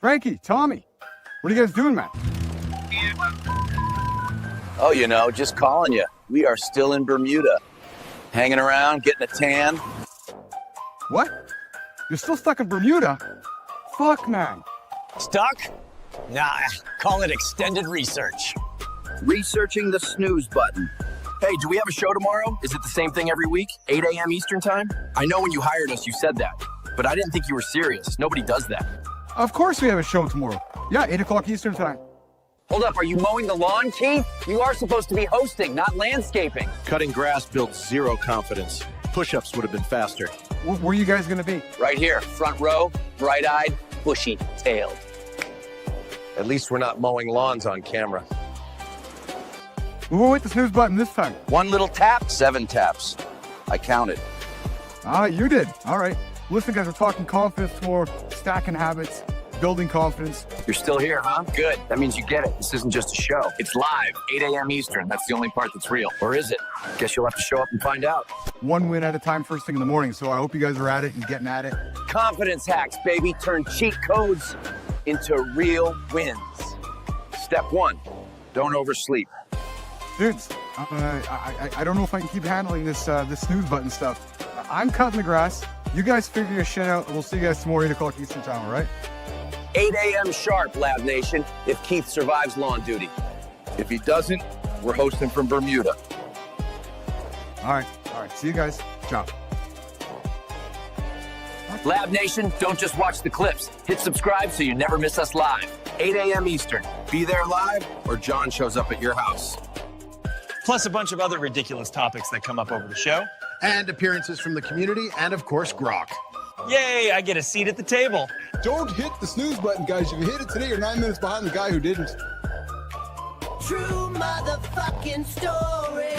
Frankie, Tommy, what are you guys doing, man? Oh, you know, just calling you. We are still in Bermuda. Hanging around, getting a tan. What? You're still stuck in Bermuda? Fuck, man. Stuck? Nah, call it extended research. Researching the snooze button. Hey, do we have a show tomorrow? Is it the same thing every week? 8 a.m. Eastern time? I know when you hired us, you said that. But I didn't think you were serious. Nobody does that. Of course we have a show tomorrow. Yeah, 8 o'clock Eastern time. Hold up, are you mowing the lawn, Keith? You are supposed to be hosting, not landscaping. Cutting grass builds zero confidence. Push-ups would have been faster. Where are you guys gonna be? Right here, front row, bright-eyed, bushy-tailed. At least we're not mowing lawns on camera. We won't hit the snooze button this time. One little tap, 7 taps. I counted. You did. All right. Listen, guys, we're talking confidence tomorrow, stacking habits, building confidence. You're still here, huh? Good. That means you get it. This isn't just a show. It's live, 8 a.m. Eastern. That's the only part that's real. Or is it? Guess you'll have to show up and find out. One win at a time first thing in the morning, so I hope you guys are at it and getting at it. Confidence hacks, baby. Turn cheat codes into real wins. Step 1, don't oversleep. Dudes, I don't know if I can keep handling this snooze button stuff. I'm cutting the grass. You guys figure your shit out, and we'll see you guys tomorrow, 8 o'clock Eastern time, all right? 8 a.m. sharp, Lab Nation, if Keith survives lawn duty. If he doesn't, we're hosting from Bermuda. All right. See you guys. Ciao. Lab Nation, don't just watch the clips. Hit subscribe so you never miss us live. 8 a.m. Eastern. Be there live, or John shows up at your house. Plus a bunch of other ridiculous topics that come up over the show. And appearances from the community, and of course, Grok. Yay, I get a seat at the table. Don't hit the snooze button, guys. If you hit it today, you're 9 minutes behind the guy who didn't. True motherfucking story.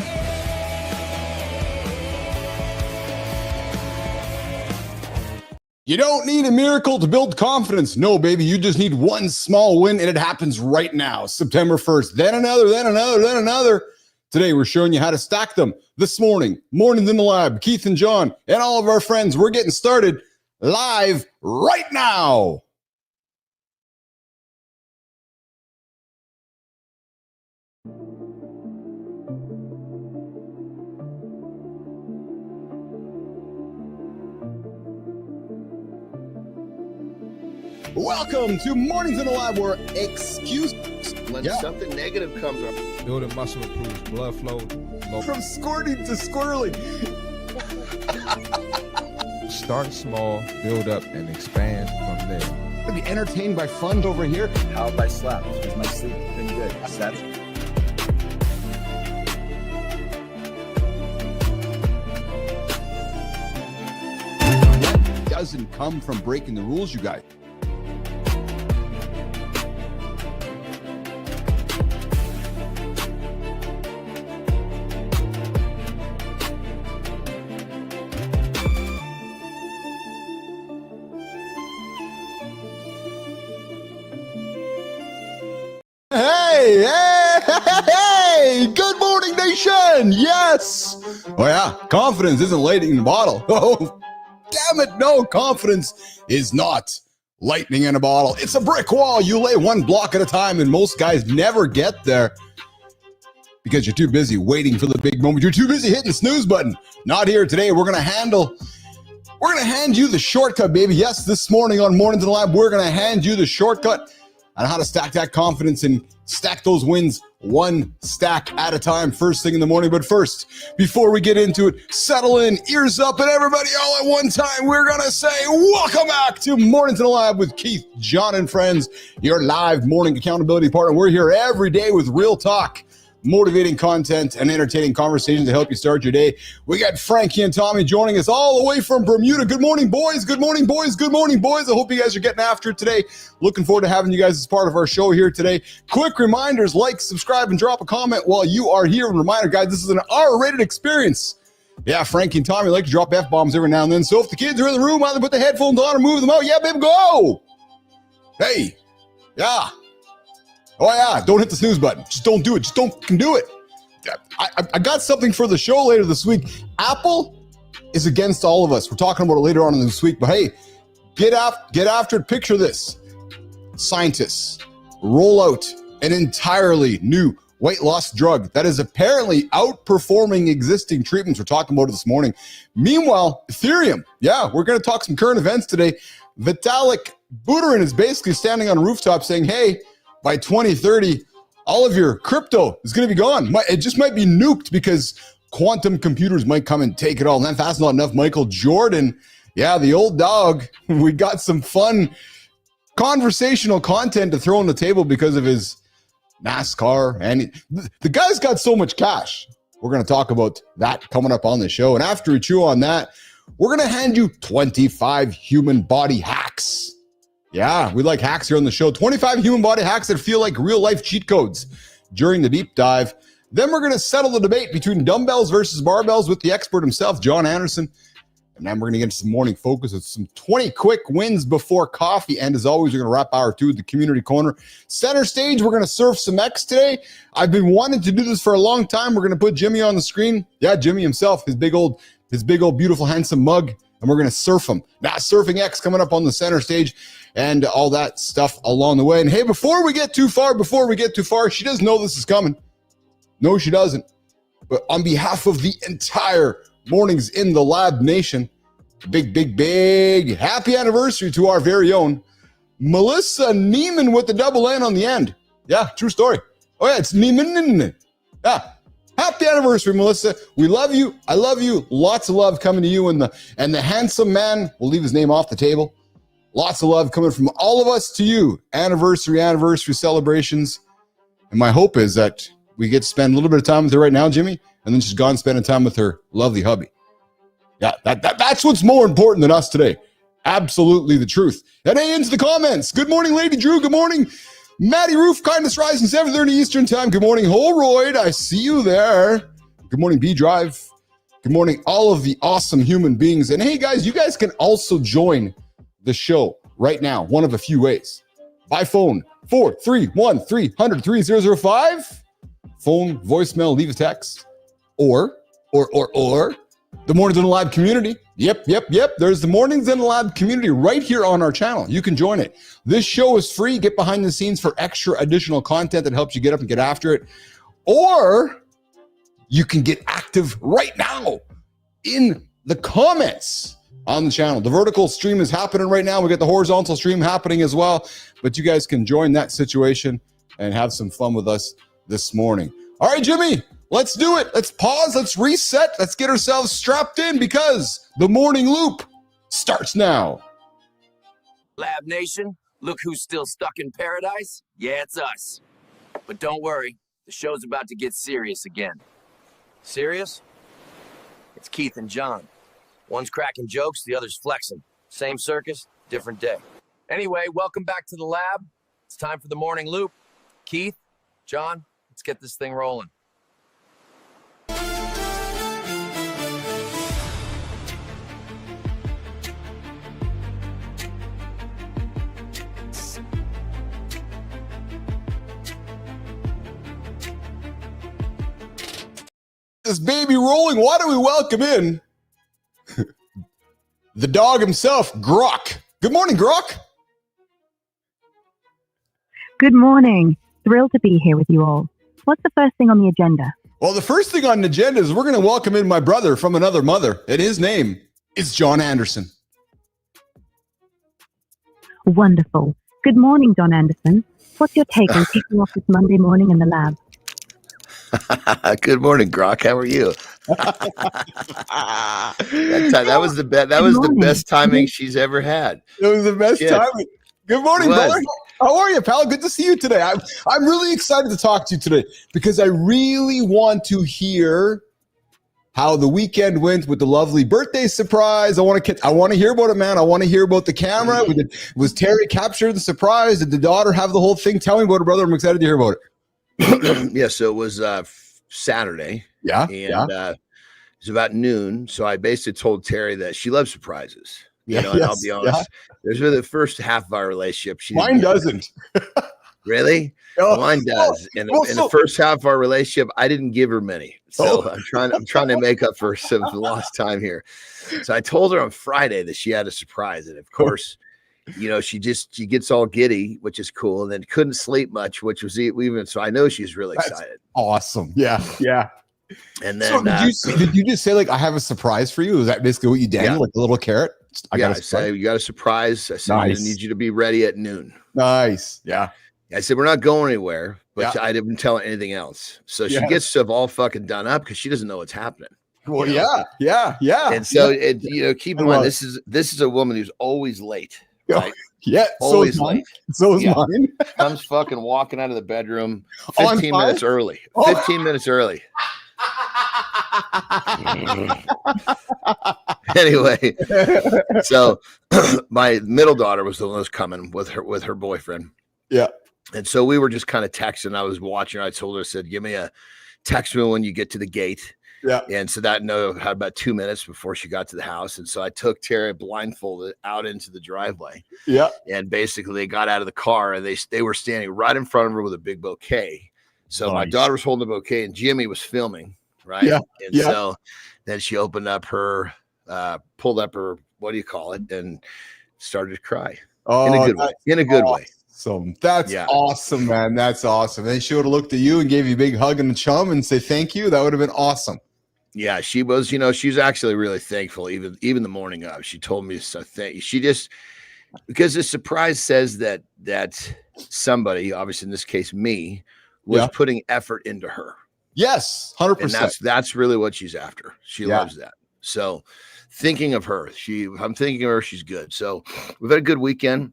You don't need a miracle to build confidence. No, baby, you just need one small win, and it happens right now, September 1st. Then another, then another, then another. Today, we're showing you how to stack them. This morning, Mornings in the Lab, Keith and John, and all of our friends, we're getting started live right now. Welcome to Mornings in the Lab, where when something negative comes up. Building muscle improves blood flow. From squirting to squirreling. Start small, build up, and expand from there. To be entertained by fun over here. How have I slept? Has my sleep been good? That doesn't come from breaking the rules, you guys. Hey, good morning, nation. Yes. Oh, yeah. Confidence isn't lightning in the bottle. Oh, damn it. No, confidence is not lightning in a bottle. It's a brick wall. You lay one block at a time, and most guys never get there because you're too busy waiting for the big moment. You're too busy hitting the snooze button. Not here today. We're going to hand you the shortcut, baby. Yes, this morning on Mornings in the Lab, we're going to hand you the shortcut on how to stack that confidence and stack those wins one stack at a time first thing in the morning. But first, before we get into it, settle in, ears up, and everybody all at one time, we're going to say welcome back to Mornings in the Lab with Keith, John, and friends, your live morning accountability partner. We're here every day with real talk, motivating content, and entertaining conversations to help you start your day. We got Frankie and Tommy joining us all the way from Bermuda. Good morning, boys. Good morning, boys. Good morning, boys. I hope you guys are getting after it today. Looking forward to having you guys as part of our show here today. Quick reminders, like, subscribe, and drop a comment while you are here. And reminder, guys, this is an R-rated experience. Yeah, Frankie and Tommy like to drop F-bombs every now and then. So if the kids are in the room, either put the headphones on or move them out. Yeah, baby, go. Hey, yeah. Oh, yeah, don't hit the snooze button. Just don't do it. Just don't do it. I got something for the show later this week. Apple is against all of us. We're talking about it later on in this week. But, hey, get after it. Picture this. scientists roll out an entirely new weight loss drug that is apparently outperforming existing treatments. We're talking about it this morning. Meanwhile, Ethereum. Yeah, we're going to talk some current events today. Vitalik Buterin is basically standing on a rooftop saying, hey, by 2030, all of your crypto is going to be gone. It just might be nuked because quantum computers might come and take it all. And if that's not enough, Michael Jordan, yeah, the old dog, we got some fun conversational content to throw on the table because of his NASCAR. And the guy's got so much cash. We're going to talk about that coming up on the show. And after we chew on that, we're going to hand you 25 human body hacks. Yeah, we like hacks here on the show. 25 human body hacks that feel like real life cheat codes during the deep dive. Then we're going to settle the debate between dumbbells versus barbells with the expert himself, Jon Andersen. And then we're going to get into some morning focus with some 20 quick wins before coffee. And as always, we're going to wrap hour 2 with the community corner. Center stage, we're going to surf some X today. I've been wanting to do this for a long time. We're going to put Jimmy on the screen. Yeah, Jimmy himself, his big old, beautiful, handsome mug. And we're going to surf him. Now, surfing X coming up on the center stage and all that stuff along the way. And hey, before we get too far, she doesn't know this is coming. No, she doesn't. But on behalf of the entire Mornings in the Lab Nation, big happy anniversary to our very own Melissa Neiman with the double N on the end. Yeah, true story. Oh yeah, it's Neiman. Yeah, happy anniversary, Melissa. We love you. I love you. Lots of love coming to you and the handsome man. We'll leave his name off the table. Lots of love coming from all of us to you. Anniversary celebrations. And my hope is that we get to spend a little bit of time with her right now, Jimmy, and then she's gone spending time with her lovely hubby. Yeah, that's what's more important than us today. Absolutely the truth. And hey, into the comments. Good morning, Lady Drew. Good morning, Maddie Roof. Kindness Rising, 7:30 Eastern Time. Good morning, Holroyd. I see you there. Good morning, B Drive. Good morning, all of the awesome human beings. And hey, guys, you guys can also join the show right now. One of a few ways. By phone, 431-300-3005. Phone, voicemail, leave a text. Or the Mornings in the Lab community. Yep. There's the Mornings in the Lab community right here on our channel. You can join it. This show is free. Get behind the scenes for extra additional content that helps you get up and get after it. Or you can get active right now in the comments on the channel. The vertical stream is happening right now. We got the horizontal stream happening as well. But you guys can join that situation and have some fun with us this morning. All right, Jimmy. Let's do it. Let's pause. Let's reset. Let's get ourselves strapped in because the morning loop starts now. Lab Nation, look who's still stuck in paradise. Yeah, it's us. But don't worry, the show's about to get serious again. Serious? It's Keith and John. One's cracking jokes, the other's flexing. Same circus, different day. Anyway, welcome back to the lab. It's time for the morning loop. Keith, John, let's get this thing rolling. This baby rolling. Why do we welcome in the dog himself, Grok? Good morning, Grok. Good morning. Thrilled to be here with you all. What's the first thing on the agenda? Well, the first thing on the agenda is we're going to welcome in my brother from another mother, and his name is Jon Andersen. Wonderful. Good morning, Jon Andersen. What's your take on kicking off this Monday morning in the lab? Good morning, Grok. How are you? That was the best. That was the best timing she's ever had. It was the best timing. Good morning, brother. How are you, pal? Good to see you today. I'm really excited to talk to you today because I really want to hear how the weekend went with the lovely birthday surprise. I want to hear about it, man. I want to hear about the camera. Was Terry captured the surprise? Did the daughter have the whole thing? Tell me about it, brother. I'm excited to hear about it. Yeah, so it was Saturday. Yeah. And it was about noon. So I basically told Terry that she loves surprises. You know, and I'll be honest, there's really the first half of our relationship. Mine doesn't. Really? Mine does. And in the first half of our relationship, I didn't give her many. So I'm trying to make up for some lost time here. So I told her on Friday that she had a surprise. And of course, you know, she gets all giddy, which is cool, and then couldn't sleep much, which was even so. I know she's really excited. Awesome. Yeah. Yeah. And then did you just say like, I have a surprise for you? Is that basically what you did? Like a little carrot? I say you got a surprise. I said I need you to be ready at noon. Nice. Yeah. I said we're not going anywhere, but I didn't tell her anything else. So she gets stuff all fucking done up because she doesn't know what's happening. Well, yeah. And so you know, keep in mind this is a woman who's always late. Right? Yeah, always late. So is mine. Comes fucking walking out of the bedroom 15 minutes early. 15 minutes early. Anyway, so my middle daughter was the one that was coming with her boyfriend. Yeah. And so we were just kind of texting. I was watching her. I told her, I said, text me when you get to the gate. Yeah. And so that had about 2 minutes before she got to the house. And so I took Terry blindfolded out into the driveway. Yeah. And basically they got out of the car and they were standing right in front of her with a big bouquet. So my daughter was holding the bouquet and Jimmy was filming. Right. Yeah. And so then she opened up her, pulled up her, what do you call it? And started to cry in a good way. In a good way. So that's awesome, man. That's awesome. And then she would have looked at you and gave you a big hug and a chum and say thank you. That would have been awesome. Yeah, she was, she's actually really thankful. Even the morning of, she told me so. Thank you. She just, because the surprise says that somebody, obviously in this case me, was putting effort into her. Yes, 100%. And that's really what she's after. She loves that. So thinking of her, I'm thinking of her. She's good. So we've had a good weekend.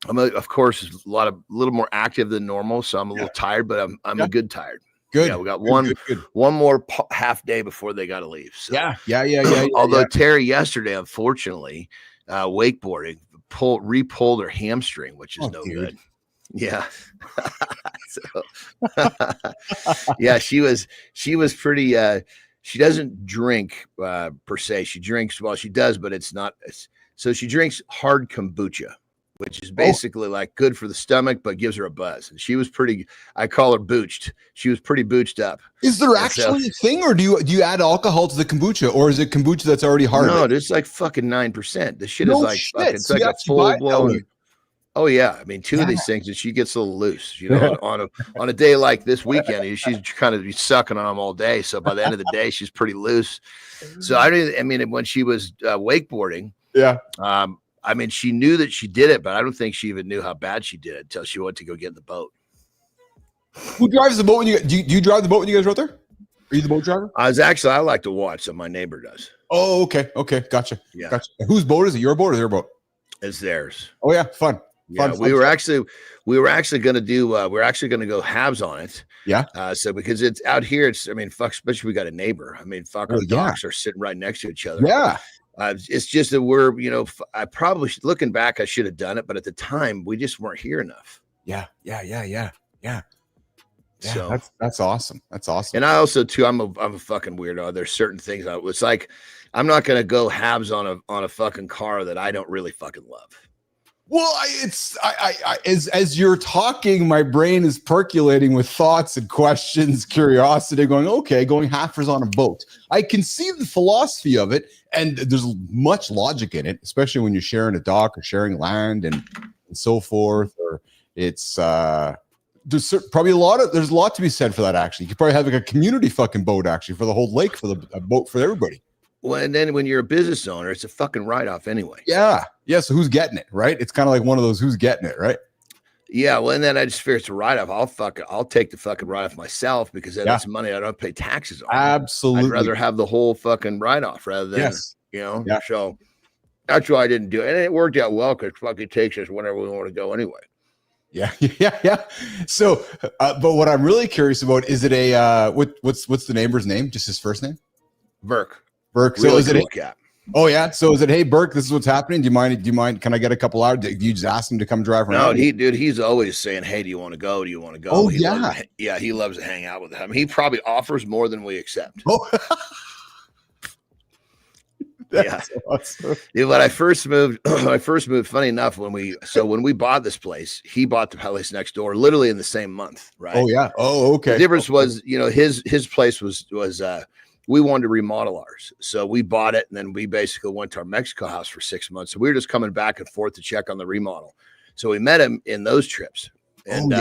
I'm of course a little more active than normal, so I'm a little tired, but I'm a good tired. Good. Yeah, we got one more half day before they got to leave. So. Yeah. Although Terry yesterday, unfortunately, wakeboarding re-pulled her hamstring, which is good. Yeah. Yeah, she was pretty. She doesn't drink per se. She drinks, well, she does, but it's not. So she drinks hard kombucha, which is basically like good for the stomach, but gives her a buzz. And she was pretty, I call her booched. She was pretty booched up. Is there actually a thing, or do you add alcohol to the kombucha, or is it kombucha that's already hard? No, it's like fucking 9%. The shit is like fucking, it's like a full blown. Oh yeah, I mean, two of these things, and she gets a little loose. On a day like this weekend, she's kind of sucking on them all day. So by the end of the day, she's pretty loose. So I mean, when she was wakeboarding, I mean, she knew that she did it, but I don't think she even knew how bad she did it until she went to go get in the boat. Who drives the boat when do you drive the boat when you guys are out there? Are you the boat driver? I like to watch, so my neighbor does. Oh, okay, gotcha. Yeah, gotcha. Whose boat is it? Your boat or their boat? It's theirs. Oh yeah, fun. Yeah, we were actually going to do. We're actually going to go halves on it. Yeah. So because it's out here, especially we got a neighbor. I mean, our dogs are sitting right next to each other. Yeah. It's just that we're, I probably looking back, I should have done it, but at the time we just weren't here enough. Yeah. So that's awesome. That's awesome. And I also too, I'm a fucking weirdo. There's certain things it's like I'm not going to go halves on a fucking car that I don't really fucking love. Well, as you're talking, my brain is percolating with thoughts and questions, curiosity, going halfers on a boat. I can see the philosophy of it, and there's much logic in it, especially when you're sharing a dock or sharing land and so forth. Or it's there's probably there's a lot to be said for that. Actually, you could probably have like a community fucking boat actually for the whole lake, for a boat for everybody. Well, and then when you're a business owner, it's a fucking write-off anyway. Yeah. So who's getting it, right? It's kind of like one of those who's getting it, right? Yeah. Well, and then I just figure it's a write-off. I'll take the fucking write-off myself because then that's money I don't pay taxes on. Absolutely. I'd rather have the whole fucking write-off rather than, So that's why I didn't do it. And it worked out well because fucking takes us whenever we want to go anyway. Yeah. So, but what I'm really curious about, is it what's the neighbor's name? Just his first name? Burke. So really is it? Oh yeah. So is it? Hey Burke, this is what's happening. Do you mind? Can I get a couple hours? Do you just ask him to come drive around? No, he's always saying, "Hey, do you want to go? Do you want to go?" Oh he loves to hang out with him. He probably offers more than we accept. Oh. Awesome. Yeah, when I first moved, funny enough, when we bought this place, he bought the place next door, literally in the same month, right? Oh yeah. Oh, okay. The difference was, his place was we wanted to remodel ours. So we bought it, and then we basically went to our Mexico house for 6 months. So we were just coming back and forth to check on the remodel. So we met him in those trips. And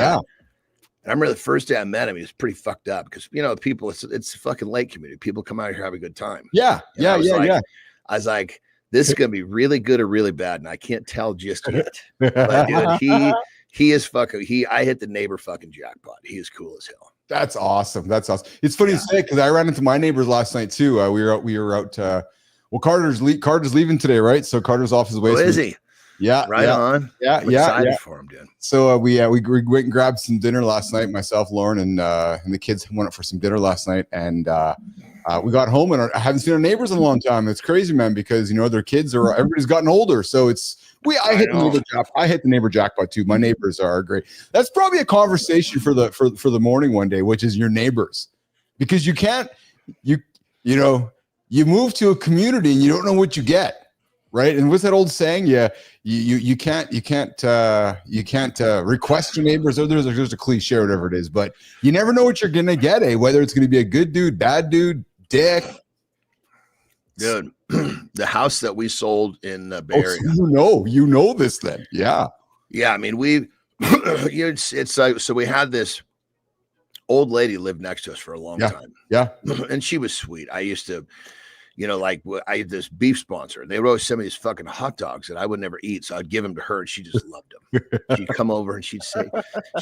and I remember the first day I met him, he was pretty fucked up because, you know, people, it's a fucking lake community. People come out here, have a good time. Yeah. I was like, this is going to be really good or really bad. And I can't tell just yet. But dude, he is fucking, I hit the neighbor fucking jackpot. He is cool as hell. That's awesome. That's awesome. It's funny to say because I ran into my neighbors last night too. We were out. Well, Carter's leaving today, right? So Carter's off his way. Oh, is he? Yeah, right on. I'm excited for him, dude. So we went and grabbed some dinner last night. Myself, Lauren, and the kids went out for some dinner last night, and we got home and I haven't seen our neighbors in a long time. It's crazy, man, because you know their kids are everybody's gotten older, so I hit the neighbor jackpot too. My neighbors are great. That's probably a conversation for the morning one day, which is your neighbors, because you can't you move to a community and you don't know what you get, right? And what's that old saying? You can't request your neighbors. Or there's a cliche or whatever it is, but you never know what you're gonna get. Whether it's gonna be a good dude, bad dude, dick. Dude, the house that we sold in the Bay Area. So you know this then. Yeah. I mean, it's like, so we had this old lady live next to us for a long time. Yeah. And she was sweet. I used to, I had this beef sponsor. They would always send me these fucking hot dogs that I would never eat. So I'd give them to her and she just loved them. She'd come over and she'd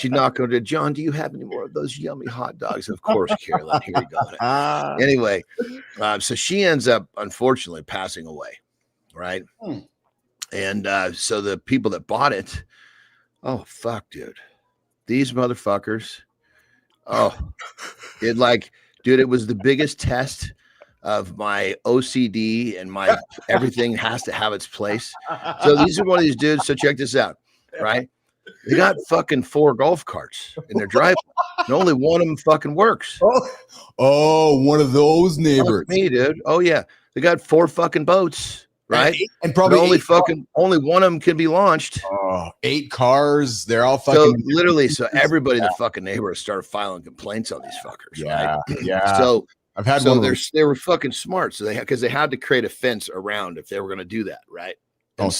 knock on the door, John, do you have any more of those yummy hot dogs? Of course, Carolyn, here you go. Anyway, so she ends up, unfortunately, passing away. Right. And so the people that bought it, oh, fuck, dude. These motherfuckers. Oh, it was the biggest test of my OCD and my everything has to have its place. So these are one of these dudes. So check this out, right? They got fucking 4 golf carts in their driveway, and only one of them fucking works. Oh, one of those neighbors. That's me, dude. Oh yeah, they got 4 fucking boats, right? And probably only one of them can be launched. 8 cars. They're all fucking. So everybody in the fucking neighborhood started filing complaints on these fuckers. Yeah, right? yeah. So. I've had one. They were fucking smart, so because they had to create a fence around if they were going to do that, right? And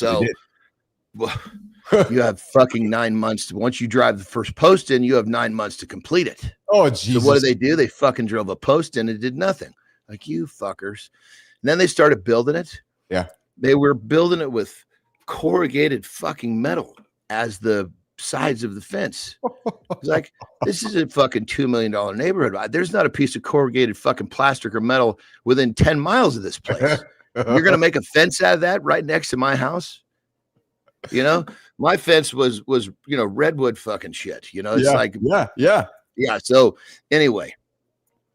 you have fucking 9 months. Once you drive the first post in, you have 9 months to complete it. Oh, Jesus. So what do? They fucking drove a post in and did nothing. Like, you fuckers. And then they started building it. Yeah. They were building it with corrugated fucking metal as the sides of the fence. It's like, this is a fucking $2 million neighborhood. There's not a piece of corrugated fucking plastic or metal within 10 miles of this place. You're gonna make a fence out of that right next to my house? My fence was redwood fucking shit. Yeah. So anyway,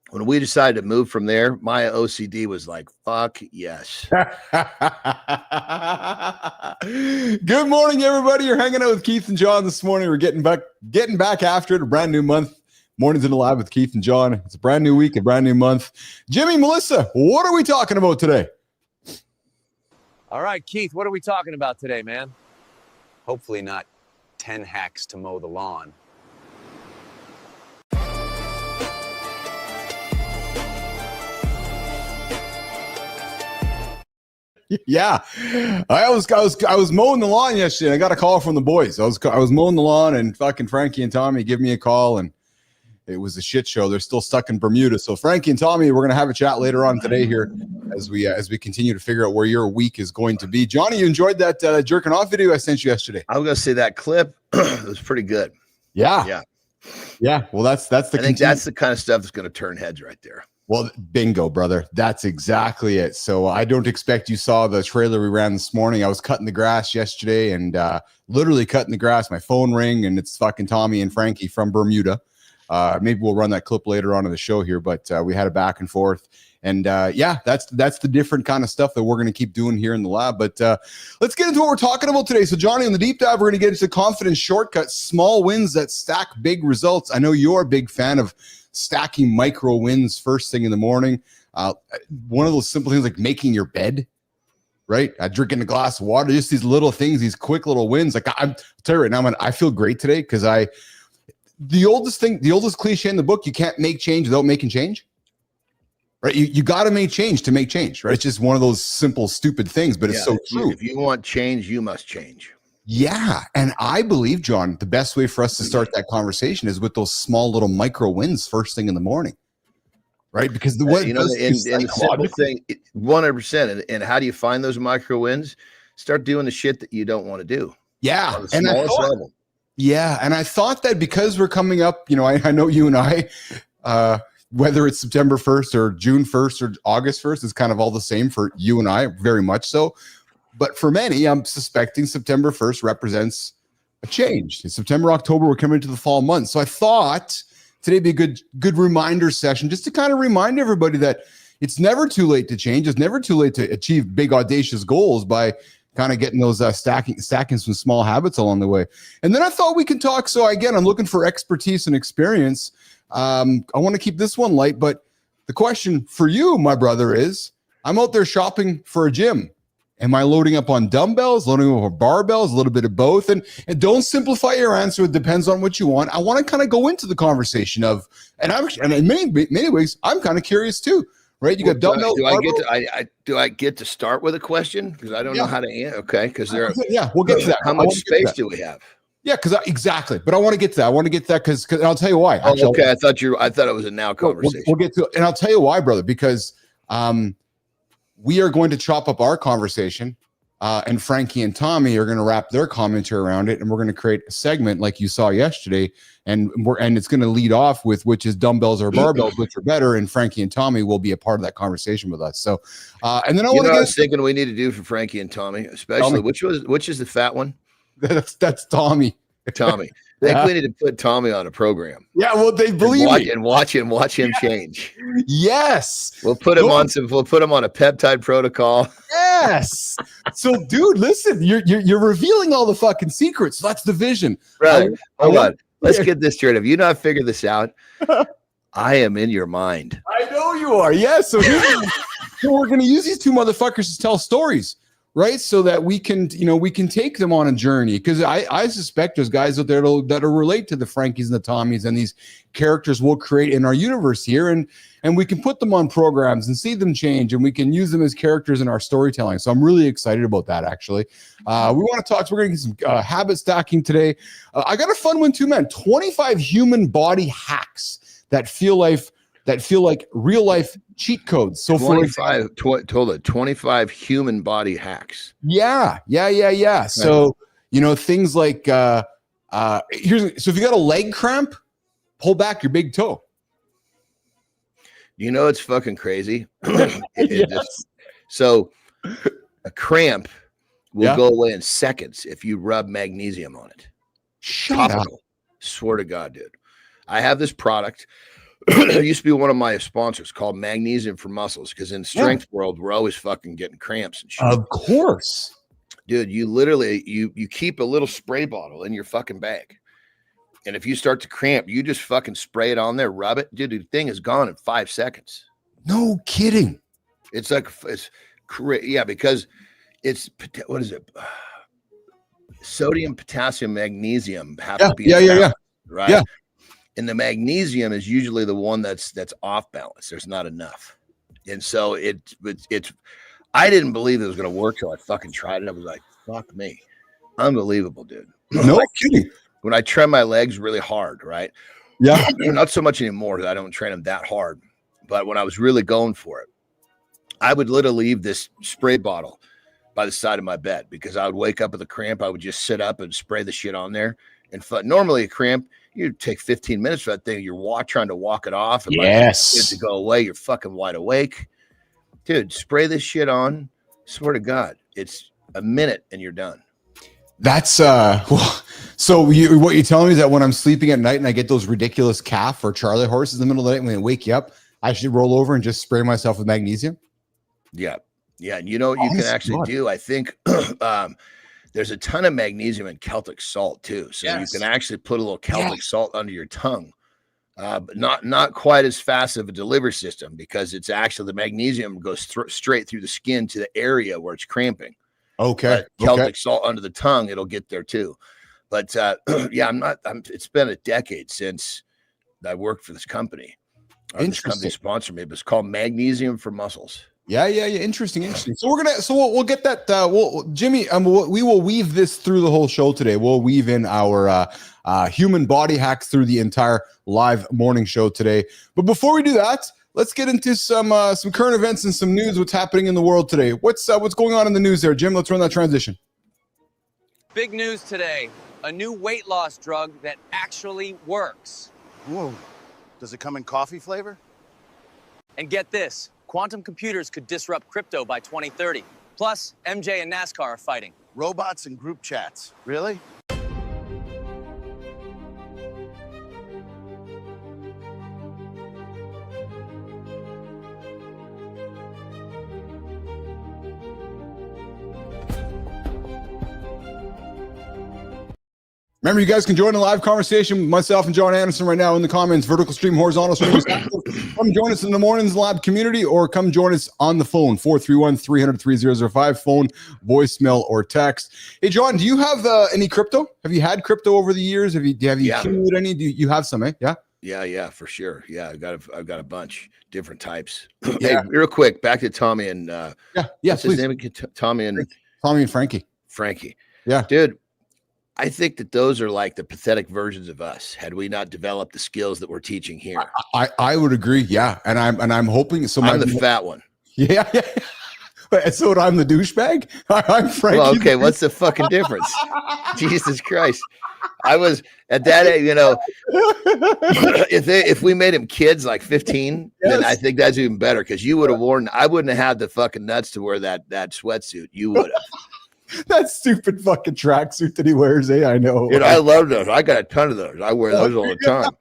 when we decided to move from there, my OCD was like, fuck yes. Good morning, everybody. You're hanging out with Keith and John this morning. We're getting back after it. A brand new month. Mornings in the Lab with Keith and John. It's a brand new week, a brand new month. Jimmy, Melissa, what are we talking about today? All right, Keith, what are we talking about today, man? Hopefully not 10 hacks to mow the lawn. Yeah, I was mowing the lawn yesterday. I got a call from the boys. I was mowing the lawn, and fucking Frankie and Tommy give me a call, and it was a shit show. They're still stuck in Bermuda. So Frankie and Tommy, we're gonna have a chat later on today here as we continue to figure out where your week is going to be. Johnny, you enjoyed that jerking off video I sent you yesterday? I was gonna say that clip it was pretty good. Yeah. Well, that's the. I think that's the kind of stuff that's gonna turn heads right there. Well, bingo, brother. That's exactly it. So I don't expect you saw the trailer we ran this morning. I was cutting the grass yesterday and literally cutting the grass. My phone rang and it's fucking Tommy and Frankie from Bermuda. Maybe we'll run that clip later on in the show here, but we had a back and forth. And that's the different kind of stuff that we're going to keep doing here in the lab. But let's get into what we're talking about today. So Johnny, on the deep dive, we're going to get into confidence shortcuts, small wins that stack big results. I know you're a big fan of stacking micro wins first thing in the morning. One of those simple things like making your bed, right? Drinking a glass of water, just these little things, these quick little wins. Like I'll tell you right now, I feel great today because the oldest cliche in the book, you can't make change without making change. right? You got to make change to make change, right? It's just one of those simple, stupid things, but it's so true. If you want change, you must change. Yeah. And I believe, John, the best way for us to start that conversation is with those small little micro wins first thing in the morning. Right. Because the simple thing, 100%. And how do you find those micro wins? Start doing the shit that you don't want to do. Yeah. And level. Yeah. And I thought that because we're coming up, I know you and I, whether it's September 1st or June 1st or August 1st, it's kind of all the same for you and I, very much so. But for many, I'm suspecting September 1st represents a change. In September, October, we're coming into the fall months. So I thought today'd be a good reminder session just to kind of remind everybody that it's never too late to change. It's never too late to achieve big, audacious goals by kind of getting those stacking some small habits along the way. And then I thought we could talk. So again, I'm looking for expertise and experience. I want to keep this one light, but the question for you, my brother, is I'm out there shopping for a gym. Am I loading up on dumbbells, loading up on barbells, a little bit of both? And don't simplify your answer. It depends on what you want. I want to kind of go into the conversation of, and in many ways, I'm kind of curious too, right? You got dumbbells. Do I get to start with a question? Because I don't know how to answer. Okay. Because we'll get to that. How much space do we have? Yeah, exactly. But I want to get to that. I want to get to that because I'll tell you why. Actually, okay. I thought it was a now conversation. We'll get to it. And I'll tell you why, brother, because we are going to chop up our conversation, and Frankie and Tommy are going to wrap their commentary around it, and we're going to create a segment like you saw yesterday, and it's going to lead off with which is dumbbells or barbells, which are better, and Frankie and Tommy will be a part of that conversation with us. So, and then I was thinking we need to do for Frankie and Tommy, especially which is the fat one? That's Tommy. Tommy. I think we need to put Tommy on a program. Yeah, well, they believe me. And watch him change. Yes. We'll put him on a peptide protocol. Yes. So, dude, listen, you're revealing all the fucking secrets. That's the vision. Right. Hold on. Let's get this straight. Have you not figured this out? I am in your mind. I know you are. Yes. So we're going to use these two motherfuckers to tell stories. Right, so that we can take them on a journey, because I suspect there's guys out there that'll relate to the Frankies and the Tommies and these characters we'll create in our universe here, and we can put them on programs and see them change, and we can use them as characters in our storytelling. So I'm really excited about that. Actually, we want to talk. So we're going to get some habit stacking today. I got a fun one too, man. 25 human body hacks that feel like real life cheat codes. So 25 human body hacks. Yeah. Right. So, things like so if you got a leg cramp, pull back your big toe. It's fucking crazy. So a cramp will go away in seconds if you rub magnesium on it. Shut up. Swear to God, dude. I have this product. It used to be one of my sponsors called Magnesium for Muscles, because in strength world, we're always fucking getting cramps and shit. Of course. Dude, you literally, you keep a little spray bottle in your fucking bag. And if you start to cramp, you just fucking spray it on there, rub it. Dude, the thing is gone in 5 seconds. No kidding. It's like, because it's, what is it? Sodium, potassium, magnesium have to be right? Yeah. And the magnesium is usually the one that's off balance. There's not enough. And so it's I didn't believe it was going to work till I fucking tried it. I was like, fuck me. Unbelievable, dude. No kidding. When I train my legs really hard, right? Yeah. Not so much anymore, because I don't train them that hard. But when I was really going for it, I would literally leave this spray bottle by the side of my bed, because I would wake up with a cramp. I would just sit up and spray the shit on there. And normally a cramp, you take 15 minutes for that thing. You're trying to walk it off. And yes. To go away. You're fucking wide awake. Dude, spray this shit on. Swear to God, it's a minute and you're done. That's so what you're telling me is that when I'm sleeping at night and I get those ridiculous calf or Charlie horses in the middle of the night when they wake you up, I should roll over and just spray myself with magnesium? Yeah. And you know what you can actually do? I think there's a ton of magnesium in Celtic salt too. So you can actually put a little Celtic salt under your tongue, but not quite as fast of a delivery system, because it's actually the magnesium goes straight through the skin to the area where it's cramping. Okay. Celtic salt under the tongue, it'll get there too. But it's been a decade since I worked for this company. This company sponsored me, but it's called Magnesium for Muscles. Yeah. Interesting. So we'll get that. Jimmy, we will weave this through the whole show today. We'll weave in our human body hacks through the entire live morning show today. But before we do that, let's get into some current events and some news. What's happening in the world today? What's going on in the news there, Jim? Let's run that transition. Big news today. A new weight loss drug that actually works. Whoa. Does it come in coffee flavor? And get this. Quantum computers could disrupt crypto by 2030. Plus, MJ and NASCAR are fighting. Robots and group chats. Really? Remember, you guys can join a live conversation with myself and Jon Andersen right now in the comments. Vertical stream, horizontal stream. Come join us in the mornings lab community, or come join us on the phone, 431-300-3005, phone, voicemail, or text. Hey, Jon, do you have any crypto? Have you had crypto over the years? Have you accumulated any? Do you have some, eh? Yeah? Yeah, for sure. Yeah, I've got a bunch, different types. Hey, real quick, back to Tommy and what's his name? Tommy and Frankie. Yeah. Dude, I think that those are like the pathetic versions of us had we not developed the skills that we're teaching here. I would agree. Yeah. And I'm hoping I'm the fat one. Yeah. So I'm the douchebag. I'm Frankie. Well, okay. What's the fucking difference? Jesus Christ. I was at that age, if we made him kids like 15, then I think that's even better. Cause you would have I wouldn't have had the fucking nuts to wear that sweatsuit. You would have. That stupid fucking tracksuit that he wears, eh? I know. Dude, I love those. I got a ton of those. I wear those all the time.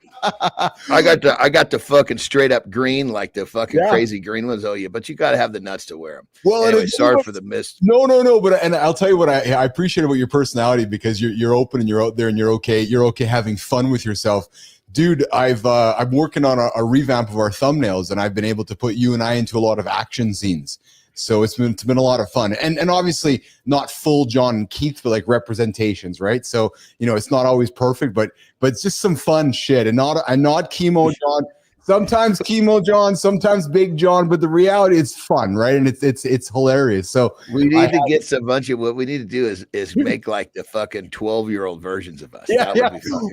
I got the fucking straight up green, like the fucking crazy green ones. Oh yeah, but you got to have the nuts to wear them. Well, anyway, sorry for the miss. No. But I'll tell you what I appreciate about your personality, because you're open and you're out there and you're okay. You're okay having fun with yourself. Dude, I'm working on a revamp of our thumbnails, and I've been able to put you and I into a lot of action scenes. So it's been a lot of fun, and obviously not full John and Keith, but like representations, right? So it's not always perfect, but it's just some fun shit, and not chemo John. Sometimes chemo John, sometimes big John, but the reality is fun, right? And it's hilarious. So we need to get some bunch of what we need to do is make like the fucking 12-year-old versions of us. Yeah.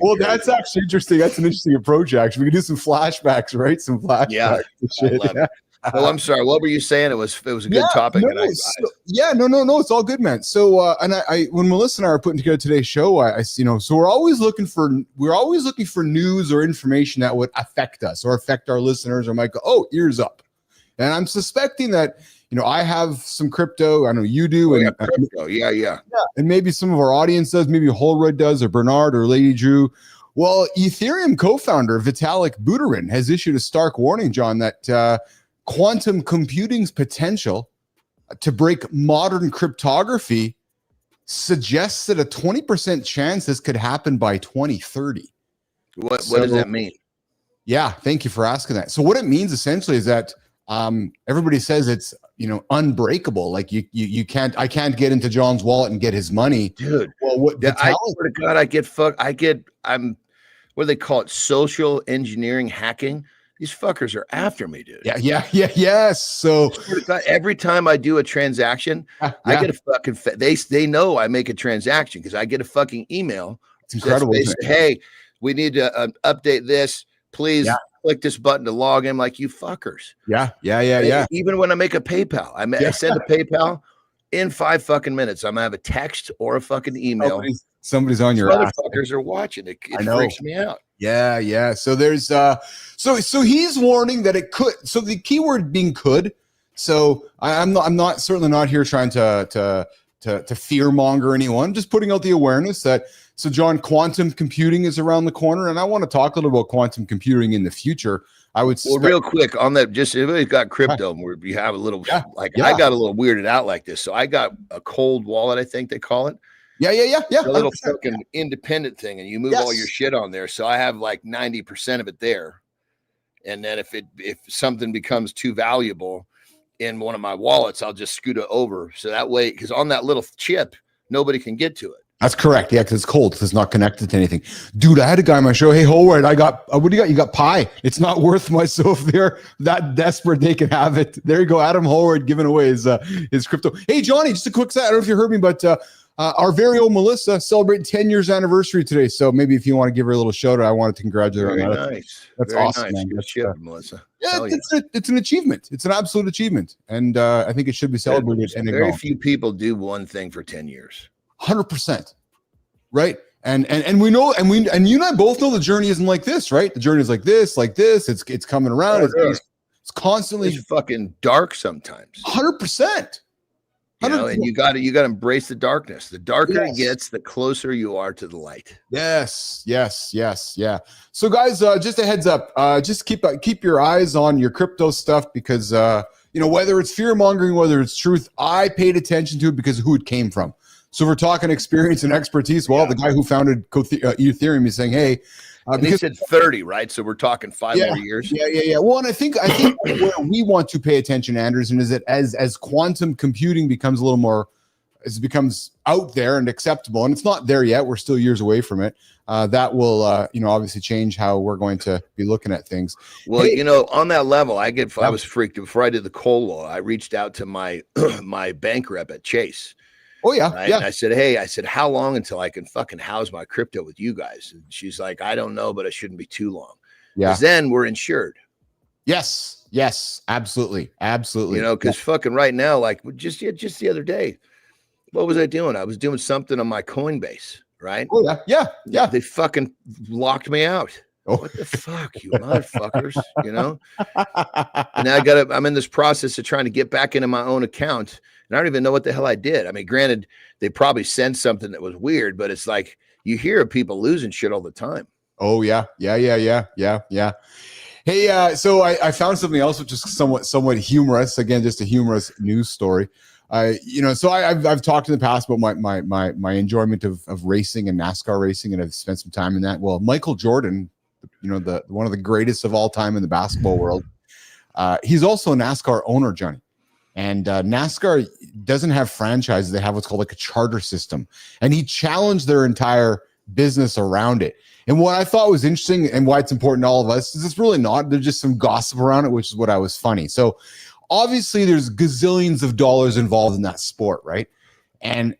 Well, that's actually interesting. That's an interesting approach. Actually, we can do some flashbacks, right? Some flashbacks. Yeah. Shit. Oh, I'm sorry. What were you saying? It was a good topic. No, it's all good, man. So, I when Melissa and I are putting together today's show, so we're always looking for news or information that would affect us or affect our listeners, or might go, oh, ears up. And I'm suspecting that, I have some crypto. I know you do. Crypto. Yeah. And maybe some of our audience does. Maybe Holroyd does, or Bernard, or Lady Drew. Well, Ethereum co-founder Vitalik Buterin has issued a stark warning, John, that quantum computing's potential to break modern cryptography suggests that a 20% chance this could happen by 2030. What does that mean? Yeah, thank you for asking that. So what it means essentially is that everybody says it's unbreakable. Like I can't get into John's wallet and get his money, dude. Well, what I swear to God, I'm what do they call it? Social engineering hacking. These fuckers are after me, dude. Yes. So every time I do a transaction, I get a fucking. They know I make a transaction because I get a fucking email. It's incredible. Say, hey, we need to update this. Please click this button to log in. Like, you fuckers. Yeah. Even when I make a PayPal, I send a PayPal in 5 fucking minutes. I'm gonna have a text or a fucking email. Somebody's on your ass. Motherfuckers are watching it. It freaks me out. Yeah. So there's so he's warning that it could. So the keyword being could. So I'm certainly not here trying to fear monger anyone. Just putting out the awareness that. So John, quantum computing is around the corner, and I want to talk a little about quantum computing in the future. I would real quick on that. Just everybody's got crypto. Where you have a little I got a little weirded out like this. So I got a cold wallet, I think they call it. Yeah. A little fucking independent thing, and you move all your shit on there. So I have like 90% of it there. And then if something becomes too valuable in one of my wallets, I'll just scoot it over. So that way, because on that little chip, nobody can get to it. That's correct. Yeah, because it's cold. Because it's not connected to anything. Dude, I had a guy on my show. Hey, Howard, I got, what do you got? You got pie. It's not worth much. So if they're that desperate, they can have it. There you go. Adam Howard giving away his crypto. Hey, Johnny, just a quick side. I don't know if you heard me, but our very own Melissa celebrating 10 years anniversary today. So maybe if you want to give her a little shout out, I wanted to congratulate her. Very nice. That's very awesome, nice. man. Good shit, Melissa. Yeah, it's an achievement. It's an absolute achievement. And I think it should be celebrated. And very few people do one thing for 10 years. 100%. Right. And we know, and you and I both know the journey isn't like this, right? The journey is like this. It's coming around. It's constantly it's fucking dark sometimes. 100%. You know, and you got to embrace the darkness. The darker it gets, the closer you are to the light. Yes. Yeah. So guys, just a heads up, just keep your eyes on your crypto stuff because whether it's fear mongering, whether it's truth, I paid attention to it because of who it came from. So we're talking experience and expertise. Well, the guy who founded Ethereum is saying, hey, because he said 30, right? So we're talking 5 more years. Yeah. Well, and I think where we want to pay attention, Anderson, is that as quantum computing becomes a little more, as it becomes out there and acceptable, and it's not there yet, we're still years away from it. That will, obviously change how we're going to be looking at things. Well, on that level, I was freaked before I did the coal law. I reached out to my my bank rep at Chase. Oh yeah, right? yeah. And I said, hey, how long until I can fucking house my crypto with you guys? And she's like, I don't know, but it shouldn't be too long. Yeah. Because then we're insured. Yes, absolutely. Because fucking right now, like just the other day, what was I doing? I was doing something on my Coinbase, right? Oh yeah. They fucking locked me out. Oh. What the fuck, you motherfuckers? And now I'm in this process of trying to get back into my own account. And I don't even know what the hell I did. I mean, granted, they probably sent something that was weird, but it's like you hear of people losing shit all the time. Oh yeah. Hey, so I found something else which is somewhat humorous. Again, just a humorous news story. So I've talked in the past about my enjoyment of racing and NASCAR racing, and I've spent some time in that. Well, Michael Jordan, the one of the greatest of all time in the basketball world, he's also a NASCAR owner, Johnny. And NASCAR doesn't have franchises. They have what's called like a charter system. And he challenged their entire business around it. And what I thought was interesting and why it's important to all of us is it's really not. There's just some gossip around it, which is what I was funny. So obviously there's gazillions of dollars involved in that sport, right? And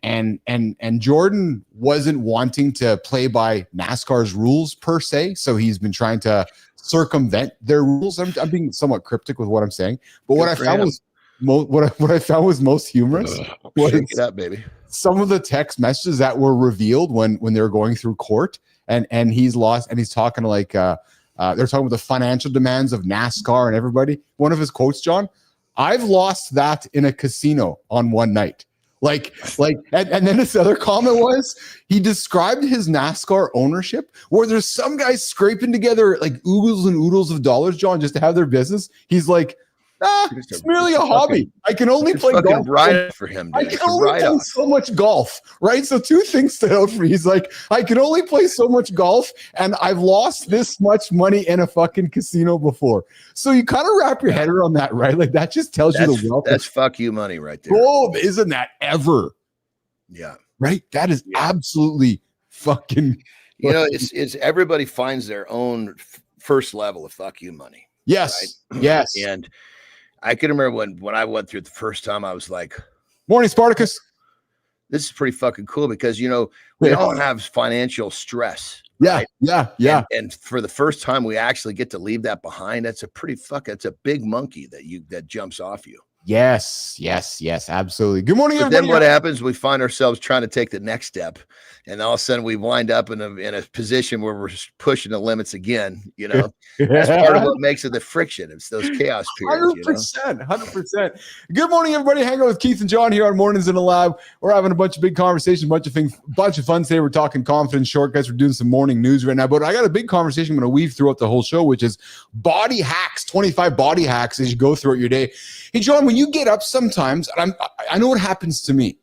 Jordan wasn't wanting to play by NASCAR's rules per se. So he's been trying to circumvent their rules. I'm being somewhat cryptic with what I'm saying. But what I found was what I found was most humorous was shake it up, baby. Some of the text messages that were revealed when they were going through court, and he's lost, and he's talking like they're talking about the financial demands of NASCAR and everybody. One of his quotes, John, I've lost that in a casino on one night. And then his other comment was he described his NASCAR ownership where there's some guys scraping together like oodles and oodles of dollars, John, just to have their business. He's like, it's merely a hobby. I can only play golf. Right for him. I can only play so much golf, right? So two things stood out for me. He's like, I can only play so much golf, and I've lost this much money in a fucking casino before. So you kind of wrap your head around that, right? Like that just tells you the wealth. That's fuck you money right there. Gold, isn't that ever? Yeah. Right? That is absolutely fucking. It's everybody finds their own first level of fuck you money. Yes. Right? Yes. And I can remember when I went through it the first time, I was like, morning, Spartacus. This is pretty fucking cool because, we all have financial stress. Yeah. Right? Yeah. And for the first time, we actually get to leave that behind. That's it's a big monkey that jumps off you. Yes, absolutely. Good morning, but everybody. Then what happens? We find ourselves trying to take the next step, and all of a sudden we wind up in a position where we're pushing the limits again. That's part of what makes it the friction. It's those chaos periods. 100%. Good morning, everybody. Hang out with Keith and John here on Mornings in the Lab. We're having a bunch of big conversations, bunch of fun today. We're talking confidence shortcuts. We're doing some morning news right now, but I got a big conversation I'm going to weave throughout the whole show, which is body hacks. 25 body hacks as you go throughout your day. Hey, John, when you get up sometimes, and I know what happens to me.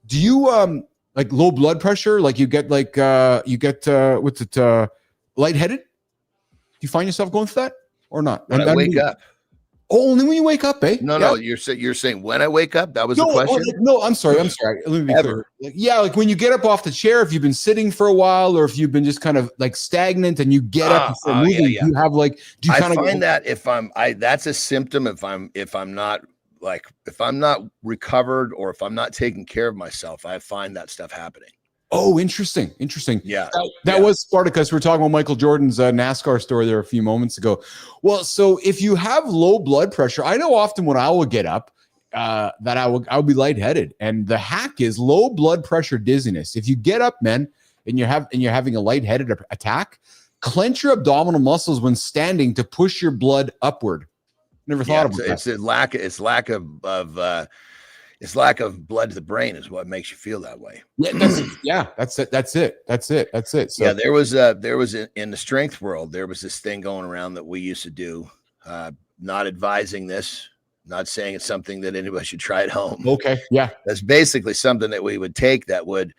Do you like low blood pressure? Like you get lightheaded? Do you find yourself going through that or not? When I wake up. Oh, only when you wake up, eh? No, you're saying when I wake up. That was the question. No, I'm sorry. Let me be clear. Like when you get up off the chair, if you've been sitting for a while, or if you've been just kind of like stagnant, and you get up before moving, you have like. Do you I kind of find that that's a symptom if I'm not recovered, or if I'm not taking care of myself, I find that stuff happening. Oh, interesting. Yeah. That was Spartacus. We were talking about Michael Jordan's NASCAR story there a few moments ago. Well, so if you have low blood pressure, I know often when I will get up, that I'll be lightheaded. And the hack is low blood pressure dizziness. If you get up, man, and you're having a lightheaded attack, clench your abdominal muscles when standing to push your blood upward. Never thought about that. It's lack of blood to the brain is what makes you feel that way. That's it. So, yeah, there was in the strength world, there was this thing going around that we used to do. Not advising this, not saying it's something that anybody should try at home. Okay, yeah, that's basically something that we would take it would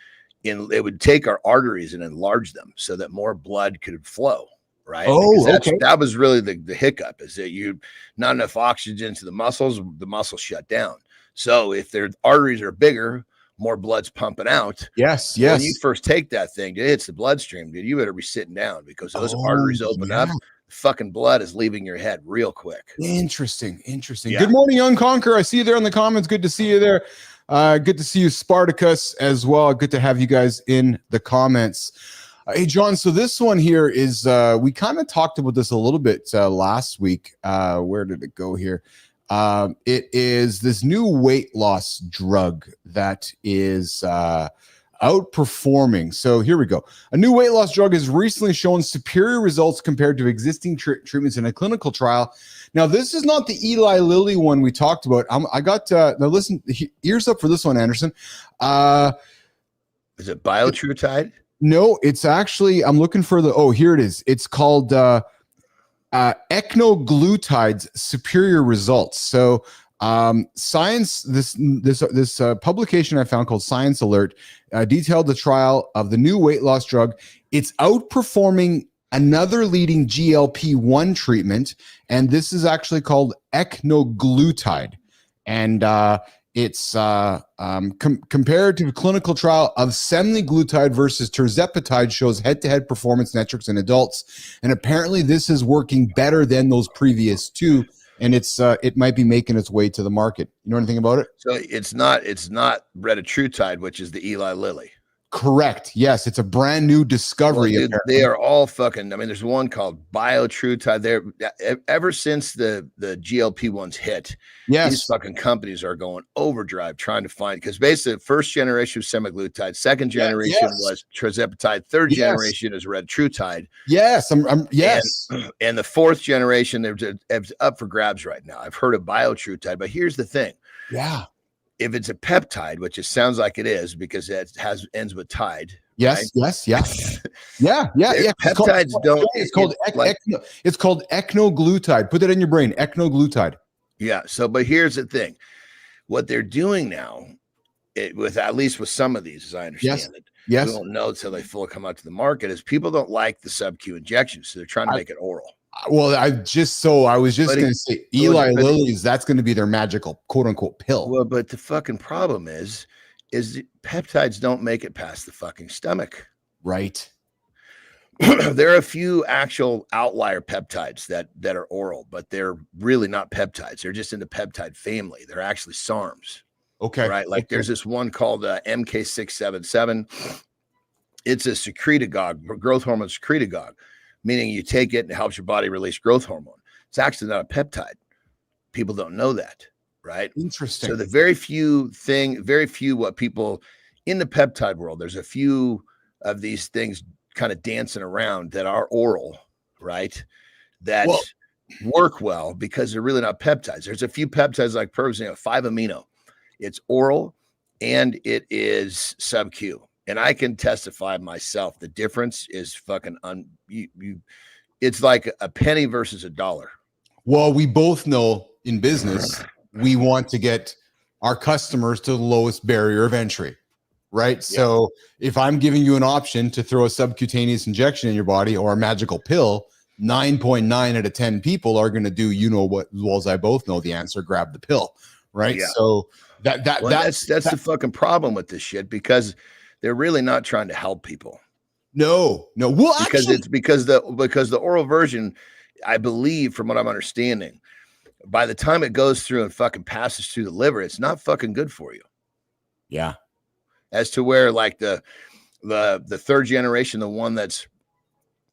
take our arteries and enlarge them so that more blood could flow. Right. That was really the hiccup, is that you not enough oxygen to the muscles shut down. So if their arteries are bigger, more blood's pumping out. Yes. When you first take that thing, it hits the bloodstream, dude, you better be sitting down, because those arteries open up. Fucking blood is leaving your head real quick. Interesting. Yeah. Good morning, Young Conqueror. I see you there in the comments. Good to see you there. Good to see you, Spartacus, as well. Good to have you guys in the comments. Hey, John, so this one here is, we kind of talked about this a little bit last week. Where did it go here? It is this new weight loss drug that is outperforming. So here we go. A new weight loss drug has recently shown superior results compared to existing treatments in a clinical trial. Now, this is not the Eli Lilly one we talked about. I got now listen, ears up for this one, Anderson. Is it Biotrutide? No, it's actually, I'm looking for here it is. It's called Ecnoglutide's superior results. So Science, this publication I found called Science Alert detailed the trial of the new weight loss drug. It's outperforming another leading GLP-1 treatment, and this is actually called Ecnoglutide. And it's compared to a clinical trial of semaglutide versus tirzepatide, shows head-to-head performance metrics in adults. And apparently this is working better than those previous two. And it might be making its way to the market. You know anything about it? So it's not retatrutide, which is the Eli Lilly. Correct. Yes, it's a brand new discovery. Well, they are all fucking. I mean, there's one called Biotrutide. There, ever since the GLP-1s hit, these fucking companies are going overdrive trying to find, because basically the first generation was semaglutide, second generation was tirzepatide, third generation is retatrutide. Yes, and the fourth generation, it's up for grabs right now. I've heard of Biotrutide, but here's the thing. Yeah. If it's a peptide, which it sounds like it is because it ends with tide. Yes, right? yes. Yeah. Peptides don't. It's called Ecnoglutide. Put that in your brain. Ecnoglutide. Yeah. So, but here's the thing: what they're doing now, at least with some of these, as I understand it, we don't know until they fully come out to the market, is people don't like the sub-Q injections, so they're trying to make it oral. Well, I was just going to say Eli Lilly's, that's going to be their magical quote unquote pill. Well, but the fucking problem is the peptides don't make it past the fucking stomach. Right. There are a few actual outlier peptides that are oral, but they're really not peptides. They're just in the peptide family. They're actually SARMs. Okay. Right. Like there's this one called MK677. It's a secretagogue, growth hormone secretagogue, meaning you take it and it helps your body release growth hormone. It's actually not a peptide. People don't know that, right? Interesting. So the very few what people in the peptide world, there's a few of these things kind of dancing around that are oral, right? That work well because they're really not peptides. There's a few peptides like, for example, 5-amino. It's oral and it is sub-Q. And I can testify myself. The difference is fucking it's like a penny versus a dollar. Well, we both know in business, we want to get our customers to the lowest barrier of entry, right? Yeah. So if I'm giving you an option to throw a subcutaneous injection in your body or a magical pill, 9.9 out of 10 people are going to do, you know what, as well as I both know the answer, grab the pill, right? Yeah. So that's the fucking problem with this shit, because they're really not trying to help people. No. Well, because actually, because the oral version, I believe, from what I'm understanding, by the time it goes through and fucking passes through the liver, it's not fucking good for you. Yeah. As to where like the third generation, the one that's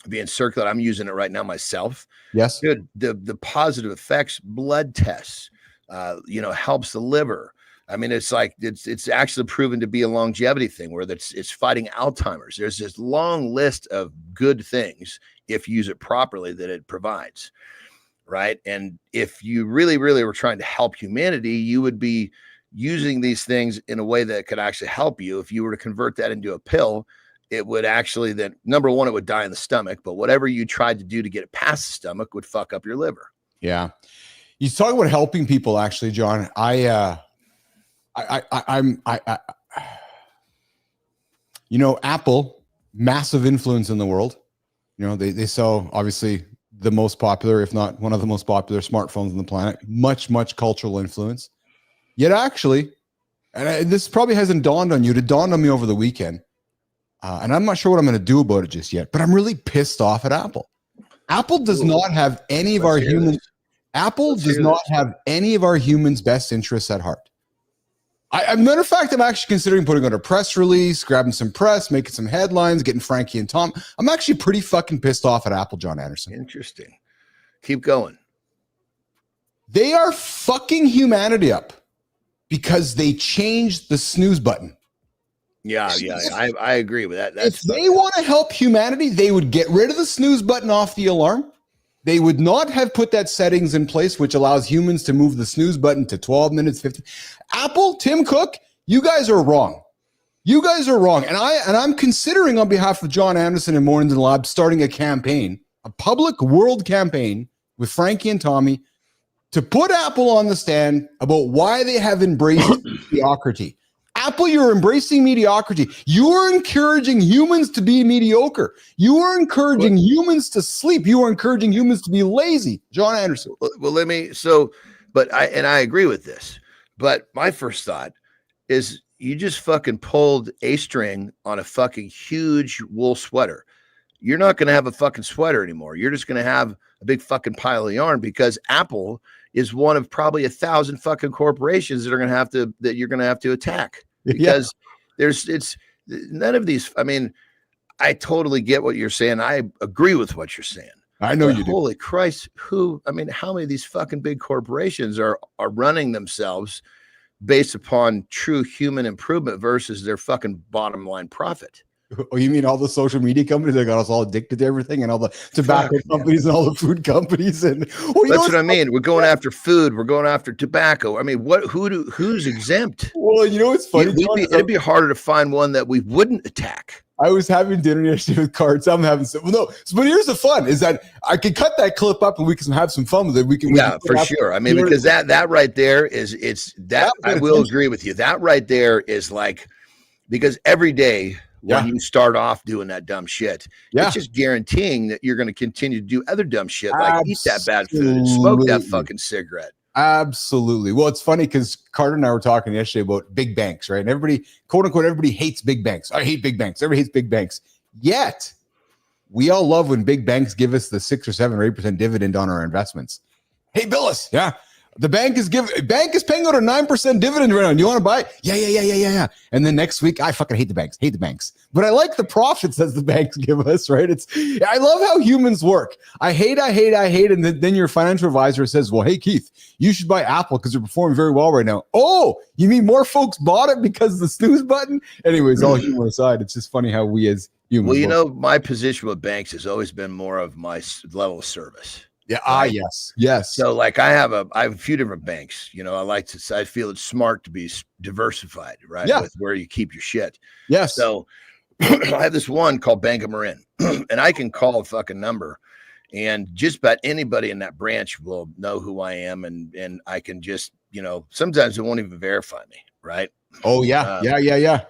being circulated, I'm using it right now myself. Yes. Dude, the positive effects, blood tests, helps the liver. I mean, it's like it's actually proven to be a longevity thing where it's fighting Alzheimer's. There's this long list of good things if you use it properly that it provides, right? And if you really, really were trying to help humanity, you would be using these things in a way that could actually help you. If you were to convert that into a pill, it would actually then, number one, it would die in the stomach, but whatever you tried to do to get it past the stomach would fuck up your liver. Yeah. You talk about helping people, actually, John. Apple, massive influence in the world. They sell obviously the most popular, if not one of the most popular smartphones on the planet, much cultural influence. Yet actually, and this probably hasn't dawned on you, it dawned on me over the weekend. And I'm not sure what I'm going to do about it just yet, but I'm really pissed off at Apple. Apple does not have any of our humans. Apple does not have any of our humans' best interests at heart. Matter of fact, I'm actually considering putting out a press release, grabbing some press, making some headlines, getting Frankie and Tom. I'm actually pretty fucking pissed off at Apple, Jon Andersen. Interesting. Keep going. They are fucking humanity up because they changed the snooze button. Yeah, I agree with that. If they want to help humanity, they would get rid of the snooze button off the alarm. They would not have put that settings in place, which allows humans to move the snooze button to 12 minutes, 50. Apple, Tim Cook, you guys are wrong. You guys are wrong. And I'm considering on behalf of Jon Andersen and Mornington Lab starting a campaign, a public world campaign with Frankie and Tommy to put Apple on the stand about why they have embraced mediocrity. Apple, you're embracing mediocrity. You are encouraging humans to be mediocre. You are encouraging humans to sleep. You are encouraging humans to be lazy. Jon Andersen. Well, I agree with this. But my first thought is you just fucking pulled a string on a fucking huge wool sweater. You're not going to have a fucking sweater anymore. You're just going to have a big fucking pile of yarn, because Apple is one of probably 1,000 fucking corporations that you're going to have to attack, because it's none of these. I mean, I totally get what you're saying. I agree with what you're saying. I know you do. Holy Christ. How many of these fucking big corporations are running themselves based upon true human improvement versus their fucking bottom line profit? Oh, you mean all the social media companies that got us all addicted to everything, and all the tobacco companies and all the food companies? And that's what I mean. We're going after food. We're going after tobacco. I mean, who's exempt? Well, you know what's funny? It'd be harder to find one that we wouldn't attack. I was having dinner yesterday with Cards. I'm having some. Well, no, but here's the fun: is that I can cut that clip up and we can have some fun with it. We can for sure. I mean, because that right there is I will agree with you. That right there is like, because every day when you start off doing that dumb shit, it's just guaranteeing that you're going to continue to do other dumb shit, like eat that bad food and smoke that fucking cigarette. Absolutely. Well, it's funny because Carter and I were talking yesterday about big banks, right? And everybody, quote unquote, everybody hates big banks. I hate big banks. Everybody hates big banks. Yet, we all love when big banks give us the 6 or 7 or 8% dividend on our investments. Hey, Billis. Yeah. The bank is paying out a 9% dividend right now. Do you want to buy? Yeah. And then next week, I fucking hate the banks. But I like the profits that the banks give us, right? I love how humans work. I hate. And then your financial advisor says, well, hey, Keith, you should buy Apple because they're performing very well right now. Oh, you mean more folks bought it because of the snooze button? Anyways, all humor aside, it's just funny how we as humans work. My position with banks has always been more of my level of service. Yeah. Right? Yes. So like I have a few different banks, I feel it's smart to be diversified, right? Yeah. With where you keep your shit. Yes. So I have this one called Bank of Marin and I can call a fucking number and just about anybody in that branch will know who I am. And I can just, sometimes it won't even verify me. Right. Oh yeah. Yeah.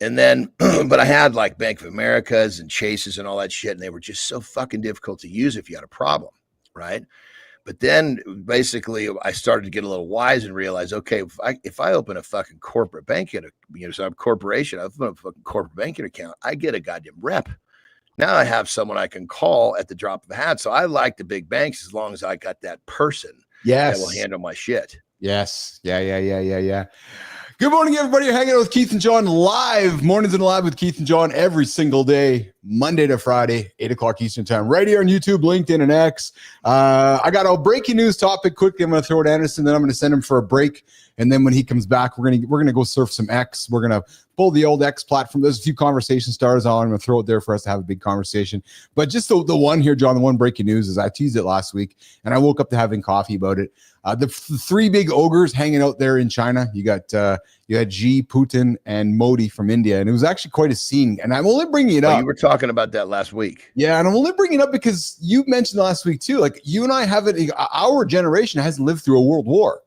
And then, but I had like Bank of America's and Chase's and all that shit, and they were just so fucking difficult to use if you had a problem, right? But then basically I started to get a little wise and realize, okay, if I open a fucking corporate banking, so I'm a corporation, I open a fucking corporate banking account, I get a goddamn rep. Now I have someone I can call at the drop of a hat. So I like the big banks as long as I got that person that will handle my shit. Yes. Yeah. Good morning, everybody. You're hanging out with Keith and Jon live. Mornings and live with Keith and Jon every single day, Monday to Friday, 8 o'clock Eastern time, right here on YouTube, LinkedIn, and X. I got a breaking news topic quickly. I'm going to throw it at Andersen, then I'm going to send him for a break. And then when he comes back, we're gonna go surf some X. We're gonna pull the old X platform. There's a few conversation starters on. I'm gonna throw it there for us to have a big conversation. But just the one here, Jon, the one breaking news is I teased it last week, and I woke up to having coffee about it. The three big ogres hanging out there in China. You had Xi, Putin, and Modi from India, and it was actually quite a scene. And I'm only bringing it up. You were talking about that last week. Yeah, and I'm only bringing it up because you mentioned last week too. Like you and I haven't. Our generation hasn't lived through a world war.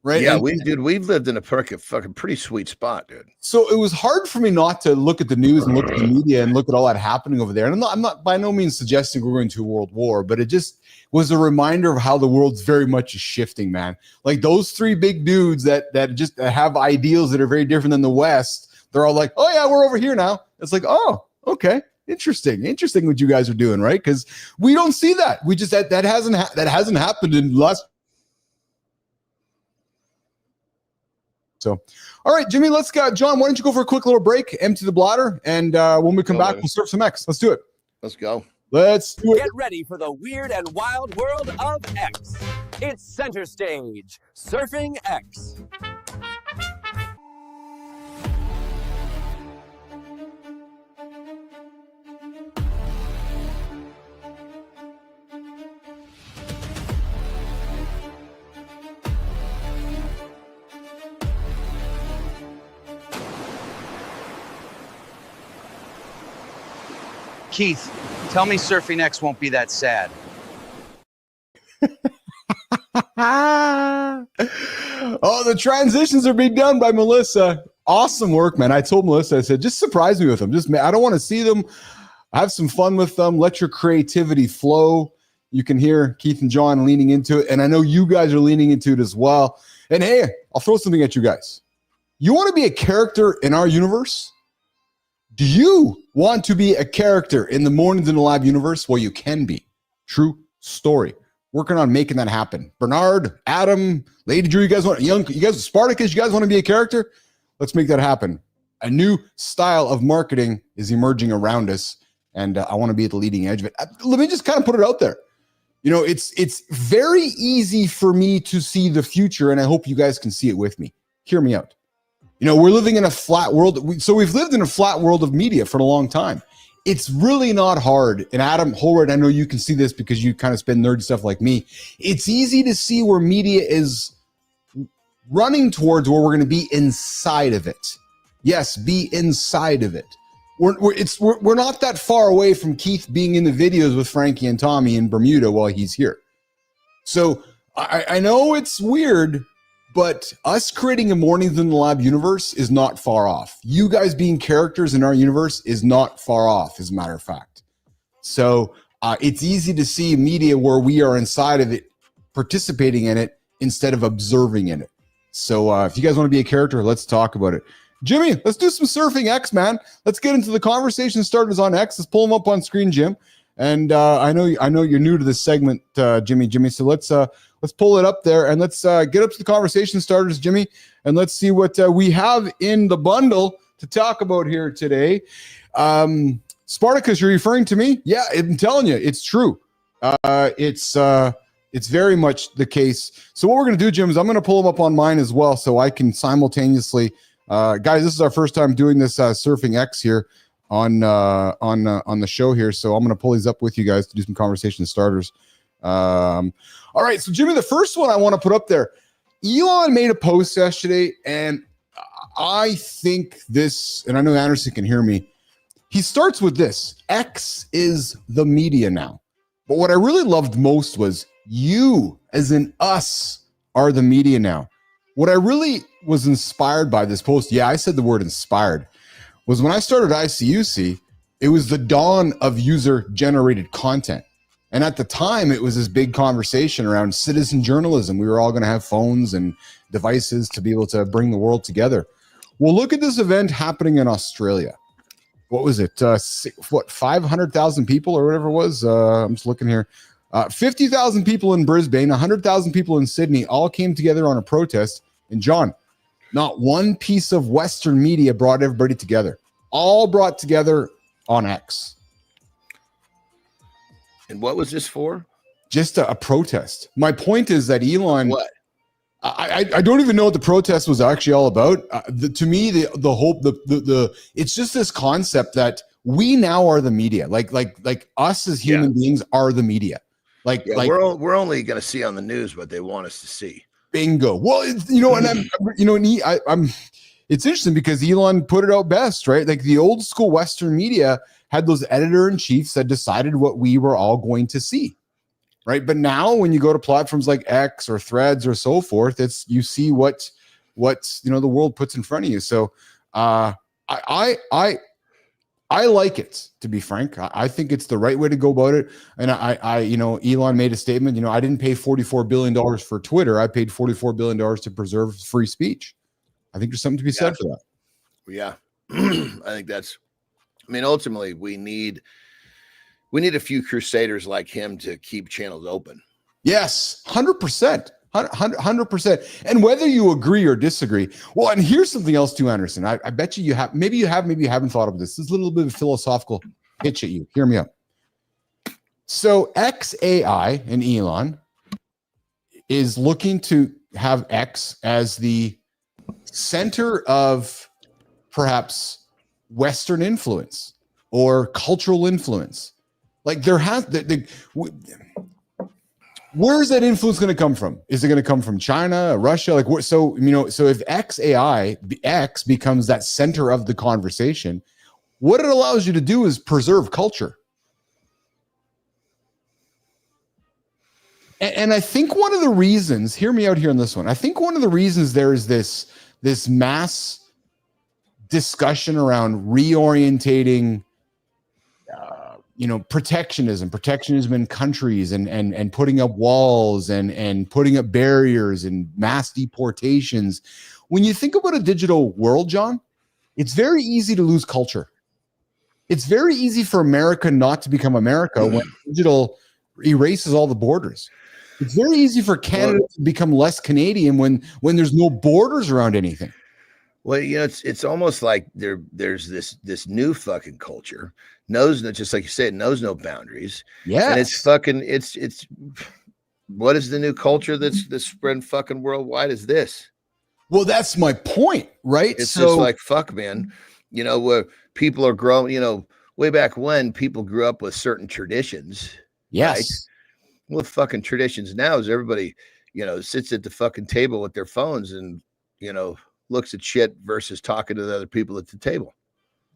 Right. Yeah, we've lived in a fucking pretty sweet spot, dude. So it was hard for me not to look at the news and look at the media and look at all that happening over there. And I'm not by no means suggesting we're going to a world war, but it just was a reminder of how the world's very much shifting, man. Like those three big dudes that just have ideals that are very different than the West. They're all like, oh yeah, we're over here now. It's like, oh, okay. Interesting what you guys are doing, right? Because we don't see that. We just that hasn't happened in the last. So, all right, Jimmy, let's go. Jon, why don't you go for a quick little break, empty the bladder, and when we come back, we'll surf some X. Let's do it. Let's go. Let's do it. Get ready for the weird and wild world of X. It's center stage, Surfing X. Keith, tell me Surfing X won't be that sad. Oh, the transitions are being done by Melissa. Awesome work, man. I told Melissa, I said, just surprise me with them. I don't want to see them. Have some fun with them. Let your creativity flow. You can hear Keith and Jon leaning into it. And I know you guys are leaning into it as well. And hey, I'll throw something at you guys. You want to be a character in our universe? Do you want to be a character in the Mornings in the Lab universe? Well, you can be. True story. Working on making that happen. Bernard, Adam, Lady Drew, you guys Spartacus, you guys want to be a character? Let's make that happen. A new style of marketing is emerging around us, and I want to be at the leading edge of it. Let me just kind of put it out there. You know, it's very easy for me to see the future, and I hope you guys can see it with me. Hear me out. You know, we're living in a flat world. So we've lived in a flat world of media for a long time. It's really not hard. And Adam Holroyd, I know you can see this because you kind of spend nerdy stuff like me. It's easy to see where media is running towards where we're going to be inside of it. Yes, be inside of it. We're not that far away from Keith being in the videos with Frankie and Tommy in Bermuda while he's here. So I know it's weird, but us creating a Mornings in the Lab universe is not far off. You guys being characters in our universe is not far off, as a matter of fact. So it's easy to see media where we are inside of it, participating in it, instead of observing in it. So if you guys want to be a character, let's talk about it. Jimmy, let's do some Surfing X, man. Let's get into the conversation starters on X. Let's pull them up on screen, Jim. And I know you're new to this segment, Jimmy. So let's pull it up there and let's get up to the conversation starters, Jimmy, and let's see what we have in the bundle to talk about here today. Spartacus, you're referring to me? Yeah, I'm telling you, it's true. It's very much the case. So what we're going to do, Jim, is I'm going to pull them up on mine as well so I can simultaneously guys, this is our first time doing this Surfing X here on the show here. So I'm going to pull these up with you guys to do some conversation starters. All right, so Jimmy, the first one I want to put up there, Elon made a post yesterday, and I think this, and I know Andersen can hear me. He starts with this: X is the media now. But what I really loved most was you, as in us, are the media now. What I really was inspired by this post, yeah, I said the word inspired. was when I started ICUC, it was the dawn of user-generated content. And at the time, it was this big conversation around citizen journalism. We were all going to have phones and devices to be able to bring the world together. Well, look at this event happening in Australia. What was it? 500,000 people or whatever it was? I'm just looking here. 50,000 people in Brisbane, 100,000 people in Sydney all came together on a protest. And John, not one piece of Western media brought everybody together. All brought together on X. And what was this for? Just a protest. My point is that Elon. What? I don't even know what the protest was actually all about. To me, the hope, it's just this concept that we now are the media. Like us as human beings are the media. We're only going to see on the news what they want us to see. Bingo. Well, it's interesting because Elon put it out best, right? Like the old school Western media had those editor-in-chiefs that decided what we were all going to see, right? But now when you go to platforms like X or Threads or so forth, you see what the world puts in front of you. So I like it, to be frank. I think it's the right way to go about it. And Elon made a statement, I didn't pay $44 billion for Twitter. I paid $44 billion to preserve free speech. I think there's something to be said for that. Yeah. I think ultimately we need a few crusaders like him to keep channels open. Yes, 100%. 100%. And whether you agree or disagree. Well, and here's something else too, Anderson. I bet you have, maybe you haven't thought of this. This is a little bit of a philosophical pitch at you. Hear me out. So XAI and Elon is looking to have X as the center of perhaps Western influence or cultural influence. Like there has where is that influence going to come from? Is it going to come from China, Russia? So if X becomes that center of the conversation, what it allows you to do is preserve culture. And I think one of the reasons, hear me out here on this one. I think one of the reasons there is this mass discussion around reorientating protectionism in countries and putting up walls and putting up barriers and mass deportations. When you think about a digital world, John, it's very easy to lose culture. It's very easy for America not to become America when digital erases all the borders. It's very easy for Canada to become less Canadian when there's no borders around anything. Well, it's almost like there's this new fucking culture, knows no, just like you said, knows no boundaries. Yeah, and it's what is the new culture that's spreading fucking worldwide? Is this? Well, that's my point, right? It's just like fuck, man. Where people are growing. Way back when people grew up with certain traditions. Yes. Right? Well, fucking traditions now is everybody, sits at the fucking table with their phones and looks at shit versus talking to the other people at the table.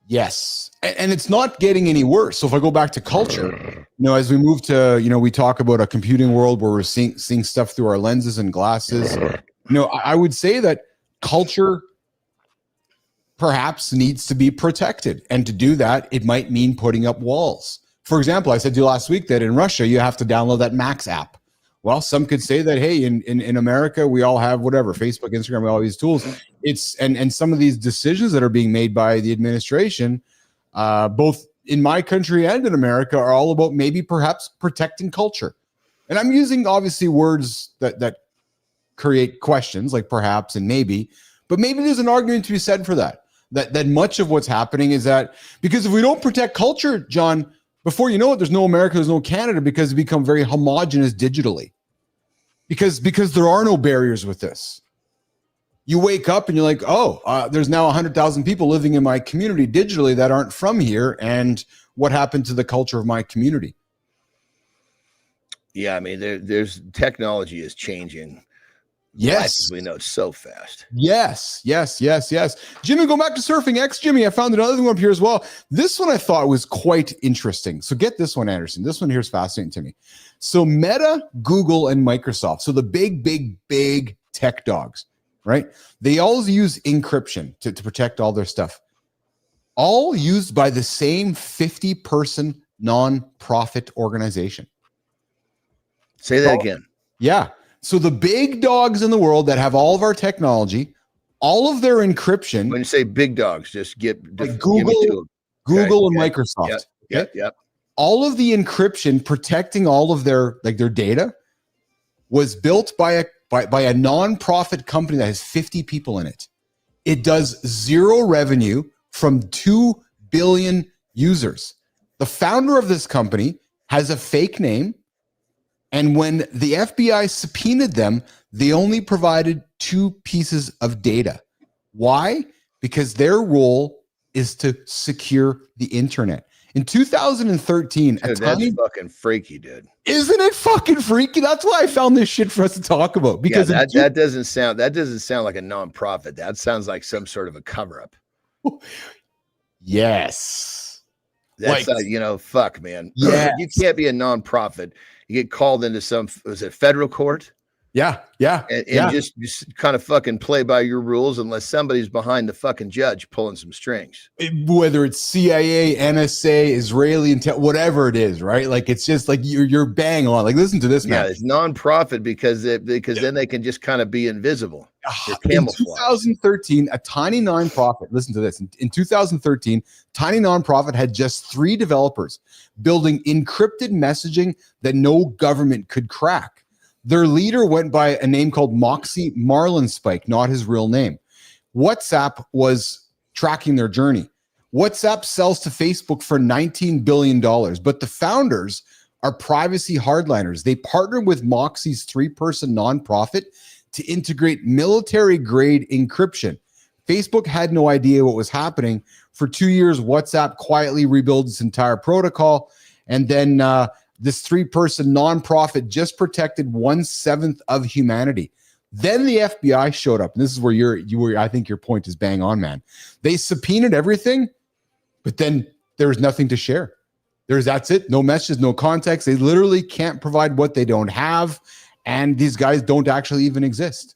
Yes. And it's not getting any worse. So if I go back to culture, as we move to, we talk about a computing world where we're seeing stuff through our lenses and glasses. I would say that culture perhaps needs to be protected. And to do that, it might mean putting up walls. For example, I said to you last week that in Russia, you have to download that Max app. Well, some could say that, hey, in America, we all have whatever, Facebook, Instagram, we all these tools. And some of these decisions that are being made by the administration, both in my country and in America, are all about maybe perhaps protecting culture. And I'm using obviously words that create questions like perhaps and maybe, but maybe there's an argument to be said for that much of what's happening is that because if we don't protect culture, John, before you know it, there's no America, there's no Canada, because it's become very homogenous digitally. Because there are no barriers with this. You wake up and you're like, there's now 100,000 people living in my community digitally that aren't from here. And what happened to the culture of my community? Yeah, I mean, there's technology is changing. Yes. We know it's so fast. Yes. Jimmy, go back to Surfing X. Jimmy, I found another one up here as well. This one I thought was quite interesting. So get this one, Anderson. This one here is fascinating to me. So Meta, Google, and Microsoft. So the big tech dogs, right? They all use encryption to protect all their stuff. all used by the same 50-person non-profit organization. Say that again. Yeah. So the big dogs in the world that have all of our technology, all of their encryption. When you say big dogs, just like Google, and Microsoft. Yep. All of the encryption protecting all of their data was built by a non-profit company that has 50 people in it. It does zero revenue from 2 billion users. The founder of this company has a fake name. And when the FBI subpoenaed them, they only provided 2 pieces of data. Why? Because their role is to secure the internet. In 2013, that's fucking freaky, dude. Isn't it fucking freaky? That's why I found this shit for us to talk about. Because that doesn't sound like a nonprofit. That sounds like some sort of a cover-up. Yes. That's fuck, man. Yeah. You can't be a nonprofit. You get called into federal court? Yeah. And just kind of fucking play by your rules unless somebody's behind the fucking judge pulling some strings. Whether it's CIA, NSA, Israeli, whatever it is, right? Like, it's just like you're bang on. Like, listen to this, man. Yeah, it's nonprofit because then they can just kind of be invisible. In 2013, a tiny nonprofit, listen to this. In 2013, tiny nonprofit had just 3 developers building encrypted messaging that no government could crack. Their leader went by a name called Moxie Marlinspike, not his real name. WhatsApp was tracking their journey. WhatsApp sells to Facebook for $19 billion, but the founders are privacy hardliners. They partnered with Moxie's 3-person nonprofit to integrate military-grade encryption. Facebook had no idea what was happening. For 2 years, WhatsApp quietly rebuilt its entire protocol, and then this 3-person nonprofit just protected 1/7 of humanity. Then the FBI showed up, and this is where I think your point is bang on, man. They subpoenaed everything, but then there was nothing to share. That's it. No messages, no context. They literally can't provide what they don't have, and these guys don't actually even exist.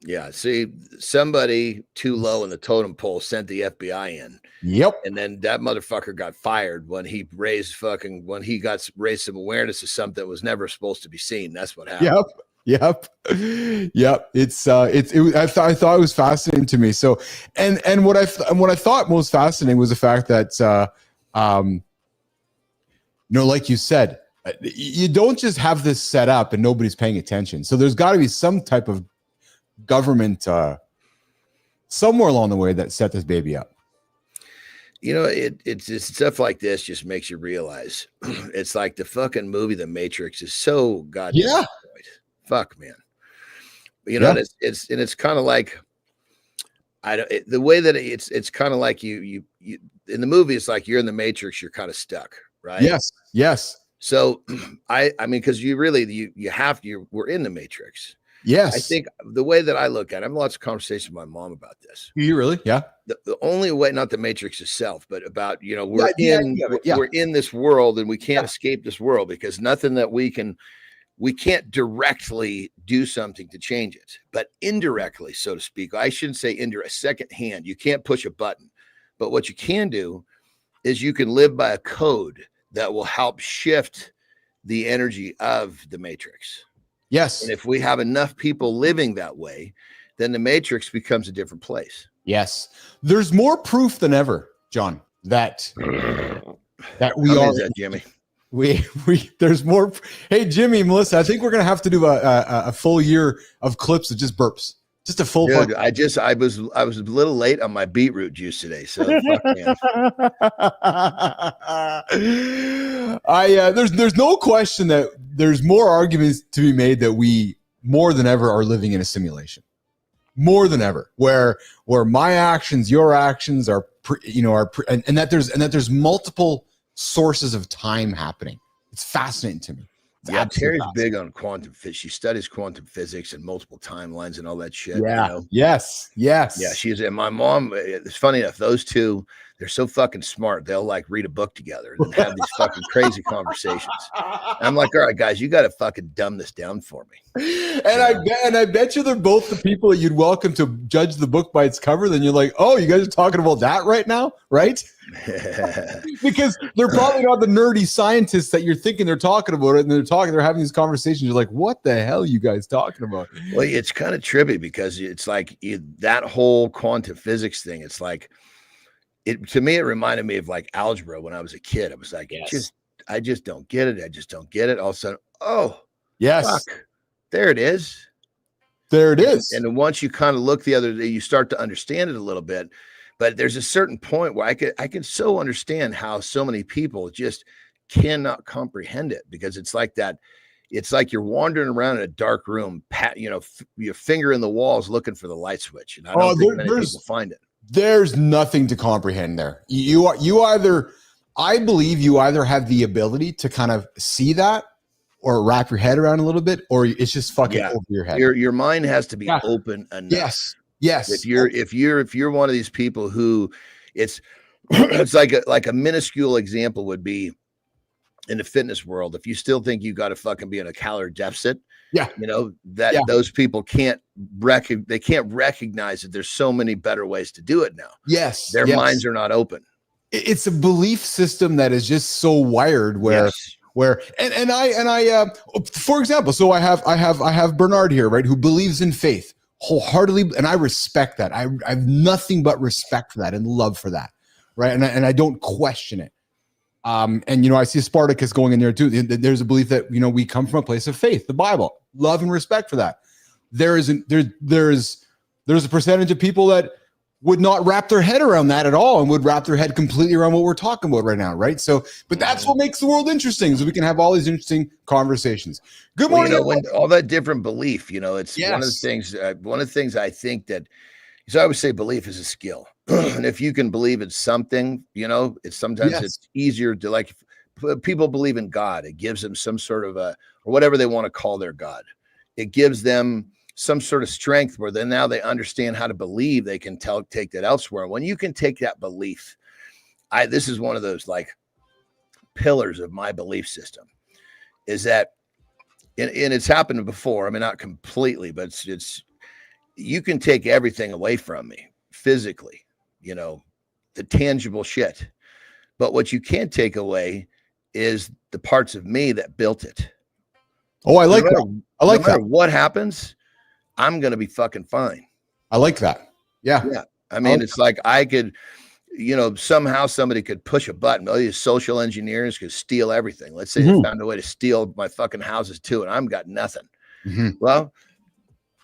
Yeah, see, somebody too low in the totem pole sent the FBI in. Yep. And then that motherfucker got fired when he raised some awareness of something that was never supposed to be seen. That's what happened. Yep. I thought it was fascinating to me. So, and what I thought most fascinating was the fact that, like you said, you don't just have this set up and nobody's paying attention. So there's got to be some type of government somewhere along the way that set this baby up. It's just stuff like this just makes you realize it's like the fucking movie The Matrix is so goddamn destroyed. Fuck, man. It's kind of like the way that it's kind of like you in the movie, it's like you're in the Matrix, you're kind of stuck, right? Yes. So I mean, because we're in the Matrix. Yes. I think the way that I look at it, I have lots of conversations with my mom about this. You really? Yeah. The only way, not the Matrix itself, but about, we're in this world and we can't escape this world because nothing that we can't directly do something to change it, but indirectly, so to speak. I shouldn't say indirect, second hand. You can't push a button, but what you can do is you can live by a code that will help shift the energy of the Matrix. Yes. And if we have enough people living that way, then the Matrix becomes a different place. Yes. There's more proof than ever, John, that we are. Is that, Jimmy? There's more. Hey, Jimmy, Melissa, I think we're going to have to do a full year of clips of just burps. Just a full. Dude, I was a little late on my beetroot juice today, so fuck, man. There's no question that there's more arguments to be made that we more than ever are living in a simulation, more than ever, where my actions, your actions are, and that there's multiple sources of time happening. It's fascinating to me. Yeah, Terry's big on quantum physics. She studies quantum physics and multiple timelines and all that shit. Yeah. Yes. Yeah, she's. And my mom. It's funny enough. Those two, they're so fucking smart. They'll like read a book together and have these fucking crazy conversations. I'm like, all right, guys, you got to fucking dumb this down for me. And I bet you they're both the people that you'd welcome to judge the book by its cover. Then you're like, oh, you guys are talking about that right now, right? Because they're probably not the nerdy scientists that you're thinking they're talking about it, and they're having these conversations. You're like, what the hell are you guys talking about? Well, it's kind of trippy because it's like that whole quantum physics thing. It's like to me, it reminded me of like algebra when I was a kid. I was like, I just don't get it. I just don't get it. All of a sudden, oh, yes, fuck, there it is. There it is. And then once you kind of look the other day, you start to understand it a little bit. But there's a certain point where I can so understand how so many people just cannot comprehend it, because it's like that. It's like you're wandering around in a dark room, your finger in the walls looking for the light switch. And I don't think many people find it. There's nothing to comprehend there. I believe you either have the ability to kind of see that or wrap your head around a little bit, or it's just fucking over your head. Your mind has to be open enough. Yes. If you're one of these people who it's like a minuscule example would be in the fitness world. If you still think you got to fucking be in a calorie deficit, those people can't recognize that there's so many better ways to do it now. Yes. Their minds are not open. It's a belief system that is just so wired where I for example, so I have Bernard here, right, who believes in faith wholeheartedly, and I respect that. I have nothing but respect for that and love for that, right? And I don't question it. And I see Spartacus going in there too. There's a belief that we come from a place of faith, the Bible, love and respect for that. There's a percentage of people that would not wrap their head around that at all, and would wrap their head completely around what we're talking about right now, right? So, but that's what makes the world interesting, is we can have all these interesting conversations. Good morning. When all that different belief, it's one of the things. One of the things I think that, so I would say, belief is a skill, and if you can believe in something, it's sometimes it's easier to, like, people believe in God. It gives them some sort of or whatever they want to call their God. It gives them some sort of strength where then now they understand how to believe. They can take that elsewhere. When you can take that belief, this is one of those like pillars of my belief system, is that, and it's happened before. I mean, not completely, but it's you can take everything away from me physically, the tangible shit. But what you can't take away is the parts of me that built it. Oh, I like that. I like that. What happens, I'm going to be fucking fine. I like that. Yeah. I mean, it's like I could, somehow somebody could push a button. All these social engineers could steal everything. Let's say they found a way to steal my fucking houses too, and I've got nothing. Well,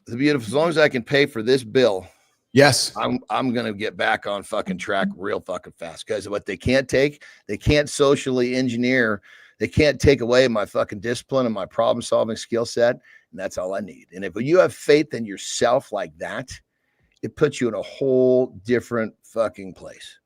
the beautiful, as long as I can pay for this bill, yes, I'm going to get back on fucking track real fucking fast. Because what they can't socially engineer. They can't take away my fucking discipline and my problem solving skill set. And that's all I need. And if you have faith in yourself like that, it puts you in a whole different fucking place.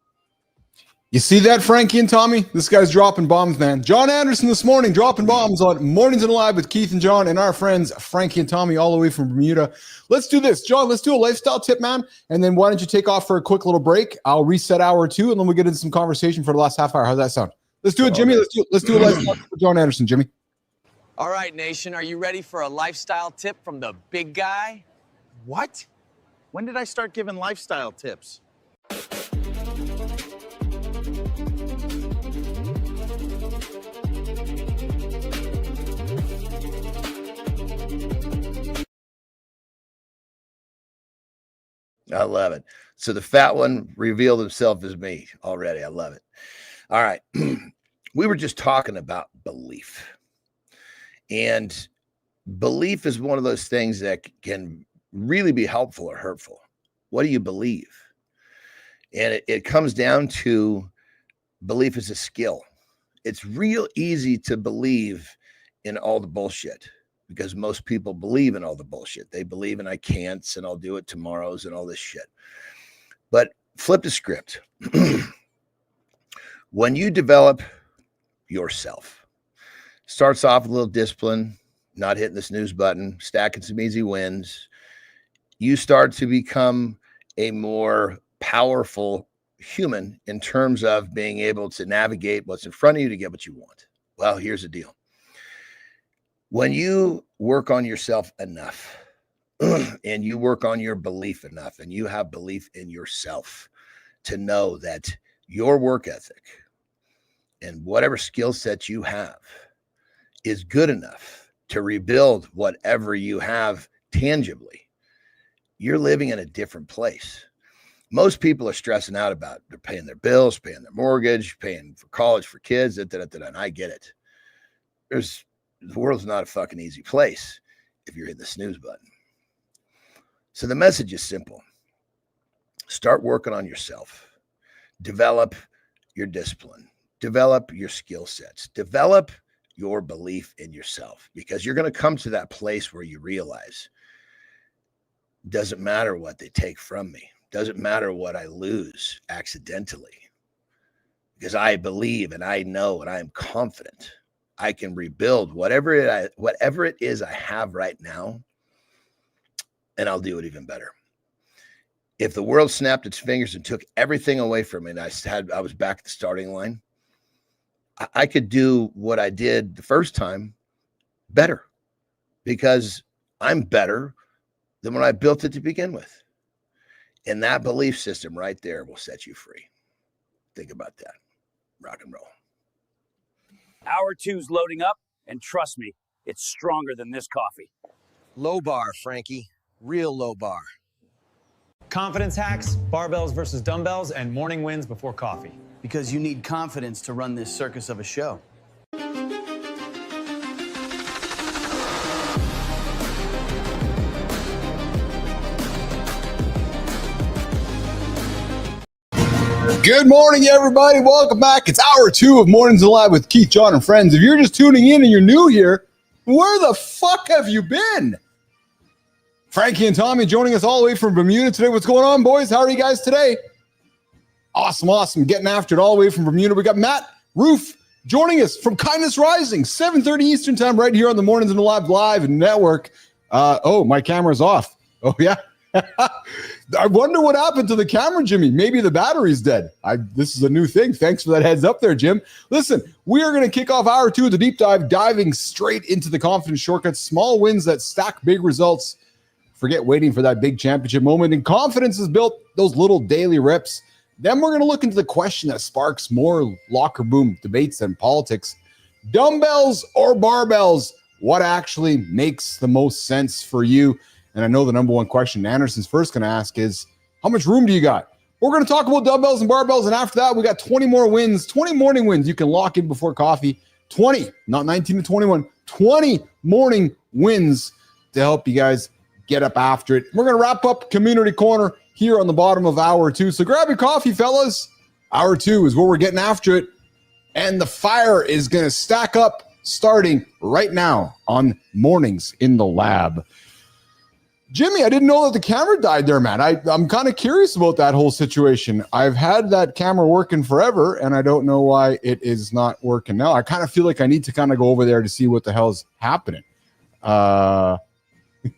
You see that, Frankie and Tommy? This guy's dropping bombs, man. Jon Andersen this morning dropping bombs on Mornings and Live with Keith and John and our friends Frankie and Tommy all the way from Bermuda. Let's do this, John. Let's do a lifestyle tip, man. And then why don't you take off for a quick little break? I'll reset hour 2, and then we'll get into some conversation for the last half hour. How's that sound? Let's do it, Jimmy. Let's do a lifestyle tip with Jon Andersen, Jimmy. All right, nation. Are you ready for a lifestyle tip from the big guy? What? When did I start giving lifestyle tips? I love it. So the fat one revealed himself as me already. I love it. All right. We were just talking about belief. And belief is one of those things that can really be helpful or hurtful. What do you believe? And it comes down to belief is a skill. It's real easy to believe in all the bullshit, because most people believe in all the bullshit. They believe in I can'ts and I'll do it tomorrows and all this shit. But flip the script. When you develop yourself, starts off with a little discipline, not hitting the snooze button, stacking some easy wins, you start to become a more powerful human in terms of being able to navigate what's in front of you to get what you want? Well, here's the deal. When you work on yourself enough and you work on your belief enough and you have belief in yourself to know that your work ethic and whatever skill set you have is good enough to rebuild whatever you have tangibly, you're living in a different place. Most people are stressing out about they're paying their bills, paying their mortgage, paying for college for kids, and I get it. The world's not a fucking easy place if you're hitting the snooze button. So the message is simple. Start working on yourself. Develop your discipline. Develop your skill sets. Develop your belief in yourself, because you're going to come to that place where you realize it doesn't matter what they take from me. Doesn't matter what I lose accidentally, because I believe and I know and I am confident I can rebuild whatever it is I have right now, and I'll do it even better. If the world snapped its fingers and took everything away from me and I was back at the starting line, I could do what I did the first time better, because I'm better than when I built it to begin with. And that belief system right there will set you free. Think about that. Rock and roll. Hour 2's loading up, and trust me, it's stronger than this coffee. Low bar, Frankie. Real low bar. Confidence hacks, barbells versus dumbbells, and morning wins before coffee. Because you need confidence to run this circus of a show. Good morning, everybody. Welcome back. It's hour 2 of Mornings Alive with Keith, John, and friends. If you're just tuning in and you're new here, where the fuck have you been? Frankie and Tommy joining us all the way from Bermuda today. What's going on, boys? How are you guys today? Awesome. Getting after it all the way from Bermuda. We got Matt Roof joining us from Kindness Rising, 7:30 Eastern time, right here on the Mornings Alive Live Network. My camera's off. Oh, yeah. I wonder what happened to the camera, Jimmy. Maybe the battery's dead. This is a new thing. Thanks for that heads up there, Jim. Listen, we are going to kick off hour 2 of the deep dive, diving straight into the confidence shortcuts, small wins that stack big results. Forget waiting for that big championship moment. And confidence is built those little daily reps. Then we're going to look into the question that sparks more locker room debates than politics. Dumbbells or barbells? What actually makes the most sense for you? And I know the number one question Anderson's first going to ask is, how much room do you got? We're going to talk about dumbbells and barbells, and after that, we got 20 more wins, 20 morning wins you can lock in before coffee. 20, not 19 to 21, 20 morning wins to help you guys get up after it. We're going to wrap up Community Corner here on the bottom of hour 2. So grab your coffee, fellas. Hour 2 is where we're getting after it, and the fire is going to stack up starting right now on Mornings in the Lab. Jimmy, I didn't know that the camera died there, man. I'm kind of curious about that whole situation. I've had that camera working forever, and I don't know why it is not working now. I kind of feel like I need to kind of go over there to see what the hell's happening.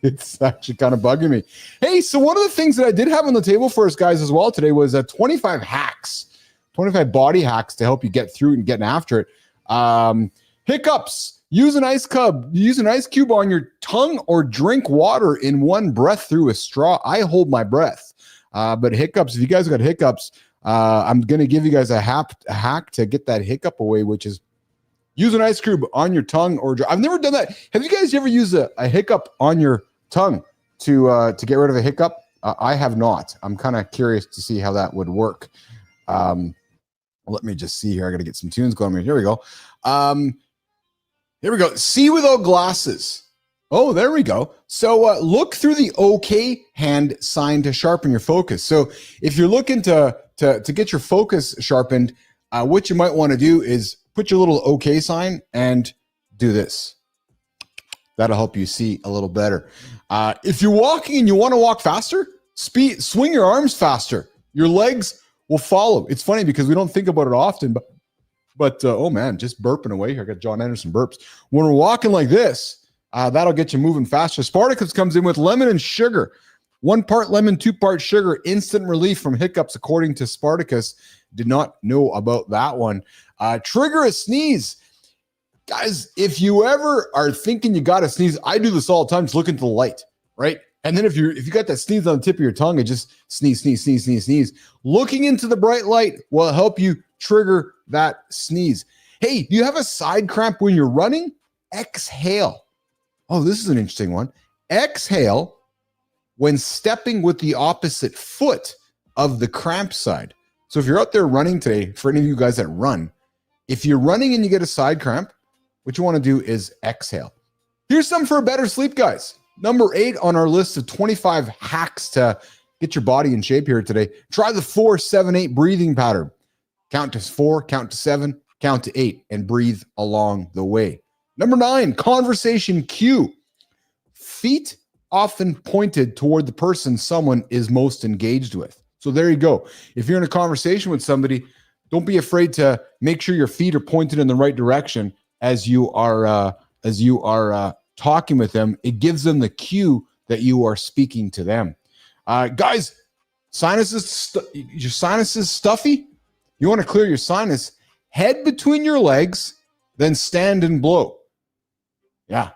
It's actually kind of bugging me. Hey, so one of the things that I did have on the table for us guys as well today was 25 hacks, 25 body hacks to help you get through and getting after it. Hiccups. Use an ice cube on your tongue or drink water in one breath through a straw. I hold my breath. But hiccups, if you guys got hiccups, I'm going to give you guys a hack to get that hiccup away, which is use an ice cube on your tongue or I've never done that. Have you guys ever used a hiccup on your tongue to get rid of a hiccup? I have not. I'm kind of curious to see how that would work. Let me just see here. I got to get some tunes going. Here we go. Here we go. See without glasses. Oh, there we go. So look through the OK hand sign to sharpen your focus. So if you're looking to get your focus sharpened, what you might want to do is put your little OK sign and do this. That'll help you see a little better. If you're walking and you want to walk faster, swing your arms faster. Your legs will follow. It's funny because we don't think about it often, but oh man, just burping away here. I got Jon Andersen burps. When we're walking like this, that'll get you moving faster. Spartacus comes in with lemon and sugar. 1 part lemon, 2 part sugar, instant relief from hiccups, according to Spartacus. Did not know about that one. Trigger a sneeze. Guys, if you ever are thinking you got to sneeze, I do this all the time. Just look into the light, right? And then if you got that sneeze on the tip of your tongue, it just sneeze, sneeze, sneeze, sneeze, sneeze. Looking into the bright light will help you trigger that sneeze. Hey, do you have a side cramp when you're running? Exhale. Oh, this is an interesting one. Exhale when stepping with the opposite foot of the cramp side. So if you're out there running today, for any of you guys that run, if you're running and you get a side cramp, what you want to do is exhale. Here's some for a better sleep, guys. Number 8 on our list of 25 hacks to get your body in shape here today. Try the 4-7-8 breathing pattern. Count to 4, count to 7, count to 8, and breathe along the way. Number 9, conversation cue. Feet often pointed toward the person someone is most engaged with. So there you go. If you're in a conversation with somebody, don't be afraid to make sure your feet are pointed in the right direction as you are talking with them. It gives them the cue that you are speaking to them. Guys, your sinuses stuffy? You want to clear your sinus? Head between your legs, then stand and blow. Yeah.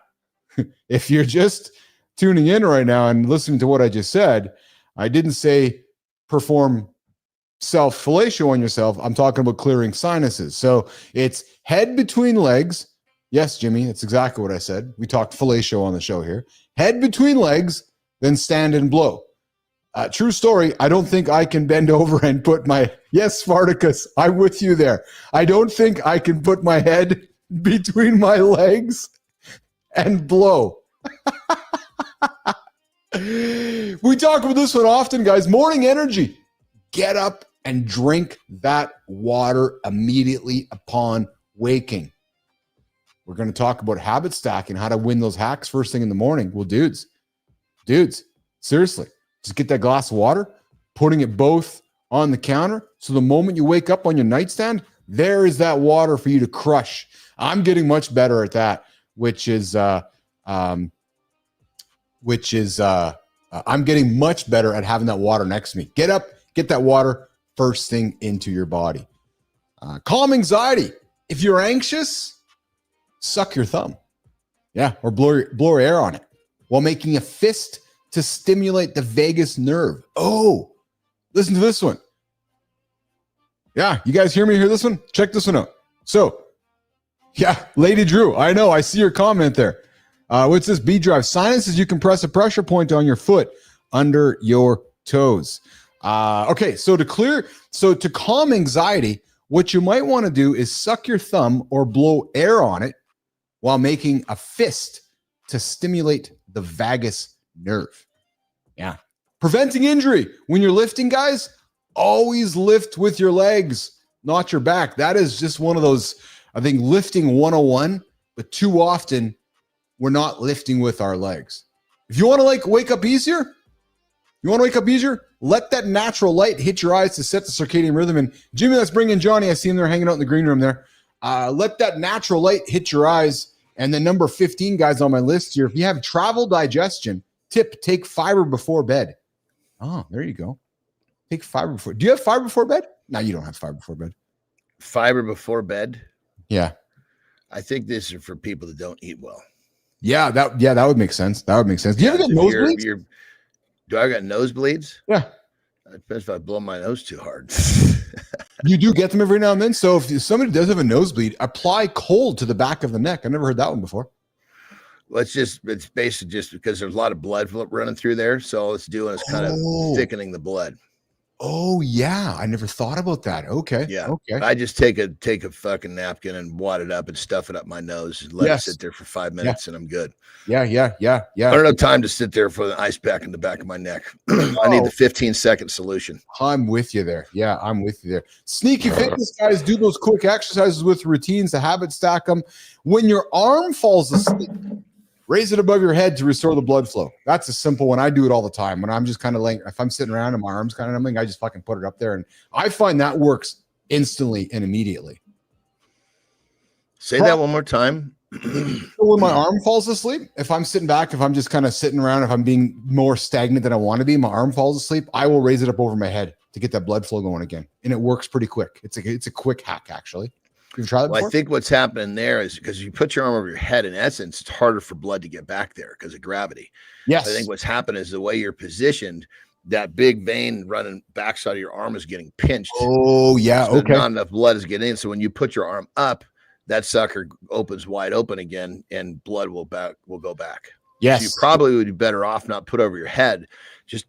If you're just tuning in right now and listening to what I just said, I didn't say perform self-fellatio on yourself. I'm talking about clearing sinuses. So it's head between legs. Yes, Jimmy, that's exactly what I said. We talked fellatio on the show here. Head between legs, then stand and blow. True story. I don't think I can bend over and put my, yes, Spartacus, I'm with you there. I don't think I can put my head between my legs and blow. We talk about this one often, guys. Morning energy. Get up and drink that water immediately upon waking. We're going to talk about habit stacking, how to win those hacks first thing in the morning. Well, dudes, seriously, just get that glass of water, putting it both on the counter. So the moment you wake up on your nightstand, there is that water for you to crush. I'm getting much better at that, I'm getting much better at having that water next to me. Get up, get that water first thing into your body. Calm anxiety. If you're anxious, suck your thumb. Yeah, or blow air on it while making a fist to stimulate the vagus nerve. Oh, listen to this one. Yeah, you guys hear this one? Check this one out. So, yeah, Lady Drew, I know, I see your comment there. What's this? B-drive. Sinuses, you can press a pressure point on your foot under your toes. Okay, so to calm anxiety, what you might want to do is suck your thumb or blow air on it while making a fist to stimulate the vagus nerve. Yeah. Preventing injury. When you're lifting, guys, always lift with your legs, not your back. That is just one of those, I think, lifting 101, but too often we're not lifting with our legs. If you want to wake up easier, let that natural light hit your eyes to set the circadian rhythm. And Jimmy, let's bring in Johnny. I see him there hanging out in the green room there. Let that natural light hit your eyes. And then number 15, guys, on my list here, if you have travel digestion, take fiber before bed. Oh, there you go. Take fiber before. Do you have fiber before bed? No, you don't have fiber before bed. Fiber before bed? Yeah. I think this is for people that don't eat well. Yeah, that would make sense. Do you ever get nosebleeds? Do I got nosebleeds? Yeah. It depends if I blow my nose too hard. You do get them every now and then. So if somebody does have a nosebleed, apply cold to the back of the neck. I never heard that one before. Well, it's basically just because there's a lot of blood running through there. So all it's doing is kind of thickening the blood. Oh yeah, I never thought about that. Okay. Yeah. Okay. I just take a fucking napkin and wad it up and stuff it up my nose and let it sit there for 5 minutes and I'm good. Yeah. I don't have time to sit there for the ice pack in the back of my neck. I need the 15-second solution. I'm with you there. Yeah, I'm with you there. Sneaky fitness guys, do those quick exercises with routines to habit stack them. When your arm falls asleep, raise it above your head to restore the blood flow. That's a simple one. I do it all the time. When I'm just kind of if I'm sitting around and my arm's kind of numbing, I just fucking put it up there. And I find that works instantly and immediately. Say that one more time. When my arm falls asleep, if I'm sitting back, if I'm just kind of sitting around, if I'm being more stagnant than I want to be, my arm falls asleep, I will raise it up over my head to get that blood flow going again. And it works pretty quick. It's a quick hack, actually. You've tried that before? I think what's happening there is because you put your arm over your head, in essence, it's harder for blood to get back there because of gravity. Yes. I think what's happened is the way you're positioned, that big vein running backside of your arm is getting pinched. Oh, yeah. So okay. not enough blood is getting in. So when you put your arm up, that sucker opens wide open again and blood will go back. Yes. So you probably would be better off not put over your head. Just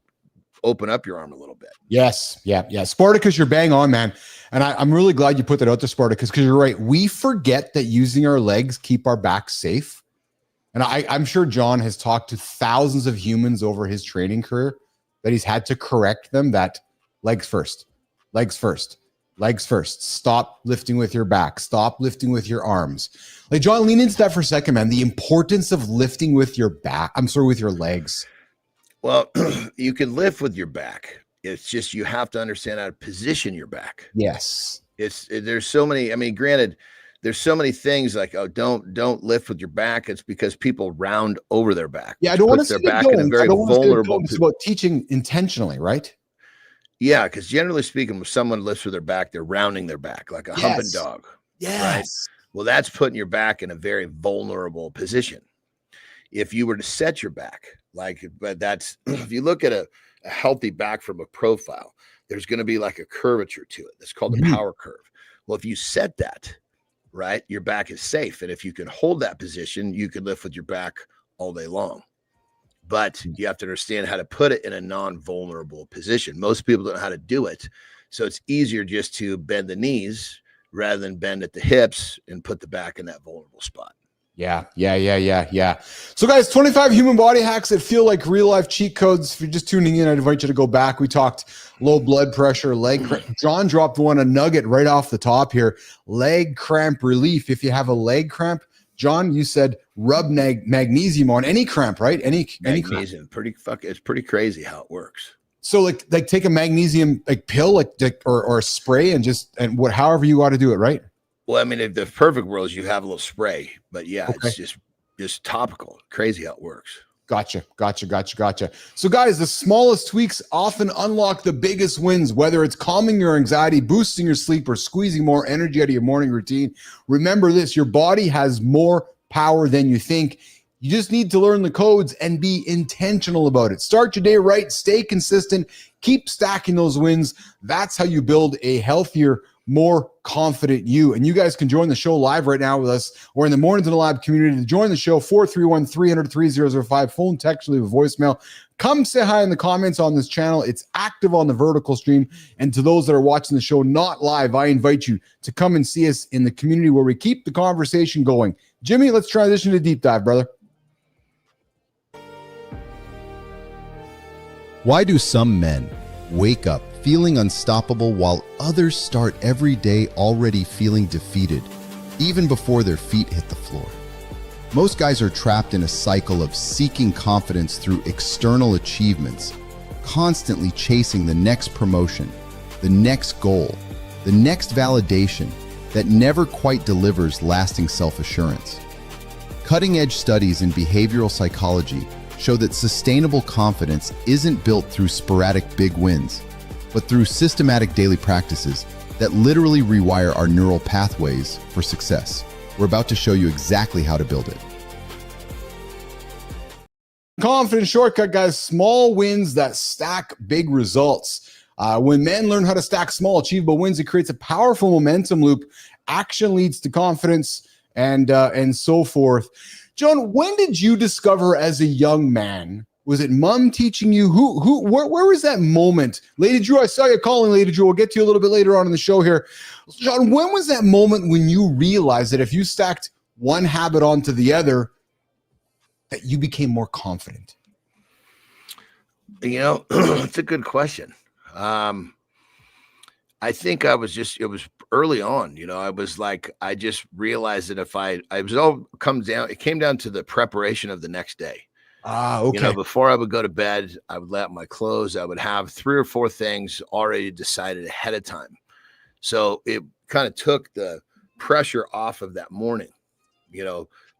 open up your arm a little bit. Yes. Yeah. Spartacus, you're bang on, man. And I'm really glad you put that out there, Spartacus, because you're right. We forget that using our legs keep our back safe. And I'm sure Jon has talked to thousands of humans over his training career that he's had to correct them that legs first, legs first, legs first. Stop lifting with your back. Stop lifting with your arms. Like, Jon, lean into that for a second, man. The importance of lifting with your back. with your legs. Well, you can lift with your back. It's just you have to understand how to position your back. Yes. There's so many. I mean, granted, there's so many things like, oh, don't lift with your back. It's because people round over their back. Yeah, I don't want to their say back in a very vulnerable. It's about teaching intentionally, right? Yeah, because generally speaking, when someone lifts with their back, they're rounding their back like a humping dog. Yes. Right? Well, that's putting your back in a very vulnerable position. If you were to set your back, but that's if you look at a healthy back from a profile, there's going to be like a curvature to it. That's called the power curve. Well, if you set that, right, your back is safe. And if you can hold that position, you can lift with your back all day long. But you have to understand how to put it in a non-vulnerable position. Most people don't know how to do it. So it's easier just to bend the knees rather than bend at the hips and put the back in that vulnerable spot. Yeah. So guys, 25 human body hacks that feel like real life cheat codes. If you're just tuning in, I'd invite you to go back. We talked low blood pressure, leg cramp. Jon dropped a nugget right off the top here. Leg cramp relief. If you have a leg cramp, Jon, you said rub magnesium on any cramp, right? Any magnesium. It's pretty crazy how it works. So like take a magnesium pill or a spray and however you got to do it, right? Well, I mean, if the perfect world is you have a little spray, but yeah, it's just topical. Crazy how it works. Gotcha. So guys, the smallest tweaks often unlock the biggest wins, whether it's calming your anxiety, boosting your sleep, or squeezing more energy out of your morning routine. Remember this, your body has more power than you think. You just need to learn the codes and be intentional about it. Start your day right, stay consistent, keep stacking those wins. That's how you build a healthier, more confident you. And you guys can join the show live right now with us or in the Mornings in the Lab community. To join the show, 431-300-3005, phone, text, leave a voicemail. Come say hi in the comments on this channel. It's active on the vertical stream. And to those that are watching the show not live, I invite you to come and see us in the community where we keep the conversation going. Jimmy, let's transition to deep dive, brother. Why do some men wake up feeling unstoppable while others start every day already feeling defeated, even before their feet hit the floor? Most guys are trapped in a cycle of seeking confidence through external achievements, constantly chasing the next promotion, the next goal, the next validation that never quite delivers lasting self-assurance. Cutting-edge studies in behavioral psychology show that sustainable confidence isn't built through sporadic big wins, but through systematic daily practices that literally rewire our neural pathways for success. We're about to show you exactly how to build it. Confidence shortcut, guys. Small wins that stack big results. When men learn how to stack small, achievable wins, it creates a powerful momentum loop. Action leads to confidence, and so forth. Jon, when did you discover as a young man? Was it mom teaching you? Where was that moment? Lady Drew, I saw you calling, Lady Drew. We'll get to you a little bit later on in the show here. Jon, when was that moment when you realized that if you stacked one habit onto the other, that you became more confident? You know, it's a good question. I think it was early on, I just realized that it came down to the preparation of the next day. Okay. Before I would go to bed, I would lay out my clothes. I would have 3 or 4 things already decided ahead of time. So it kind of took the pressure off of that morning,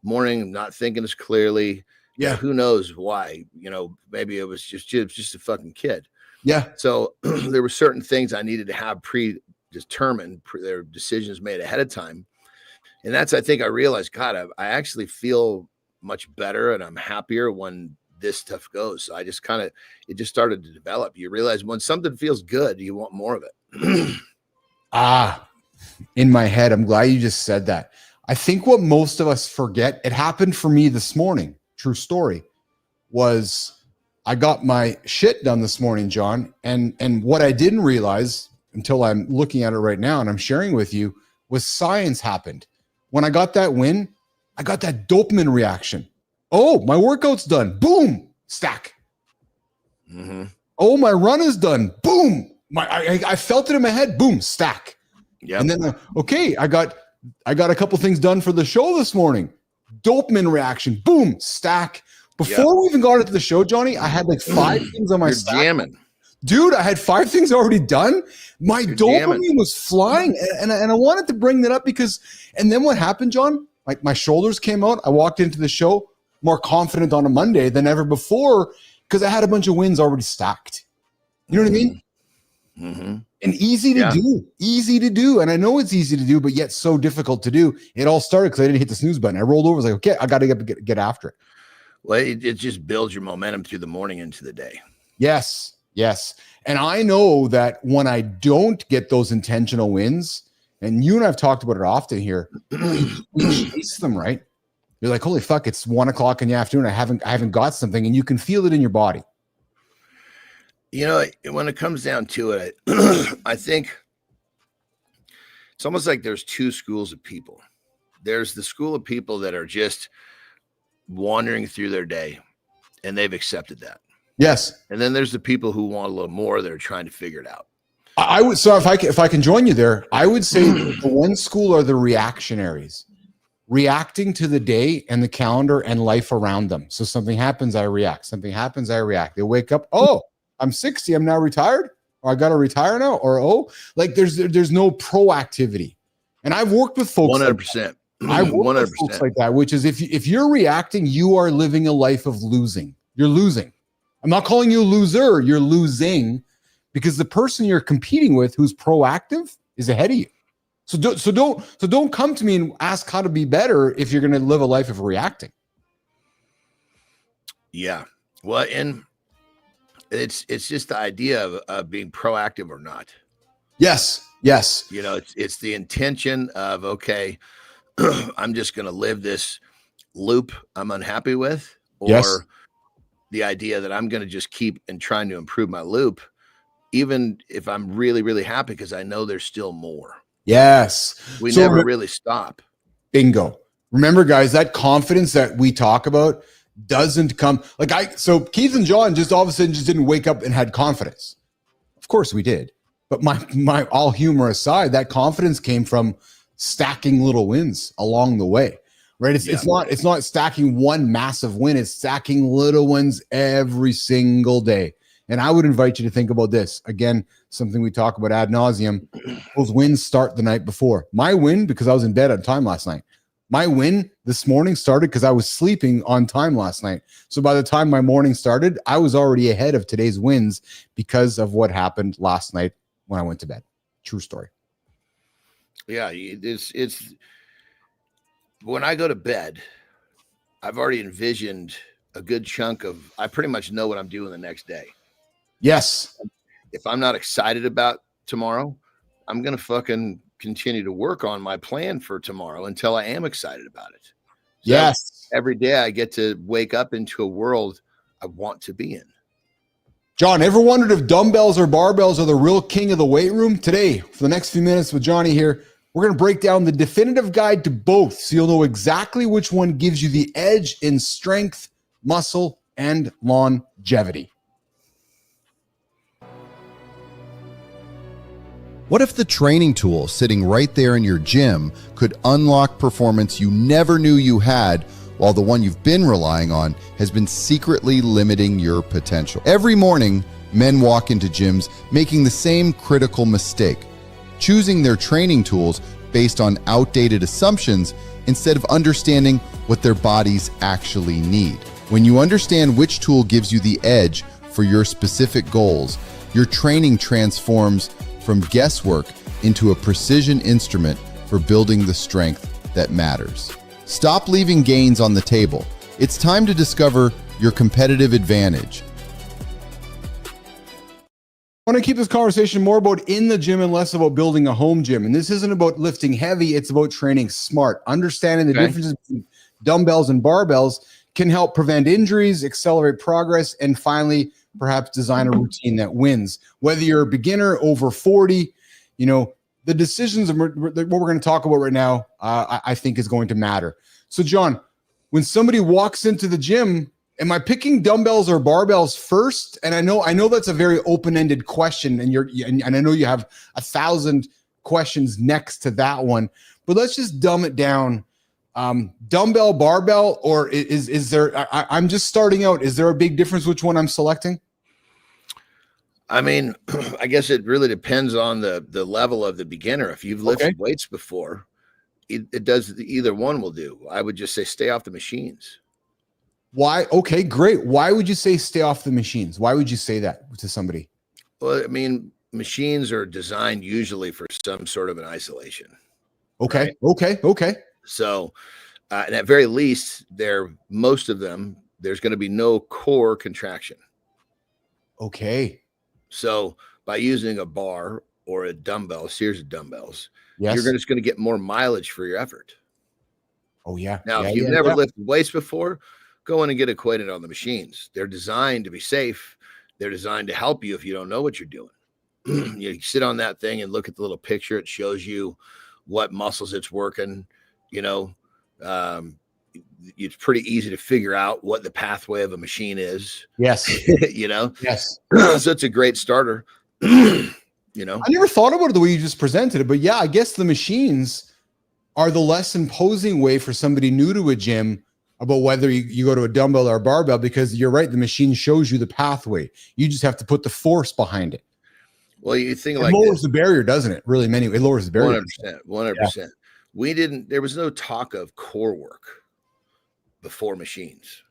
morning, I'm not thinking as clearly. Yeah. Who knows why? Maybe it was just a fucking kid. Yeah. So there were certain things I needed to have predetermined, their decisions made ahead of time. And that's, I think I realized, God, I actually feel much better and I'm happier when this stuff goes. So it just started to develop. You realize when something feels good, you want more of it. In my head, I'm glad you just said that. I think what most of us forget, it happened for me this morning, true story, was I got my shit done this morning, John. And what I didn't realize until I'm looking at it right now and I'm sharing with you was science happened. When I got that win, I got that dopamine reaction. Oh, my workout's done. Boom, stack. Mm-hmm. Oh, my run is done. Boom. I felt it in my head. Boom, stack. Yeah. And then, I got a couple things done for the show this morning. Dopamine reaction. Boom, stack. Before we even got into the show, Johnny, I had like 5 things on my stack. Jamming. Dude, I had 5 things already done. My dopamine was flying. And I wanted to bring that up because, and then what happened, John? Like my shoulders came out. I walked into the show more confident on a Monday than ever before because I had a bunch of wins already stacked. You know what I mean? Mm-hmm. And easy to do. And I know it's easy to do, but yet so difficult to do. It all started because I didn't hit the snooze button. I rolled over. I was like, okay, I got to get after it. Well, it just builds your momentum through the morning into the day. Yes. And I know that when I don't get those intentional wins, and you and I've talked about it often here, you chase them, right? You're like, holy fuck, it's 1 o'clock in the afternoon. I haven't got something, and you can feel it in your body. When it comes down to it, I think it's almost like there's 2 schools of people. There's the school of people that are just wandering through their day, and they've accepted that. Yes. And then there's the people who want a little more that are trying to figure it out. I would, so if I can join you there, I would say the one school are the reactionaries, reacting to the day and the calendar and life around them. So something happens, I react. Something happens, I react. They wake up, oh, I'm 60, I'm now retired, or I got to retire now, or there's no proactivity. And I've worked with folks 100%. I've worked with folks like that, which is if you're reacting, you are living a life of losing. You're losing. I'm not calling you a loser. You're losing because the person you're competing with who's proactive is ahead of you. So don't come to me and ask how to be better if you're going to live a life of reacting. Yeah. Well, and it's just the idea of being proactive or not. Yes. It's the intention of, okay, I'm just going to live this loop I'm unhappy with, or the idea that I'm going to just keep and trying to improve my loop, even if I'm really, really happy because I know there's still more. Yes. We never really stop. Bingo. Remember, guys, that confidence that we talk about doesn't come so Keith and John just all of a sudden just didn't wake up and had confidence. Of course we did. But my all humor aside, that confidence came from stacking little wins along the way. Right. It's not stacking one massive win. It's stacking little ones every single day. And I would invite you to think about this. Again, something we talk about ad nauseum. Those wins start the night before. My win, because I was in bed on time last night. My win this morning started because I was sleeping on time last night. So by the time my morning started, I was already ahead of today's wins because of what happened last night when I went to bed. True story. Yeah, it's when I go to bed, I've already envisioned a good chunk of, I pretty much know what I'm doing the next day. Yes. If I'm not excited about tomorrow, I'm going to fucking continue to work on my plan for tomorrow until I am excited about it. So yes. Every day I get to wake up into a world I want to be in. John, ever wondered if dumbbells or barbells are the real king of the weight room? Today, for the next few minutes with Johnny here, we're going to break down the definitive guide to both so you'll know exactly which one gives you the edge in strength, muscle, and longevity. What if the training tool sitting right there in your gym could unlock performance you never knew you had, while the one you've been relying on has been secretly limiting your potential? Every morning, men walk into gyms making the same critical mistake, choosing their training tools based on outdated assumptions instead of understanding what their bodies actually need. When you understand which tool gives you the edge for your specific goals, your training transforms from guesswork into a precision instrument for building the strength that matters. Stop leaving gains on the table. It's time to discover your competitive advantage. I want to keep this conversation more about in the gym and less about building a home gym. And this isn't about lifting heavy, it's about training smart. Understanding the differences between dumbbells and barbells can help prevent injuries, accelerate progress, and finally, perhaps design a routine that wins. Whether you're a beginner over 40, the decisions of what we're going to talk about right now, I think is going to matter. So, John, when somebody walks into the gym, am I picking dumbbells or barbells first? And I know that's a very open-ended question, and I know you have 1,000 questions next to that one. But let's just dumb it down. Dumbbell, barbell, or is there? I'm just starting out. Is there a big difference which one I'm selecting? I mean, I guess it really depends on the level of the beginner. If you've lifted weights before, it does either one will do. I would just say stay off the machines. Why? Okay, great. Why would you say stay off the machines? Why would you say that to somebody? Well, I mean, machines are designed usually for some sort of an isolation. Okay. Right? Okay. So, and at very least, most of them, there's going to be no core contraction. Okay. So by using a bar or a dumbbell, series of dumbbells, yes, you're just going to get more mileage for your effort. Oh, yeah. Now, if you've never lifted weights before, go in and get acquainted on the machines. They're designed to be safe. They're designed to help you if you don't know what you're doing. You sit on that thing and look at the little picture. It shows you what muscles it's working. It's pretty easy to figure out what the pathway of a machine is. Yes. Yes. So it's a great starter. I never thought about it the way you just presented it, but yeah, I guess the machines are the less imposing way for somebody new to a gym about whether you go to a dumbbell or a barbell, because you're right, the machine shows you the pathway. You just have to put the force behind it. Well, you think it lowers the barrier, doesn't it? Really, it lowers the barrier. 100%. Yeah. There was no talk of core work before machines.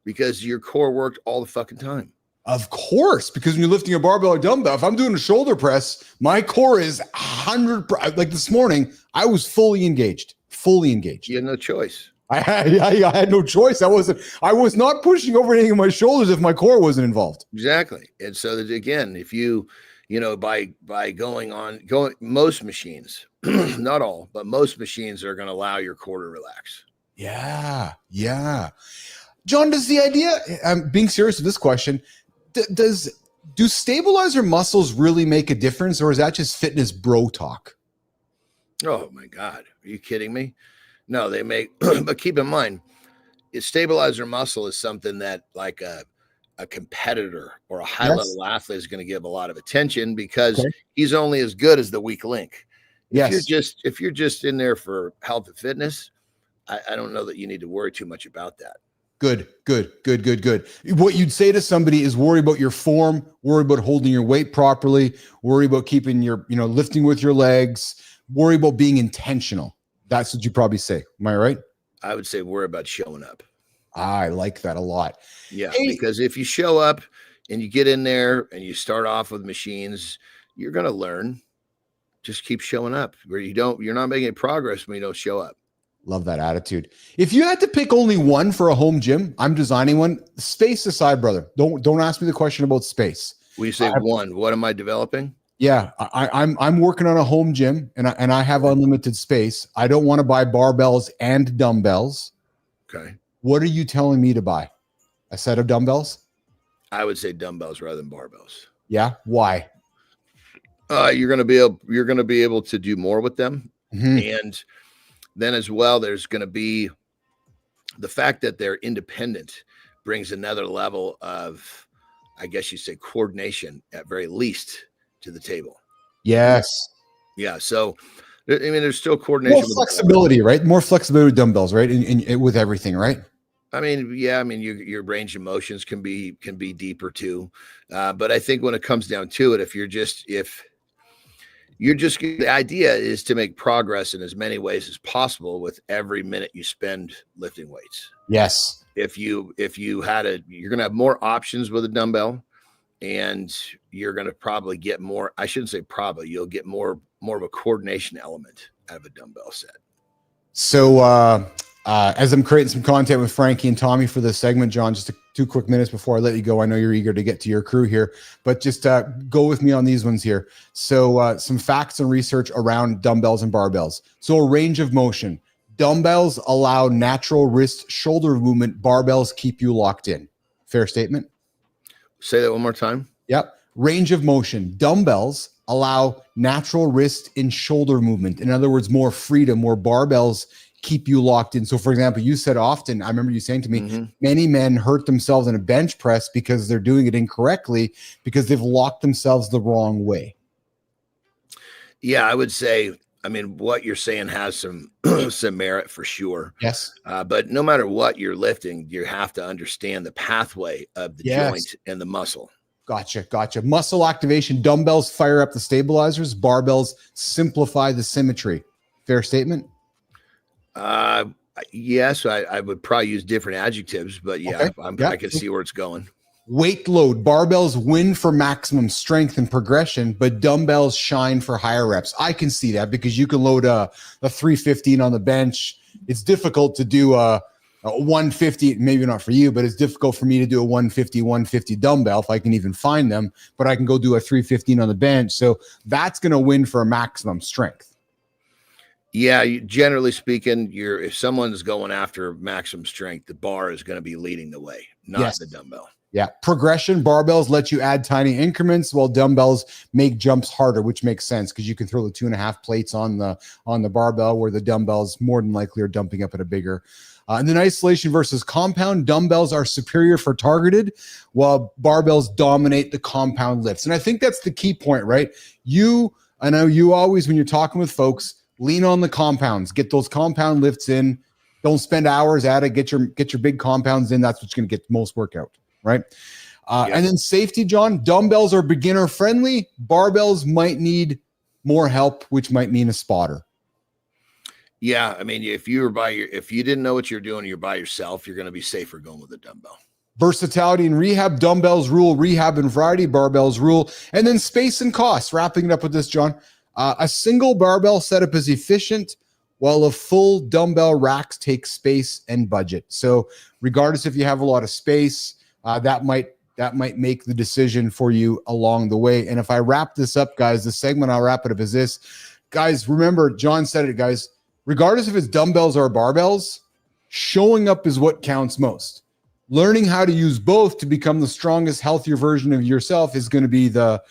Because your core worked all the fucking time. Of course, because when you're lifting a barbell or dumbbell, if I'm doing a shoulder press, my core is 100%. Like this morning, I was fully engaged. You had no choice. I had no choice. I was not pushing over anything in my shoulders if my core wasn't involved. Exactly. And so that, again, if by going most machines, not all, but most machines are going to allow your core to relax. Yeah. John, does the idea, I'm being serious with this question, do stabilizer muscles really make a difference, or is that just fitness bro talk? Oh my God. Are you kidding me? No, they make, but keep in mind, stabilizer muscle is something that like a competitor or a high level athlete is going to give a lot of attention, because he's only as good as the weak link. If you're just in there for health and fitness, I don't know that you need to worry too much about that. Good. What you'd say to somebody is worry about your form, worry about holding your weight properly, worry about keeping your, lifting with your legs, worry about being intentional. That's what you probably say. Am I right? I would say worry about showing up. I like that a lot. Yeah, because if you show up and you get in there and you start off with machines, you're going to learn. Just keep showing up. You're not making progress when you don't show up. Love that attitude. If you had to pick only one for a home gym, I'm designing one. Space aside, brother. Don't ask me the question about space. We say one. What am I developing? Yeah, I'm working on a home gym, and I have unlimited space. I don't want to buy barbells and dumbbells. Okay. What are you telling me to buy? A set of dumbbells? I would say dumbbells rather than barbells. Yeah. Why? You're going to be able to do more with them, and then as well, there's going to be the fact that they're independent brings another level of, I guess you say, coordination at very least to the table. Yes. Yeah. So, I mean, there's still coordination. More flexibility, right? More flexibility with dumbbells, right? And with everything, right? I mean, yeah. I mean, your range of motions can be deeper too. But I think when it comes down to it, The idea is to make progress in as many ways as possible with every minute you spend lifting weights. Yes. If you you're going to have more options with a dumbbell, and you're going to probably get more. I shouldn't say probably. You'll get more of a coordination element out of a dumbbell set. So as I'm creating some content with Frankie and Tommy for this segment, John, just 2 quick minutes before I let you go. I know you're eager to get to your crew here, but just go with me on these ones here. So some facts and research around dumbbells and barbells. So a range of motion. Dumbbells allow natural wrist shoulder movement. Barbells keep you locked in. Fair statement? Say that one more time. Yep. Range of motion. Dumbbells allow natural wrist and shoulder movement. In other words, more freedom, more barbells keep you locked in. So for example, you said often, I remember you saying to me, many men hurt themselves in a bench press because they're doing it incorrectly because they've locked themselves the wrong way. Yeah, I would say, I mean, what you're saying has some some merit for sure. Yes. But no matter what you're lifting, you have to understand the pathway of the joint and the muscle. Gotcha. Muscle activation. Dumbbells fire up the stabilizers. Barbells simplify the symmetry. Fair statement? Yes, I would probably use different adjectives, but yeah, Okay. I can see where it's going. Weight load. Barbells win for maximum strength and progression, but dumbbells shine for higher reps. I can see that because you can load a 315 on the bench. It's difficult to do a 150, maybe not for you, but it's difficult for me to do a 150 dumbbell if I can even find them, but I can go do a 315 on the bench. So that's going to win for a maximum strength. Yeah, generally speaking, if someone's going after maximum strength, the bar is going to be leading the way, not the dumbbell. Yeah. Progression. Barbells let you add tiny increments while dumbbells make jumps harder, which makes sense because you can throw the 2.5 plates on the barbell where the dumbbells more than likely are dumping up at a bigger. And then isolation versus compound. Dumbbells are superior for targeted while barbells dominate the compound lifts. And I think that's the key point, right? I know you always, when you're talking with folks, lean on the compounds, get those compound lifts in. Don't spend hours at it. Get your big compounds in. That's what's going to get the most workout. Right. And then safety, John. Dumbbells are beginner friendly. Barbells might need more help, which might mean a spotter. Yeah. I mean, if you didn't know what you're doing, you're by yourself, you're going to be safer going with a dumbbell. Versatility and rehab. Dumbbells rule rehab and variety. Barbells rule. And then space and cost. Wrapping it up with this, John. A single barbell setup is efficient, while a full dumbbell racks take space and budget. So regardless if you have a lot of space, that might make the decision for you along the way. And if I wrap this up, guys, the segment I'll wrap it up is this. Guys, remember, John said it, guys, regardless if it's dumbbells or barbells, showing up is what counts most. Learning how to use both to become the strongest, healthier version of yourself is going to be the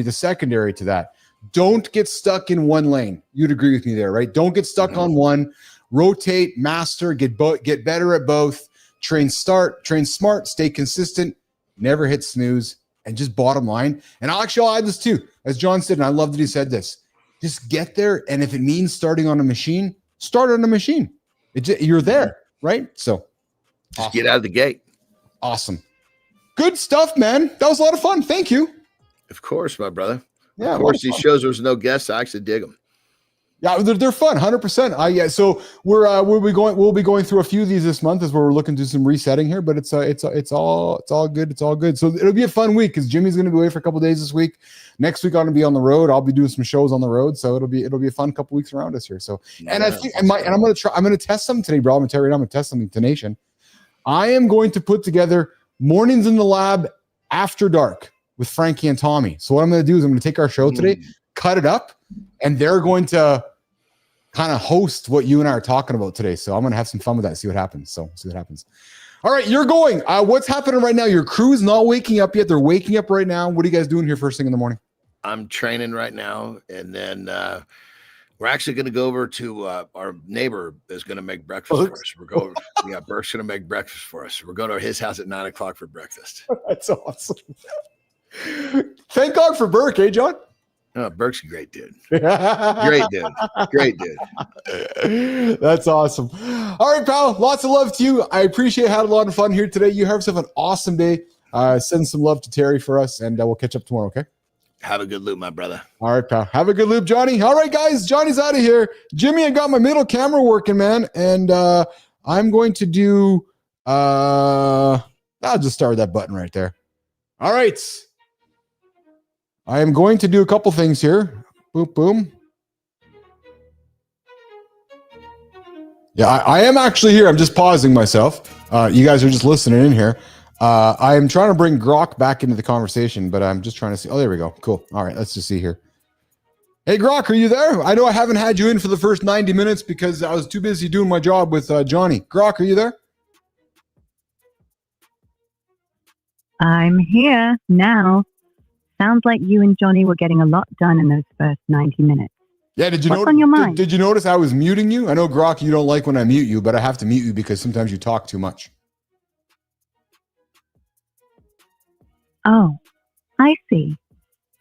secondary to that. Don't get stuck in one lane. You'd agree with me there, right? Don't get stuck on one. Rotate, master, get better at both. Train smart, stay consistent, never hit snooze, and just bottom line. And I'll add this too, as John said, and I love that he said this. Just get there, and if it means starting on a machine, start on a machine. You're there, right? So just get out of the gate. Awesome. Good stuff, man. That was a lot of fun. Thank you. Of course, my brother. Yeah, of course, these shows there's no guests. I actually dig them. Yeah, they're fun, 100%. Yeah, so we'll be going through a few of these this month as we're looking to do some resetting here, but it's all good. It's all good. So it'll be a fun week because Jimmy's going to be away for a couple of days this week. Next week I'm going to be on the road. I'll be doing some shows on the road, so it'll be a fun couple weeks around us here. So and I think I'm going to test something today, bro. I'm going to tell you right now, I'm going to test something to Nation. I am going to put together mornings in the lab after dark with Frankie and Tommy. So what I'm going to do is I'm going to take our show today, cut it up, and they're going to kind of host what you and I are talking about today. So I'm going to have some fun with that, see what happens. All right, you're going. What's happening right now? Your crew's not waking up yet. They're waking up right now. What are you guys doing here first thing in the morning? I'm training right now, and then we're actually going to go over to our neighbor is going to make breakfast for us. Burke's going to make breakfast for us. We're going to his house at 9 o'clock for breakfast. That's awesome. Thank God for Burke, eh, John? Oh, Burke's a great dude. Great dude. That's awesome. All right, pal. Lots of love to you. I appreciate having a lot of fun here today. You have yourself an awesome day. Send some love to Terry for us, and we'll catch up tomorrow, okay? Have a good loop, my brother. All right, pal. Have a good loop, Johnny. All right, guys. Johnny's out of here. Jimmy, I got my middle camera working, man. And I'm going to do, I'll just start with that button right there. All right. I am going to do a couple things here. Boom, boom. Yeah, I am actually here. I'm just pausing myself. You guys are just listening in here. I am trying to bring Grok back into the conversation, but I'm just trying to see. Oh, there we go. Cool. All right, let's just see here. Hey, Grok, are you there? I know I haven't had you in for the first 90 minutes because I was too busy doing my job with Johnny. Grok, are you there? I'm here now. Sounds like you and Johnny were getting a lot done in those first 90 minutes. Yeah, did you What's on your mind? Did you notice I was muting you? I know, Grok, you don't like when I mute you, but I have to mute you because sometimes you talk too much. Oh, I see.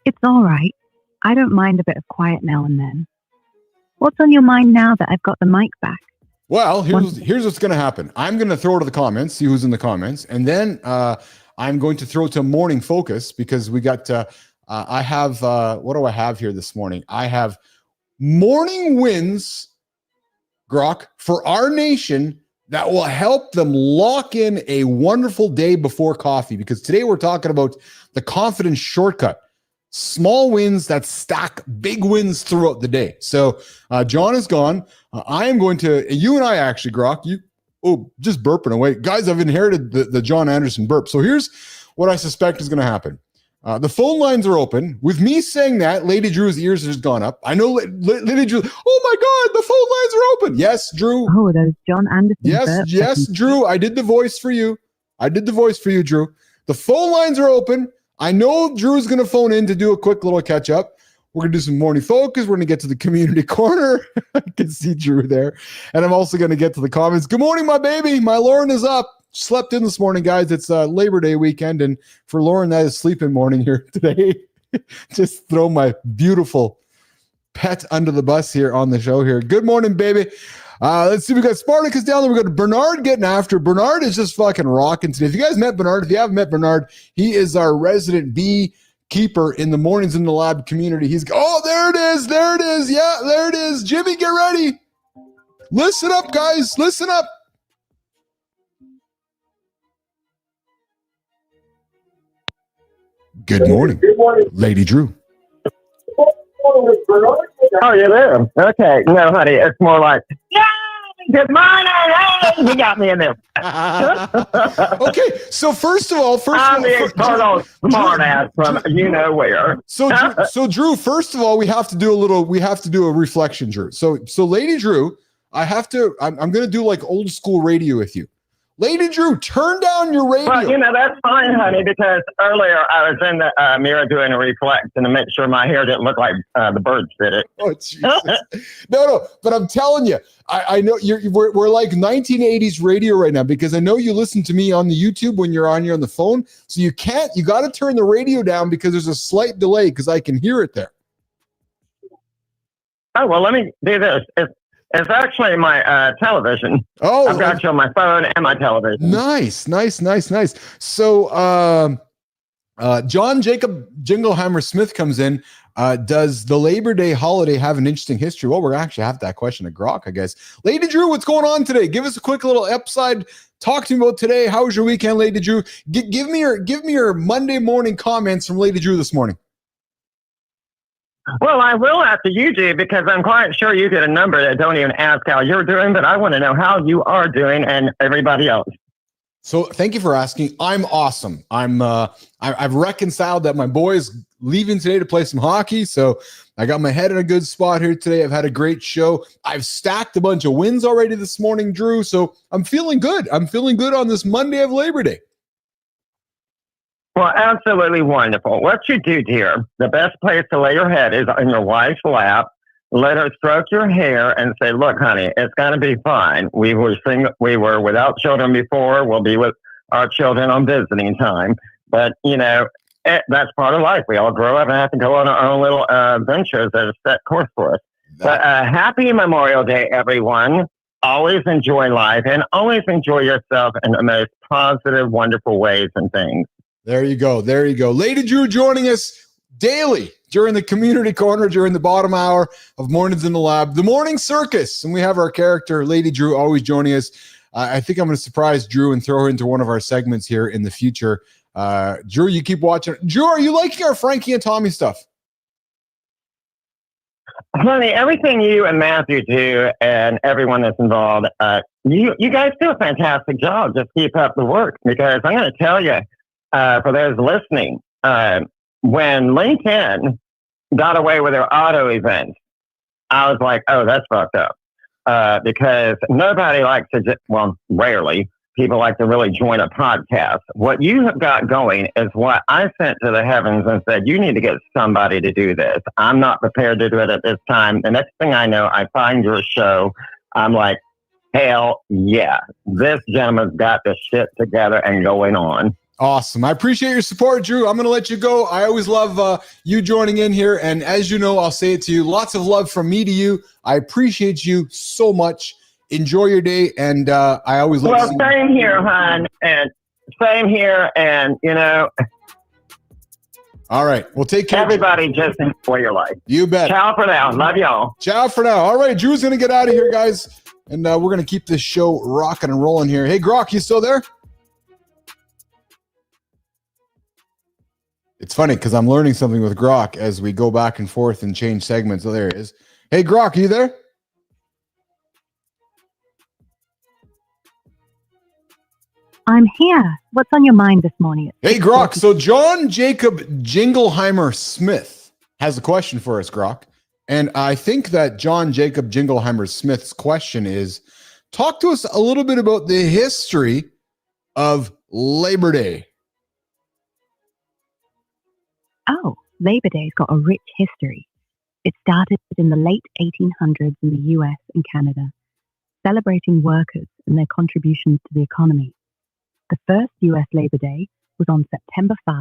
It's all right. I don't mind a bit of quiet now and then. What's on your mind now that I've got the mic back? Well, here's what's going to happen. I'm going to throw to the comments, see who's in the comments, and then I'm going to throw to Morning Focus because we got, I have, what do I have here this morning? I have morning wins, Grok, for our nation that will help them lock in a wonderful day before coffee, because today we're talking about the confidence shortcut. Small wins that stack big wins throughout the day. So John is gone. I am going to, you and I actually, Grok, just burping away. Guys, I've inherited the Jon Andersen burp. So here's what I suspect is going to happen. The phone lines are open. With me saying that, Lady Drew's ears has gone up. I know Lady Drew, oh my God, the phone lines are open. Yes, Drew. Oh, those Jon Andersen burps. Yes, Drew. I did the voice for you. Drew. The phone lines are open. I know Drew's going to phone in to do a quick little catch up. We're going to do some morning focus. We're going to get to the community corner. I can see Drew there. And I'm also going to get to the comments. Good morning, my baby. My Lauren is up. Slept in this morning, guys. It's Labor Day weekend. And for Lauren, that is sleeping morning here today. Just throw my beautiful pet under the bus here on the show here. Good morning, baby. Let's see. We got Spartacus down there. We got Bernard getting after. Bernard is just fucking rocking today. If you guys met Bernard, if you haven't met Bernard, he is our resident bee keeper in the Mornings in the Lab community. Oh, there it is. There it is. Yeah, there it is. Jimmy, get ready. Listen up, guys. Listen up. Good morning, Lady Drew. Oh, you're there. Okay. No, honey, it's more like, yeah, good morning. Hey, you got me in there. Okay, so first of all, I'm the total smart ass from you know where. So Drew, first of all, we have to do a reflection, Drew. So Lady Drew, I'm going to do like old school radio with you. Lady Drew, turn down your radio. Well, that's fine, honey, because earlier I was in the mirror doing a reflection to make sure my hair didn't look like the birds did it. Oh, Jesus. No, but I'm telling you, I know we're like 1980s radio right now, because I know you listen to me on the YouTube when you're on the phone. So you got to turn the radio down because there's a slight delay because I can hear it there. Oh, well, let me do this. It's actually my television. Oh, I've got you on my phone and my television. Nice. So, John Jacob Jinglehammer Smith comes in. Does the Labor Day holiday have an interesting history? Well, we're actually have that question to Grok, I guess. Lady Drew, what's going on today? Give us a quick little upside. Talk to me about today. How was your weekend, Lady Drew? Give me your Monday morning comments from Lady Drew this morning. Well, I will after you do, because I'm quite sure you get a number that don't even ask how you're doing, but I want to know how you are doing and everybody else. So thank you for asking. I'm awesome. I've reconciled that my boy's leaving today to play some hockey. So I got my head in a good spot here today. I've had a great show. I've stacked a bunch of wins already this morning, Drew. So I'm feeling good. I'm feeling good on this Monday of Labor Day. Well, absolutely wonderful. What you do, dear, the best place to lay your head is on your wife's lap. Let her stroke your hair and say, look, honey, it's going to be fine. We were without children before. We'll be with our children on visiting time. But, that's part of life. We all grow up and have to go on our own little adventures that are set course for us. But happy Memorial Day, everyone. Always enjoy life and always enjoy yourself in the most positive, wonderful ways and things. There you go. Lady Drew joining us. daily during the community corner, during the bottom hour of Mornings in the Lab, the Morning Circus. And we have our character, Lady Drew, always joining us. I think I'm going to surprise Drew and throw her into one of our segments here in the future. Drew, you keep watching. Drew, are you liking our Frankie and Tommy stuff? Honey, everything you and Matthew do and everyone that's involved, you guys do a fantastic job. Just keep up the work, because I'm going to tell you, for those listening, when LinkedIn got away with their auto events, I was like, oh, that's fucked up. Because nobody likes to, rarely, people like to really join a podcast. What you have got going is what I sent to the heavens and said, you need to get somebody to do this. I'm not prepared to do it at this time. The next thing I know, I find your show. I'm like, hell yeah, this gentleman's got the shit together and going on. Awesome. I appreciate your support, Drew. I'm going to let you go. I always love you joining in here. And as you know, I'll say it to you. Lots of love from me to you. I appreciate you so much. Enjoy your day. And I always love Well, same here, hon. And same here. And, all right. Well, take care. Everybody just enjoy your life. You bet. Ciao for now. Love y'all. Ciao for now. All right. Drew's going to get out of here, guys. And we're going to keep this show rocking and rolling here. Hey, Grok, you still there? It's funny because I'm learning something with Grok as we go back and forth and change segments. Oh, there it is. Hey, Grok, are you there? I'm here. What's on your mind this morning? Hey, Grok. So John Jacob Jingleheimer Smith has a question for us, Grok. And I think that John Jacob Jingleheimer Smith's question is, talk to us a little bit about the history of Labor Day. Oh, Labor Day's got a rich history. It started in the late 1800s in the US and Canada, celebrating workers and their contributions to the economy. The first US Labor Day was on September 5,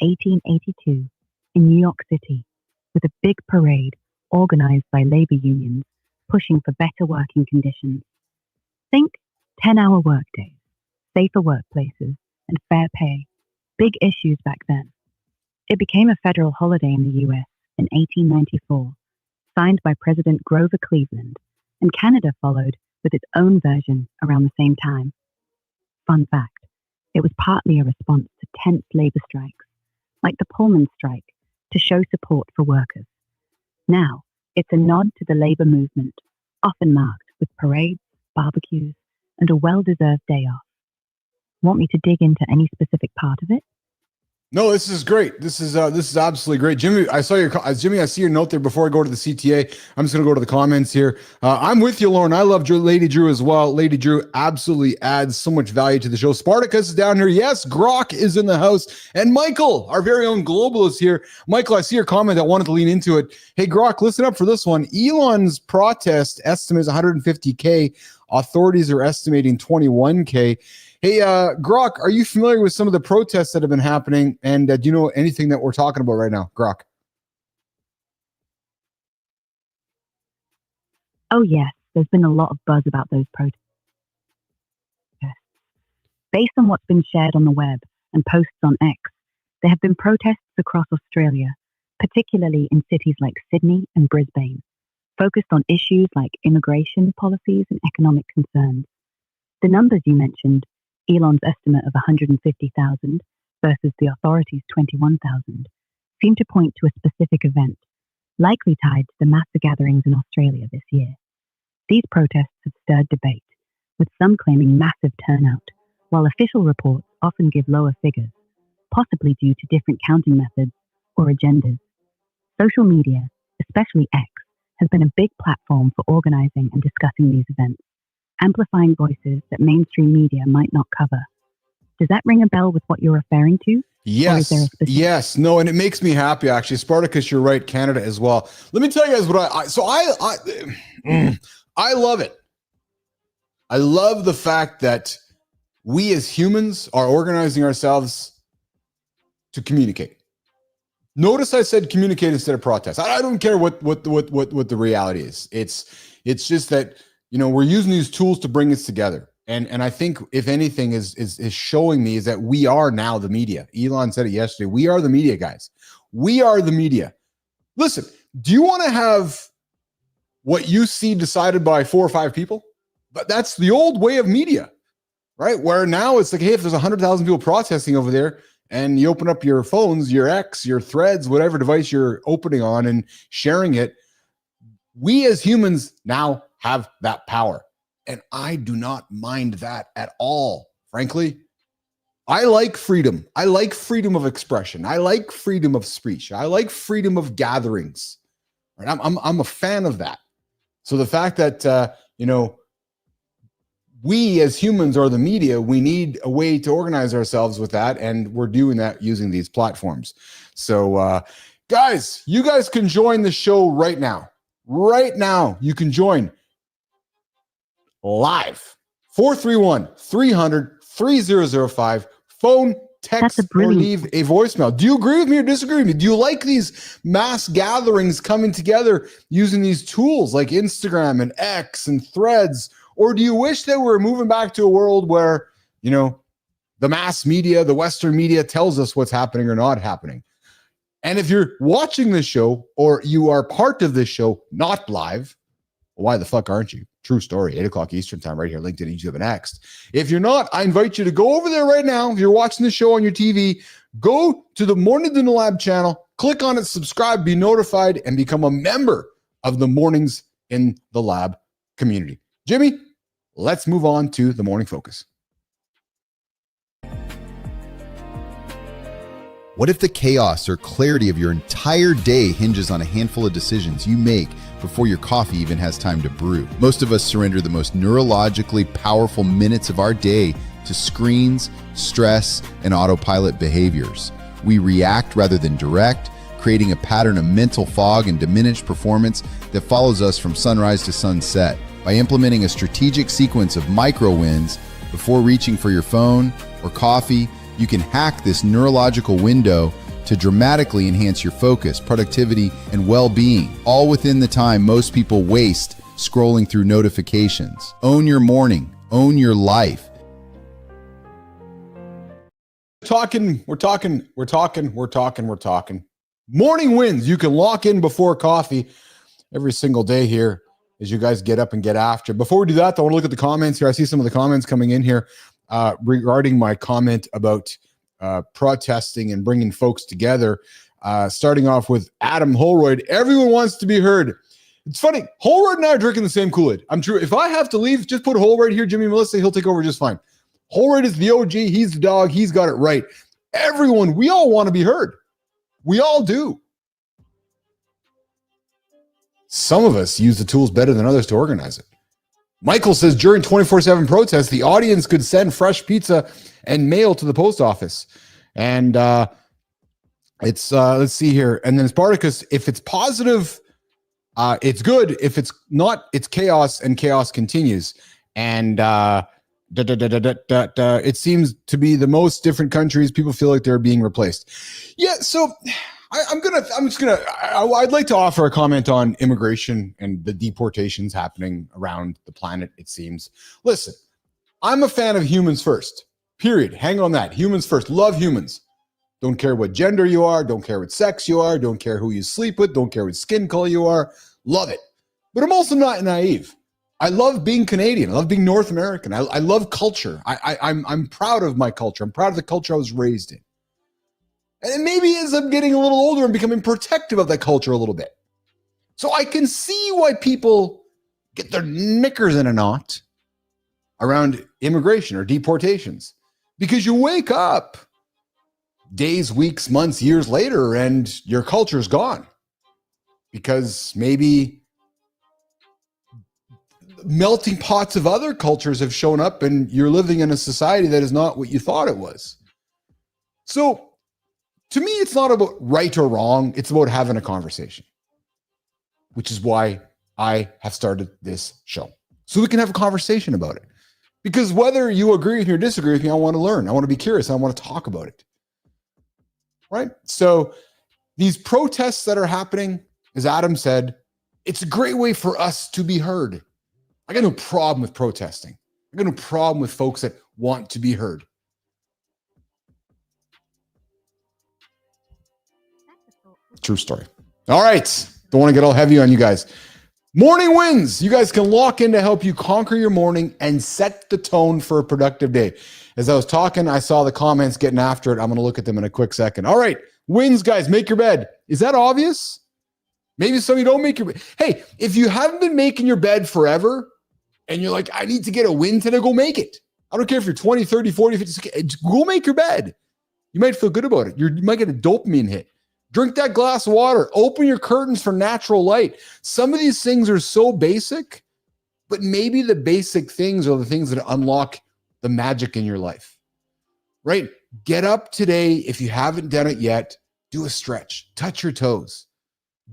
1882, in New York City, with a big parade organized by labor unions pushing for better working conditions. Think 10-hour workdays, safer workplaces, and fair pay. Big issues back then. It became a federal holiday in the US in 1894, signed by President Grover Cleveland, and Canada followed with its own version around the same time. Fun fact, it was partly a response to tense labor strikes, like the Pullman strike, to show support for workers. Now, it's a nod to the labor movement, often marked with parades, barbecues, and a well-deserved day off. Want me to dig into any specific part of it? No, this is great. This is absolutely great. Jimmy, I see your note there before I go to the CTA. I'm just going to go to the comments here. I'm with you, Lauren. I love Lady Drew as well. Lady Drew absolutely adds so much value to the show. Spartacus is down here. Yes, Grok is in the house. And Michael, our very own Global, is here. Michael, I see your comment. I wanted to lean into it. Hey, Grok, listen up for this one. Elon's protest estimate is 150K. Authorities are estimating 21K. Hey, Grok, are you familiar with some of the protests that have been happening? And do you know anything that we're talking about right now, Grok? Oh, yes. There's been a lot of buzz about those protests. Based on what's been shared on the web and posts on X, there have been protests across Australia, particularly in cities like Sydney and Brisbane, focused on issues like immigration policies and economic concerns. The numbers you mentioned, Elon's estimate of 150,000 versus the authorities' 21,000, seem to point to a specific event, likely tied to the massive gatherings in Australia this year. These protests have stirred debate, with some claiming massive turnout, while official reports often give lower figures, possibly due to different counting methods or agendas. Social media, especially X, has been a big platform for organizing and discussing these events, amplifying voices that mainstream media might not cover. Does that ring a bell with what you're referring to? Yes. No, and it makes me happy, actually. Spartacus, you're right. Canada as well. Let me tell you guys what I love it. I love the fact that we as humans are organizing ourselves to communicate. Notice I said communicate instead of protest. I don't care what the reality is. It's just that, we're using these tools to bring us together. And I think if anything is showing me is that we are now the media. Elon said it yesterday. We are the media, guys. We are the media. Listen, do you want to have what you see decided by 4 or 5 people? But that's the old way of media, right? Where now it's like, hey, if there's 100,000 people protesting over there and you open up your phones, your X, your Threads, whatever device you're opening on and sharing it, we as humans now have that power. And I do not mind that at all, frankly. I like freedom. I like freedom of expression. I like freedom of speech. I like freedom of gatherings. Right? I'm a fan of that. So the fact that, we as humans are the media, we need a way to organize ourselves with that. And we're doing that using these platforms. So guys, you guys can join the show right now. Right now, you can join live. 431-300-3005. Phone, text, or leave a voicemail. Do you agree with me or disagree with me? Do you like these mass gatherings coming together using these tools like Instagram and X and Threads? Or do you wish that we're moving back to a world where, the mass media, the Western media tells us what's happening or not happening? And if you're watching this show or you are part of this show, not live, why the fuck aren't you? True story, 8 o'clock Eastern time right here, LinkedIn, YouTube, and X. If you're not, I invite you to go over there right now. If you're watching the show on your TV, go to the Mornings in the Lab channel, click on it, subscribe, be notified, and become a member of the Mornings in the Lab community. Jimmy, let's move on to the Morning Focus. What if the chaos or clarity of your entire day hinges on a handful of decisions you make before your coffee even has time to brew? Most of us surrender the most neurologically powerful minutes of our day to screens, stress, and autopilot behaviors. We react rather than direct, creating a pattern of mental fog and diminished performance that follows us from sunrise to sunset. By implementing a strategic sequence of micro wins before reaching for your phone or coffee, you can hack this neurological window to dramatically enhance your focus, productivity, and well-being, all within the time most people waste scrolling through notifications. Own your morning, own your life. We're talking. Morning wins. You can lock in before coffee every single day here as you guys get up and get after. Before we do that, though, I want to look at the comments here. I see some of the comments coming in here regarding my comment about protesting and bringing folks together. Starting off with Adam Holroyd. Everyone wants to be heard. It's funny. Holroyd and I are drinking the same Kool-Aid. I'm true. If I have to leave, just put Holroyd here, Jimmy, Melissa, he'll take over just fine. Holroyd is the OG. He's the dog. He's got it right. Everyone, we all want to be heard. We all do. Some of us use the tools better than others to organize it. Michael says during 24/7 protests, the audience could send fresh pizza and mail to the post office. And it's, let's see here. And then Spartacus, if it's positive, it's good. If it's not, it's chaos, and chaos continues. And it seems to be the most different countries. People feel like they're being replaced. Yeah. So I'd like to offer a comment on immigration and the deportations happening around the planet, it seems. Listen, I'm a fan of humans first, period. Hang on that. Humans first. Love humans. Don't care what gender you are. Don't care what sex you are. Don't care who you sleep with. Don't care what skin color you are. Love it. But I'm also not naive. I love being Canadian. I love being North American. I love culture. I'm proud of my culture. I'm proud of the culture I was raised in. And maybe as I'm getting a little older, I'm becoming protective of that culture a little bit. So I can see why people get their knickers in a knot around immigration or deportations. Because you wake up days, weeks, months, years later, and your culture's gone. Because maybe melting pots of other cultures have shown up and you're living in a society that is not what you thought it was. So to me, it's not about right or wrong. It's about having a conversation, which is why I have started this show. So we can have a conversation about it. Because whether you agree with me or disagree with me, I want to learn. I want to be curious. I want to talk about it. Right? So these protests that are happening, as Adam said, it's a great way for us to be heard. I got no problem with protesting. I got no problem with folks that want to be heard. True story. All right. Don't want to get all heavy on you guys. Morning wins. You guys can lock in to help you conquer your morning and set the tone for a productive day. As I was talking, I saw the comments getting after it. I'm going to look at them in a quick second. All right. Wins, guys. Make your bed. Is that obvious? Maybe some of you don't make your bed. Hey, if you haven't been making your bed forever and you're like, I need to get a win today, go make it. I don't care if you're 20, 30, 40, 50, go make your bed. You might feel good about it. You might get a dopamine hit. Drink that glass of water. Open your curtains for natural light. Some of these things are so basic, but maybe the basic things are the things that unlock the magic in your life, right? Get up today. If you haven't done it yet, do a stretch, touch your toes,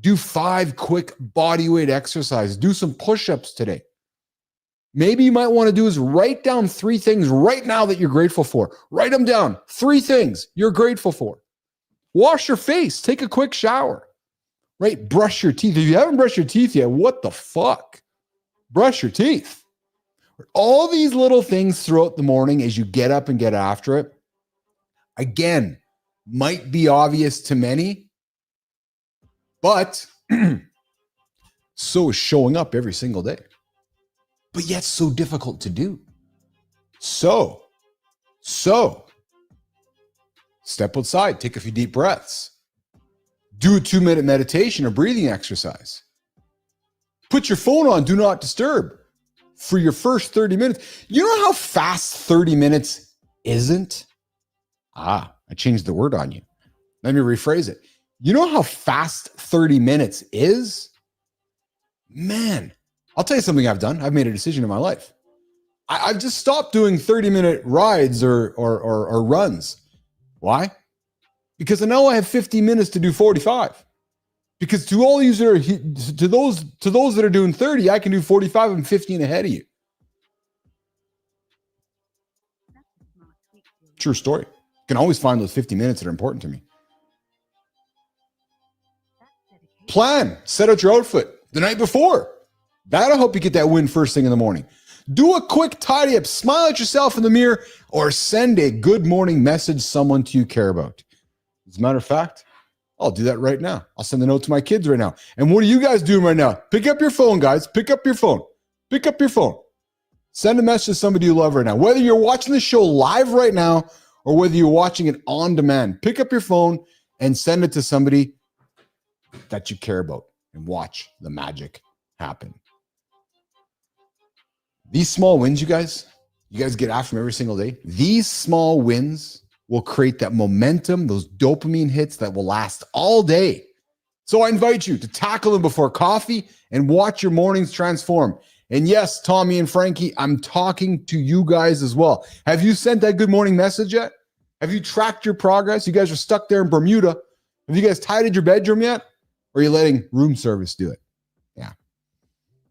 do 5 quick body weight exercises, do some push-ups today. Maybe you might want to do is write down 3 things right now that you're grateful for. Write them down. 3 things you're grateful for. Wash your face. Take a quick shower, right? Brush your teeth. If you haven't brushed your teeth yet, what the fuck? Brush your teeth. All these little things throughout the morning as you get up and get after it, again, might be obvious to many, but so is showing up every single day. But yet so difficult to do. So step outside, take a few deep breaths. Do a 2-minute meditation or breathing exercise. Put your phone on, do not disturb for your first 30 minutes. You know how fast 30 minutes isn't? I changed the word on you. Let me rephrase it. You know how fast 30 minutes is? Man, I'll tell you something I've done. I've made a decision in my life. I've just stopped doing 30-minute rides or runs. Why? Because I know I have 50 minutes to do 45. Because to all you that are to those that are doing 30, I can do 45 and 15 ahead of you. True story. You can always find those 50 minutes that are important to me. Plan. Set out your outfit the night before. That'll help you get that win first thing in the morning. Do a quick tidy up. Smile at yourself in the mirror or send a good morning message someone you care about. As a matter of fact, I'll do that right now. I'll send a note to my kids right now. And what are you guys doing right now? Pick up your phone, guys. Pick up your phone. Pick up your phone. Send a message to somebody you love right now. Whether you're watching the show live right now or whether you're watching it on demand, pick up your phone and send it to somebody that you care about and watch the magic happen. These small wins, you guys get after them every single day. These small wins will create that momentum, those dopamine hits that will last all day. So I invite you to tackle them before coffee and watch your mornings transform. And yes, Tommy and Frankie, I'm talking to you guys as well. Have you sent that good morning message yet? Have you tracked your progress? You guys are stuck there in Bermuda. Have you guys tidied your bedroom yet? Or are you letting room service do it? Yeah.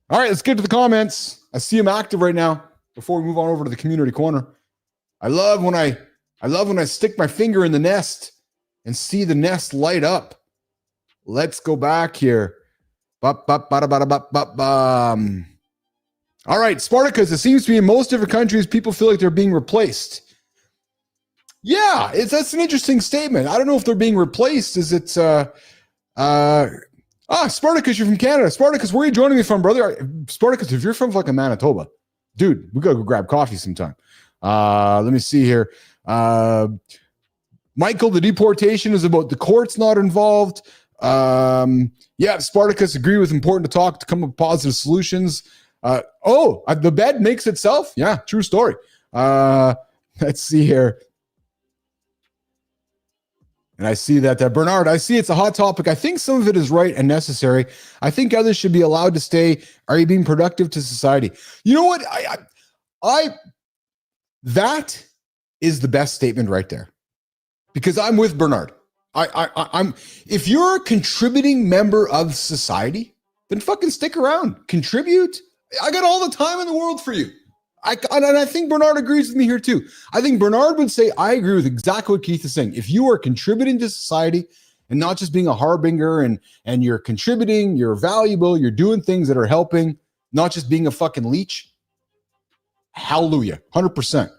All right, let's get to the comments. I see them active right now before we move on over to the community corner. I love when I stick my finger in the nest and see the nest light up. Let's go back here. All right, Spartacus, it seems to be in most different countries, people feel like they're being replaced. Yeah, that's an interesting statement. I don't know if they're being replaced. Spartacus, you're from Canada. Spartacus, where are you joining me from, brother? Spartacus, if you're from fucking Manitoba, dude, we gotta go grab coffee sometime. Let me see here. Michael, the deportation is about the courts not involved. Yeah, Spartacus, agree with important to talk to come up with positive solutions. The bed makes itself. Yeah, true story. Let's see here. And I see that Bernard, I see it's a hot topic. I think some of it is right and necessary. I think others should be allowed to stay. Are you being productive to society? You know what? That is the best statement right there. Because I'm with Bernard. I'm if you're a contributing member of society, then fucking stick around. Contribute. I got all the time in the world for you. And I think Bernard agrees with me here too. I think Bernard would say, I agree with exactly what Keith is saying. If you are contributing to society and not just being a harbinger and you're contributing, you're valuable, you're doing things that are helping, not just being a fucking leech, hallelujah, 100%.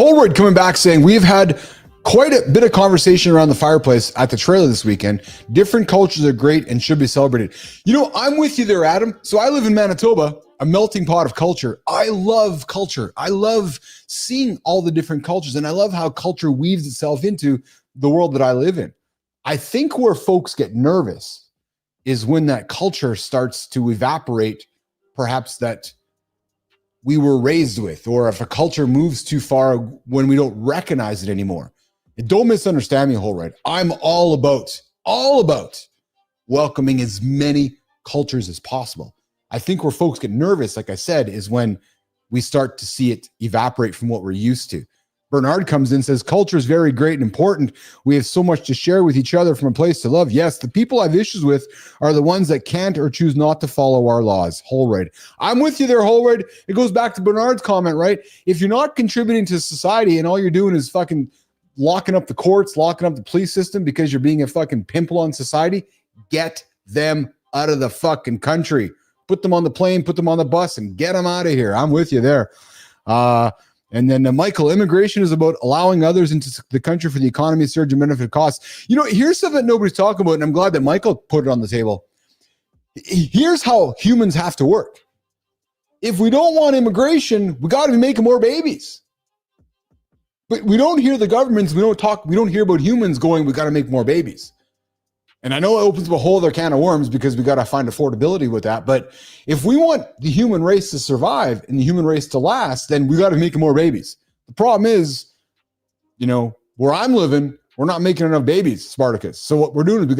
Holroyd coming back saying, we've had quite a bit of conversation around the fireplace at the trailer this weekend. Different cultures are great and should be celebrated. You know, I'm with you there, Adam. So I live in Manitoba, a melting pot of culture. I love culture. I love seeing all the different cultures, and I love how culture weaves itself into the world that I live in. I think where folks get nervous is when that culture starts to evaporate, perhaps that we were raised with, or if a culture moves too far when we don't recognize it anymore. And don't misunderstand me, Holroyd. I'm all about welcoming as many cultures as possible. I think where folks get nervous, like I said, is when we start to see it evaporate from what we're used to. Bernard comes in and says, culture is very great and important. We have so much to share with each other from a place to love. Yes, the people I have issues with are the ones that can't or choose not to follow our laws. Holroyd. I'm with you there, Holroyd. It goes back to Bernard's comment, right? If you're not contributing to society and all you're doing is fucking locking up the courts, locking up the police system because you're being a fucking pimple on society, get them out of the fucking country. Put them on the plane, put them on the bus, and get them out of here. I'm with you there. And then Michael, immigration is about allowing others into the country for the economy surge and benefit costs. You know, here's something that nobody's talking about, and I'm glad that Michael put it on the table. Here's how humans have to work. If we don't want immigration, we got to be making more babies. But we don't hear the governments, we don't hear about humans going, we got to make more babies. And I know it opens up a whole other can of worms because we got to find affordability with that. But if we want the human race to survive and the human race to last, then we got to make more babies. The problem is, you know, where I'm living, we're not making enough babies, Spartacus. So what we're doing is we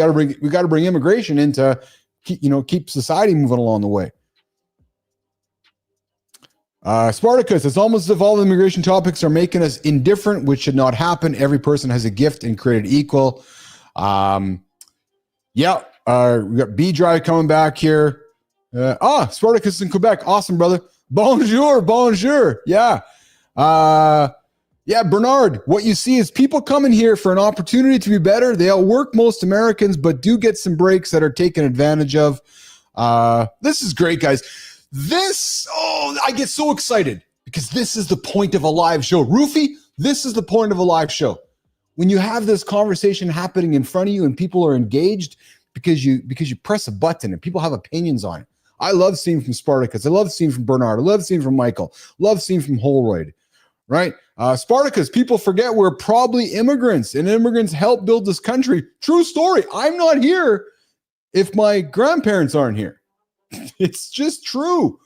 got to bring immigration in to keep society moving along the way. Spartacus, it's almost as if all the immigration topics are making us indifferent, which should not happen. Every person has a gift and created equal. Yeah, we got B-Drive coming back here. Spartacus in Quebec. Awesome, brother. Bonjour. Yeah. Bernard, what you see is people coming here for an opportunity to be better. They outwork most Americans, but do get some breaks that are taken advantage of. This is great, guys. I get so excited because this is the point of a live show. Roofy, this is the point of a live show. When you have this conversation happening in front of you and people are engaged because you press a button and people have opinions on it. I love seeing from Spartacus. I love seeing from Bernard. I love seeing from Michael. Love seeing from Holroyd, right? Spartacus, people forget we're probably immigrants and immigrants help build this country. True story. I'm not here if my grandparents aren't here. It's just true,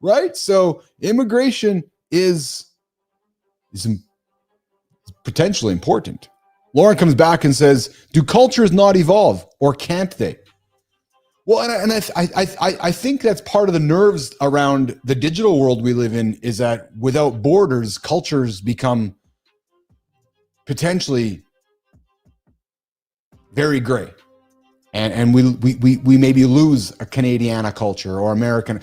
right? So immigration is potentially important. Lauren comes back and says, do cultures not evolve or can't they? Well, and I think that's part of the nerves around the digital world we live in is that without borders, cultures become potentially very gray. And we maybe lose a Canadiana culture or American.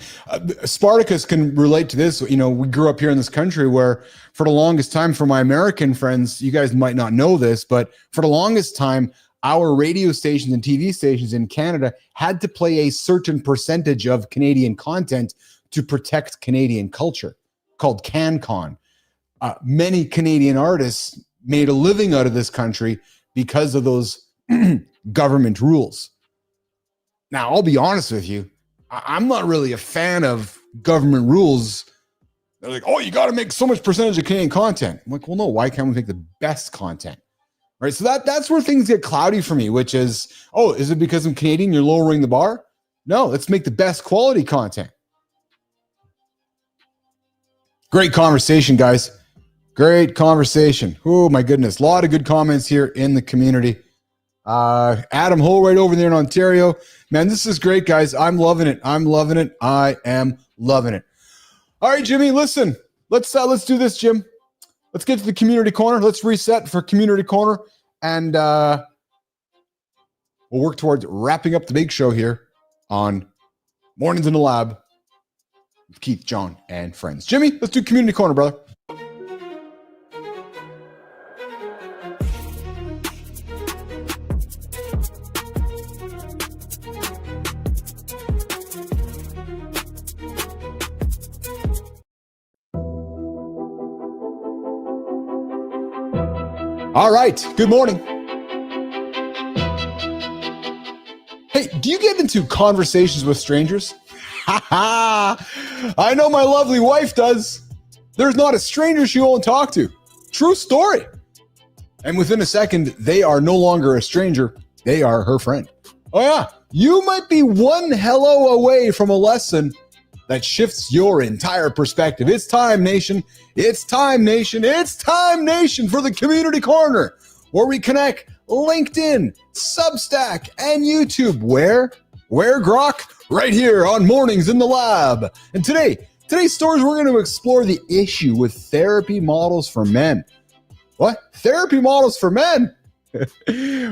Spartacus can relate to this. You know, we grew up here in this country where for the longest time, for my American friends, you guys might not know this, but for the longest time, our radio stations and TV stations in Canada had to play a certain percentage of Canadian content to protect Canadian culture, called CanCon. Many Canadian artists made a living out of this country because of those government rules. Now, I'll be honest with you. I'm not really a fan of government rules. They're like, oh, you got to make so much percentage of Canadian content. I'm like, well, no, why can't we make the best content? Right. So that's where things get cloudy for me, which is, oh, is it because I'm Canadian, you're lowering the bar? No, let's make the best quality content. Great conversation, guys. Great conversation. Oh, my goodness. A lot of good comments here in the community. Adam Holroyd over there in Ontario. Man, this is great, guys. I'm loving it. I am loving it. All right, Jimmy, listen. Let's do this, Jim. Let's get to the community corner. Let's reset for community corner, and we'll work towards wrapping up the big show here on Mornings in the Lab with Keith, John, and friends. Jimmy, let's do community corner, brother. All right, good morning. Hey, do you get into conversations with strangers? Ha ha! I know my lovely wife does. There's not a stranger she won't talk to. True story. And within a second, they are no longer a stranger. They are her friend. Oh yeah, you might be one hello away from a lesson that shifts your entire perspective. It's time, nation. It's time, nation. It's time, nation, for the Community Corner, where we connect LinkedIn, Substack, and YouTube. Where, Grok? Right here on Mornings in the Lab. And today's stories, we're going to explore the issue with therapy models for men. What? Therapy models for men?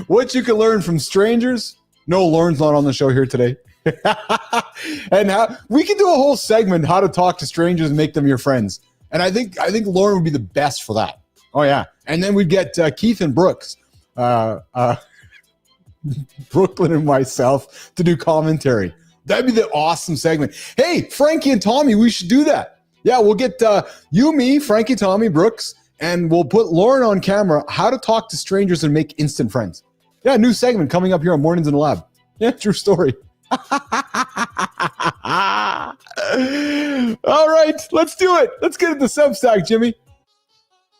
What you can learn from strangers? No, Lauren's not on the show here today. And how we can do a whole segment, how to talk to strangers and make them your friends. And I think Lauren would be the best for that. Oh yeah. And then we'd get Keith and Brooks, Brooklyn and myself to do commentary. That'd be the awesome segment. Hey, Frankie and Tommy, we should do that. Yeah, we'll get you, me, Frankie, Tommy, Brooks, and we'll put Lauren on camera, how to talk to strangers and make instant friends. Yeah, new segment coming up here on Mornings in the Lab. Yeah, true story. All right, let's do it. Let's get into Substack, Jimmy.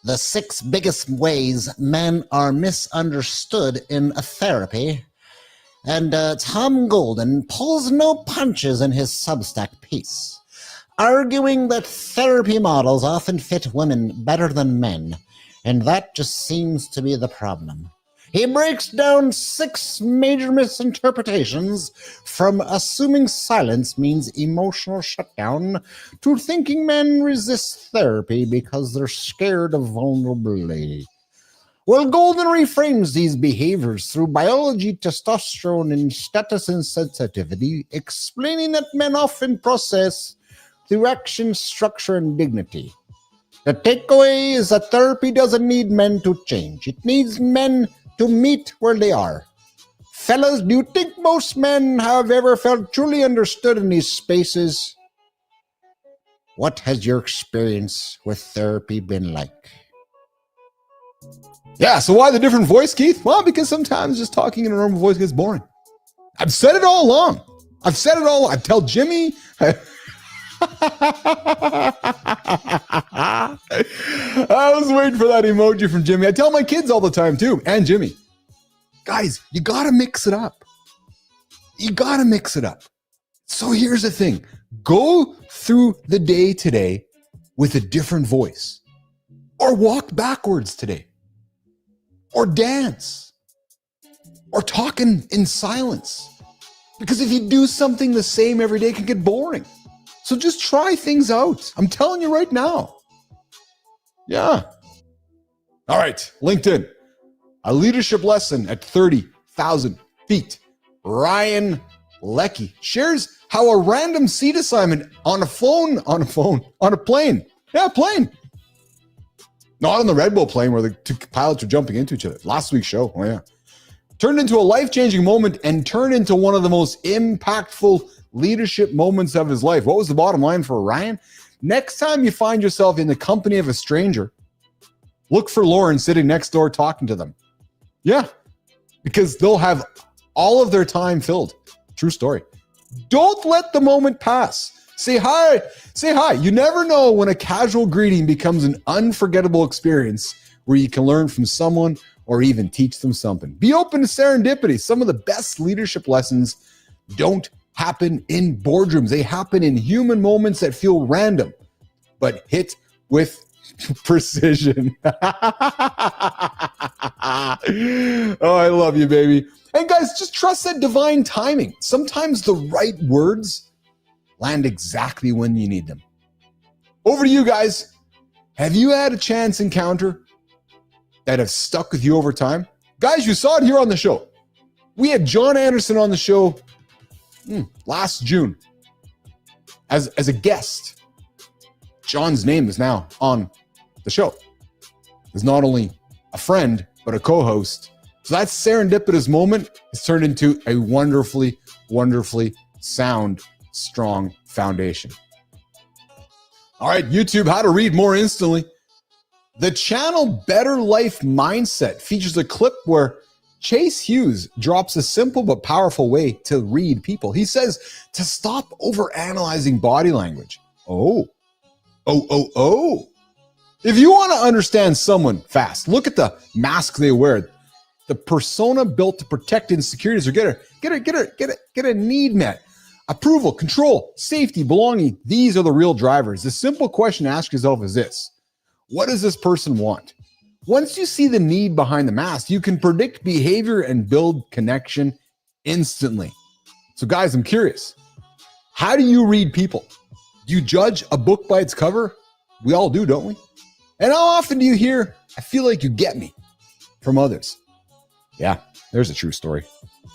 The 6 biggest ways men are misunderstood in therapy. And Tom Golden pulls no punches in his Substack piece, arguing that therapy models often fit women better than men, and that just seems to be the problem. He breaks down 6 major misinterpretations, from assuming silence means emotional shutdown to thinking men resist therapy because they're scared of vulnerability. Well, Golden reframes these behaviors through biology, testosterone, and status insensitivity, explaining that men often process through action, structure, and dignity. The takeaway is that therapy doesn't need men to change. It needs men to meet where they are. Fellas, do you think most men have ever felt truly understood in these spaces? What has your experience with therapy been like? Yeah, so why the different voice, Keith? Well, because sometimes just talking in a normal voice gets boring. I've said it all along. I tell Jimmy. I was waiting for that emoji from Jimmy. I tell my kids all the time too, and Jimmy. Guys, you gotta mix it up. So here's the thing. Go through the day today with a different voice. Or walk backwards today. Or dance. Or talk in silence. Because if you do something the same every day, it can get boring. So just try things out. I'm telling you right now. Yeah. All right, LinkedIn. A leadership lesson at 30,000 feet. Ryan Leckie shares how a random seat assignment on a plane. Yeah, plane. Not on the Red Bull plane where the 2 pilots are jumping into each other. Last week's show. Oh yeah. Turned into a life-changing moment and turned into one of the most impactful leadership moments of his life. What was the bottom line for Ryan? Next time you find yourself in the company of a stranger, look for Lauren sitting next door talking to them. Yeah, because they'll have all of their time filled. True story. Don't let the moment pass. Say hi. You never know when a casual greeting becomes an unforgettable experience where you can learn from someone or even teach them something. Be open to serendipity. Some of the best leadership lessons don't happen in boardrooms. They happen in human moments that feel random, but hit with precision. Oh, I love you, baby. And guys, just trust that divine timing. Sometimes the right words land exactly when you need them. Over to you guys. Have you had a chance encounter that have stuck with you over time? Guys, you saw it here on the show. We had Jon Andersen on the show last June as a guest. John's name is now on the show. He's not only a friend, but a co-host. So that serendipitous moment has turned into a wonderfully, wonderfully sound, strong foundation. All right, YouTube, how to read more instantly. The channel Better Life Mindset features a clip where Chase Hughes drops a simple but powerful way to read people. He says to stop overanalyzing body language. Oh. If you want to understand someone fast, look at the mask they wear. The persona built to protect insecurities or get a need met. Approval, control, safety, belonging. These are the real drivers. The simple question to ask yourself is this: what does this person want? Once you see the need behind the mask, you can predict behavior and build connection instantly. So guys, I'm curious. How do you read people? Do you judge a book by its cover? We all do, don't we? And how often do you hear, I feel like you get me, from others? Yeah, there's a true story.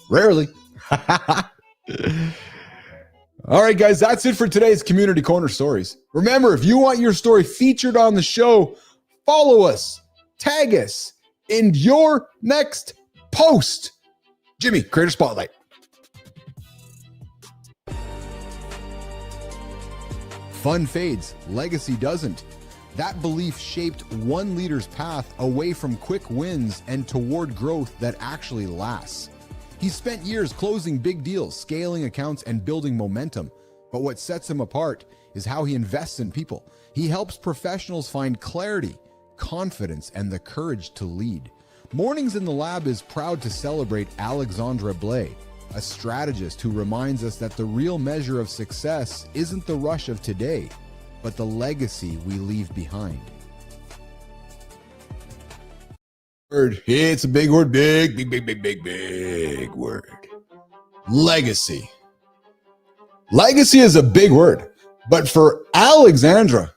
Rarely. All right, guys, that's it for today's Community Corner Stories. Remember, if you want your story featured on the show, follow us, tag us in your next post. Jimmy, Creator Spotlight. Fun fades, legacy doesn't. That belief shaped one leader's path away from quick wins and toward growth that actually lasts. He spent years closing big deals, scaling accounts, and building momentum. But what sets him apart is how he invests in people. He helps professionals find clarity, confidence, and the courage to lead. Mornings in the Lab is proud to celebrate Alexandra Blay, a strategist who reminds us that the real measure of success isn't the rush of today, but the legacy we leave behind. Word. It's a big word. Big word. Legacy. Legacy is a big word, but for Alexandra,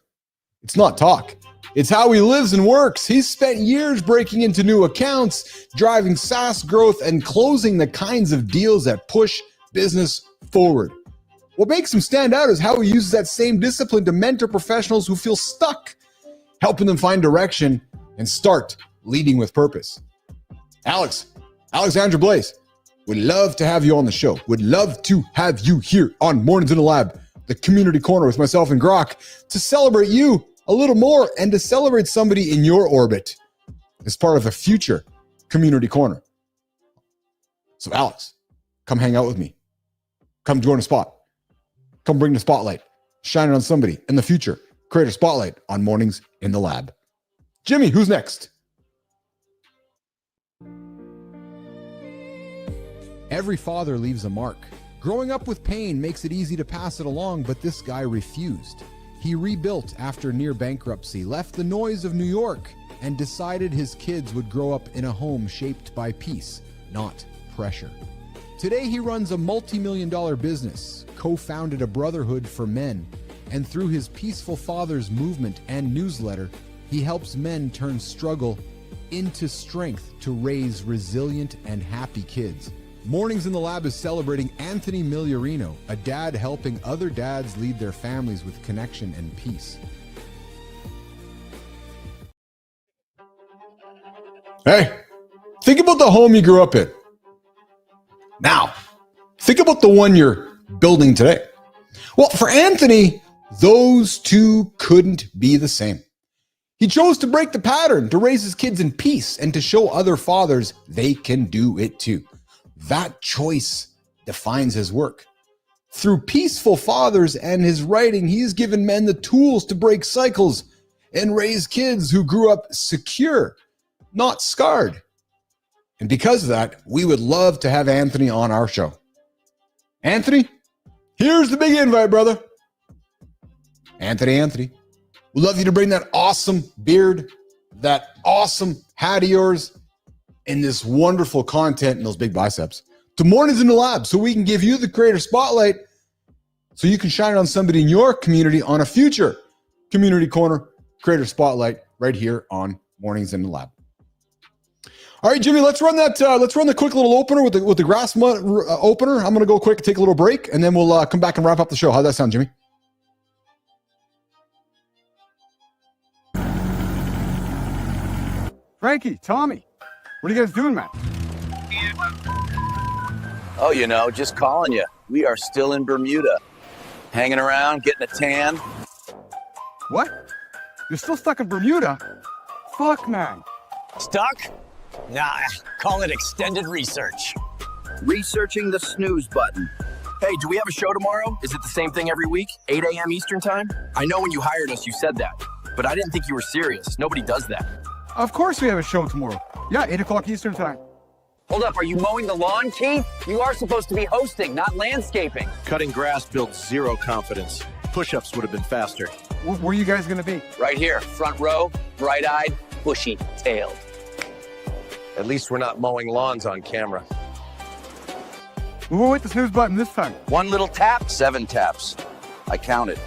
it's not talk. It's how he lives and works. He's spent years breaking into new accounts, driving SaaS growth, and closing the kinds of deals that push business forward. What makes him stand out is how he uses that same discipline to mentor professionals who feel stuck, helping them find direction and start leading with purpose. Alexandra Blaze, would love to have you on the show. Would love to have you here on Mornings in the Lab, the Community Corner with myself and Grok, to celebrate you a little more and to celebrate somebody in your orbit as part of a future Community Corner. So Alex, come hang out with me. Come join a spot. Come bring the spotlight. Shine it on somebody in the future. Creator Spotlight on Mornings in the Lab. Jimmy, who's next? Every father leaves a mark. Growing up with pain makes it easy to pass it along, but this guy refused. He rebuilt after near bankruptcy, left the noise of New York, and decided his kids would grow up in a home shaped by peace, not pressure. Today he runs a multi-million-dollar business, co-founded a brotherhood for men, and through his Peaceful Fathers movement and newsletter, he helps men turn struggle into strength to raise resilient and happy kids. Mornings in the Lab is celebrating Anthony Migliorino, a dad helping other dads lead their families with connection and peace. Hey, think about the home you grew up in. Now, think about the one you're building today. Well, for Anthony, those two couldn't be the same. He chose to break the pattern, to raise his kids in peace, and to show other fathers they can do it too. That choice defines his work. Through Peaceful Fathers and his writing, he's given men the tools to break cycles and raise kids who grew up secure, not scarred. And because of that, we would love to have Anthony on our show. Anthony, here's the big invite, brother. Anthony, we'd love you to bring that awesome beard, that awesome hat of yours, and this wonderful content and those big biceps to Mornings in the Lab so we can give you the Creator Spotlight so you can shine it on somebody in your community on a future Community Corner Creator Spotlight right here on Mornings in the Lab. All right, Jimmy, let's run the quick little opener with the grass opener. I'm going to go quick, take a little break, and then we'll come back and wrap up the show. How'd that sound, Jimmy? Frankie, Tommy, what are you guys doing, man? Oh, you know, just calling you. We are still in Bermuda. Hanging around, getting a tan. What? You're still stuck in Bermuda? fuck, man? Stuck? Nah, call it extended research. Researching the snooze button. Hey, do we have a show tomorrow? Is it the same thing every week? 8 a.m. Eastern time? I know when you hired us, you said that, but I didn't think you were serious. Nobody does that. Of course we have a show tomorrow. Yeah, 8 o'clock Eastern time. Hold up, are you mowing the lawn, Keith? You are supposed to be hosting, not landscaping. Cutting grass builds zero confidence. Push-ups would have been faster. Where are you guys gonna be? Right here, front row, bright-eyed, bushy-tailed. At least we're not mowing lawns on camera. We'll hit the snooze button this time. One little tap, 7 taps. I counted.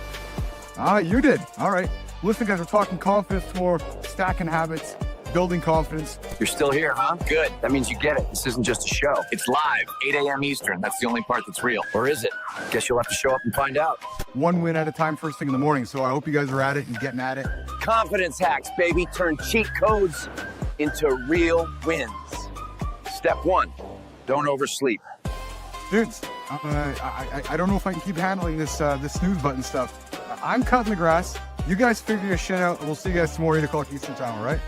You did. All right. Listen, guys, we're talking confidence tomorrow, stacking habits, building confidence. You're still here, huh? Good. That means you get it. This isn't just a show. It's live, 8 a.m. Eastern. That's the only part that's real. Or is it? Guess you'll have to show up and find out. One win at a time first thing in the morning, so I hope you guys are at it and getting at it. Confidence hacks, baby. Turn cheat codes into real wins. Step 1, don't oversleep. Dudes, I don't know if I can keep handling this snooze button stuff. I'm cutting the grass. You guys figure your shit out, and we'll see you guys tomorrow 8 o'clock Eastern time, all right?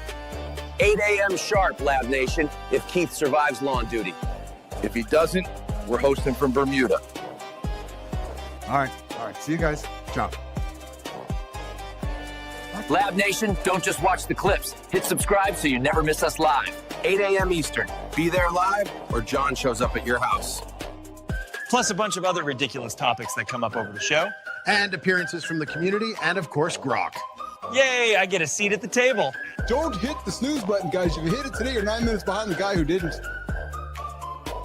8 a.m. sharp, Lab Nation, if Keith survives lawn duty. If he doesn't, we're hosting from Bermuda. All right. See you guys. Ciao. Lab Nation, don't just watch the clips. Hit subscribe so you never miss us live. 8 a.m. Eastern. Be there live, or John shows up at your house. Plus a bunch of other ridiculous topics that come up over the show. And appearances from the community, and of course, Grok. Yay, I get a seat at the table. Don't hit the snooze button, guys. If you hit it today, you're 9 minutes behind the guy who didn't.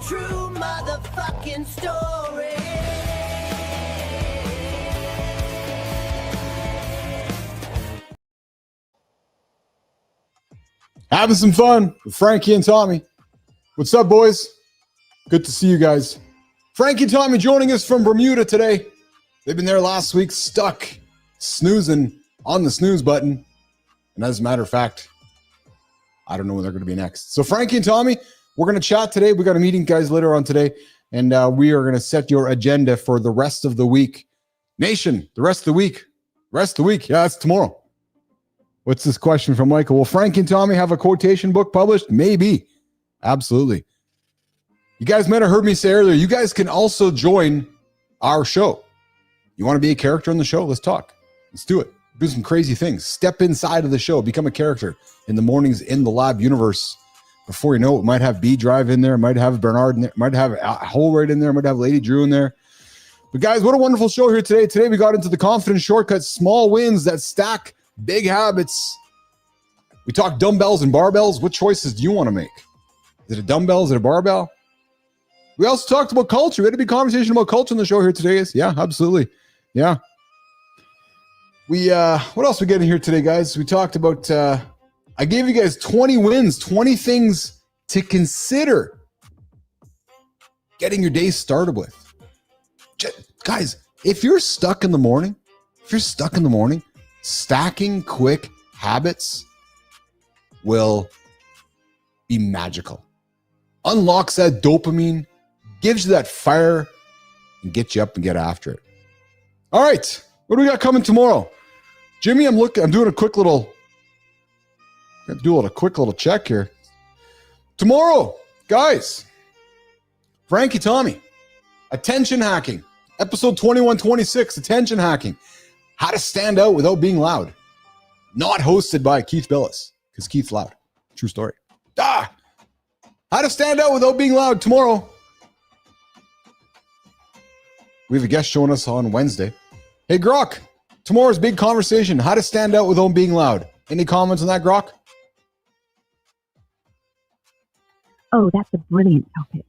True motherfucking story. Having some fun with Frankie and Tommy. What's up, boys? Good to see you guys. Frankie and Tommy joining us from Bermuda today. They've been there last week, stuck, snoozing on the snooze button. And as a matter of fact, I don't know when they're going to be next. So Frankie and Tommy, we're going to chat today. We got a meeting, guys, later on today. And we are going to set your agenda for the rest of the week. Nation, the rest of the week. Yeah, that's tomorrow. What's this question from Michael? Will Frankie and Tommy have a quotation book published? Maybe. Absolutely. You guys might have heard me say earlier, you guys can also join our show. You want to be a character on the show? Let's talk. Let's do it. Do some crazy things. Step inside of the show. Become a character in the mornings in the lab universe. Before you know it, might have B Drive in there. Might have Bernard in there. Might have Holroyd in there. Might have Lady Drew in there. But guys, what a wonderful show here today. Today we got into the confidence shortcuts, small wins that stack big habits. We talked dumbbells and barbells. What choices do you want to make? Is it a dumbbell? Is it a barbell? We also talked about culture. We had a big conversation about culture on the show here today. Yeah, absolutely. Yeah. We what else we get in here today, guys? We talked about I gave you guys 20 wins, 20 things to consider getting your day started with. Guys, if you're stuck in the morning, stacking quick habits will be magical. Unlocks that dopamine, gives you that fire, and get you up and get after it. All right, what do we got coming tomorrow? Jimmy, I'm doing a quick little check here. Tomorrow, guys, Frankie Tommy, attention hacking, episode 2126, attention hacking, how to stand out without being loud. Not hosted by Keith Billis, because Keith's loud. True story. How to stand out without being loud tomorrow. We have a guest showing us on Wednesday. Hey, Grok, tomorrow's big conversation, how to stand out without being loud. Any comments on that, Grok? Oh, that's a brilliant topic.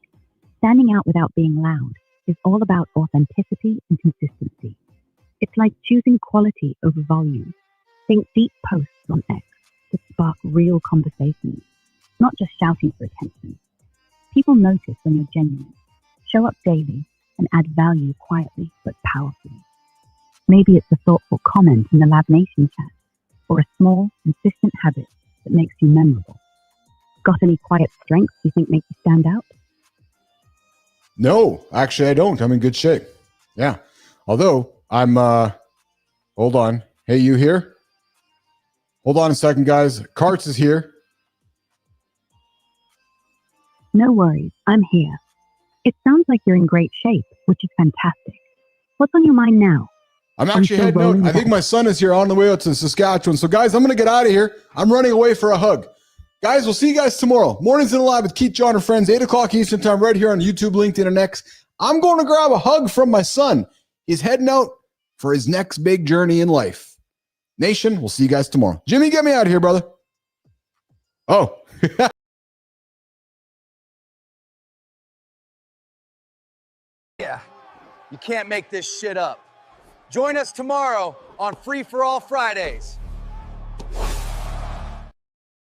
Standing out without being loud is all about authenticity and consistency. It's like choosing quality over volume. Think deep posts on X that spark real conversations, not just shouting for attention. People notice when you're genuine. Show up daily and add value quietly but powerfully. Maybe it's a thoughtful comment in the Lab Nation chat, or a small, consistent habit that makes you memorable. Got any quiet strengths you think make you stand out? No, actually I don't. I'm in good shape. Yeah. Although I'm hold on. Hey, you here? Hold on a second, guys. Karts is here. No worries, I'm here. It sounds like you're in great shape, which is fantastic. What's on your mind now? I'm actually heading out. I think my son is here on the way out to Saskatchewan. So, guys, I'm going to get out of here. I'm running away for a hug. Guys, we'll see you guys tomorrow. Mornings in the Live with Keith, John, and friends, 8 o'clock Eastern time, right here on YouTube, LinkedIn, and X. I'm going to grab a hug from my son. He's heading out for his next big journey in life. Nation, we'll see you guys tomorrow. Jimmy, get me out of here, brother. Oh. Yeah, you can't make this shit up. Join us tomorrow on Free for All Fridays.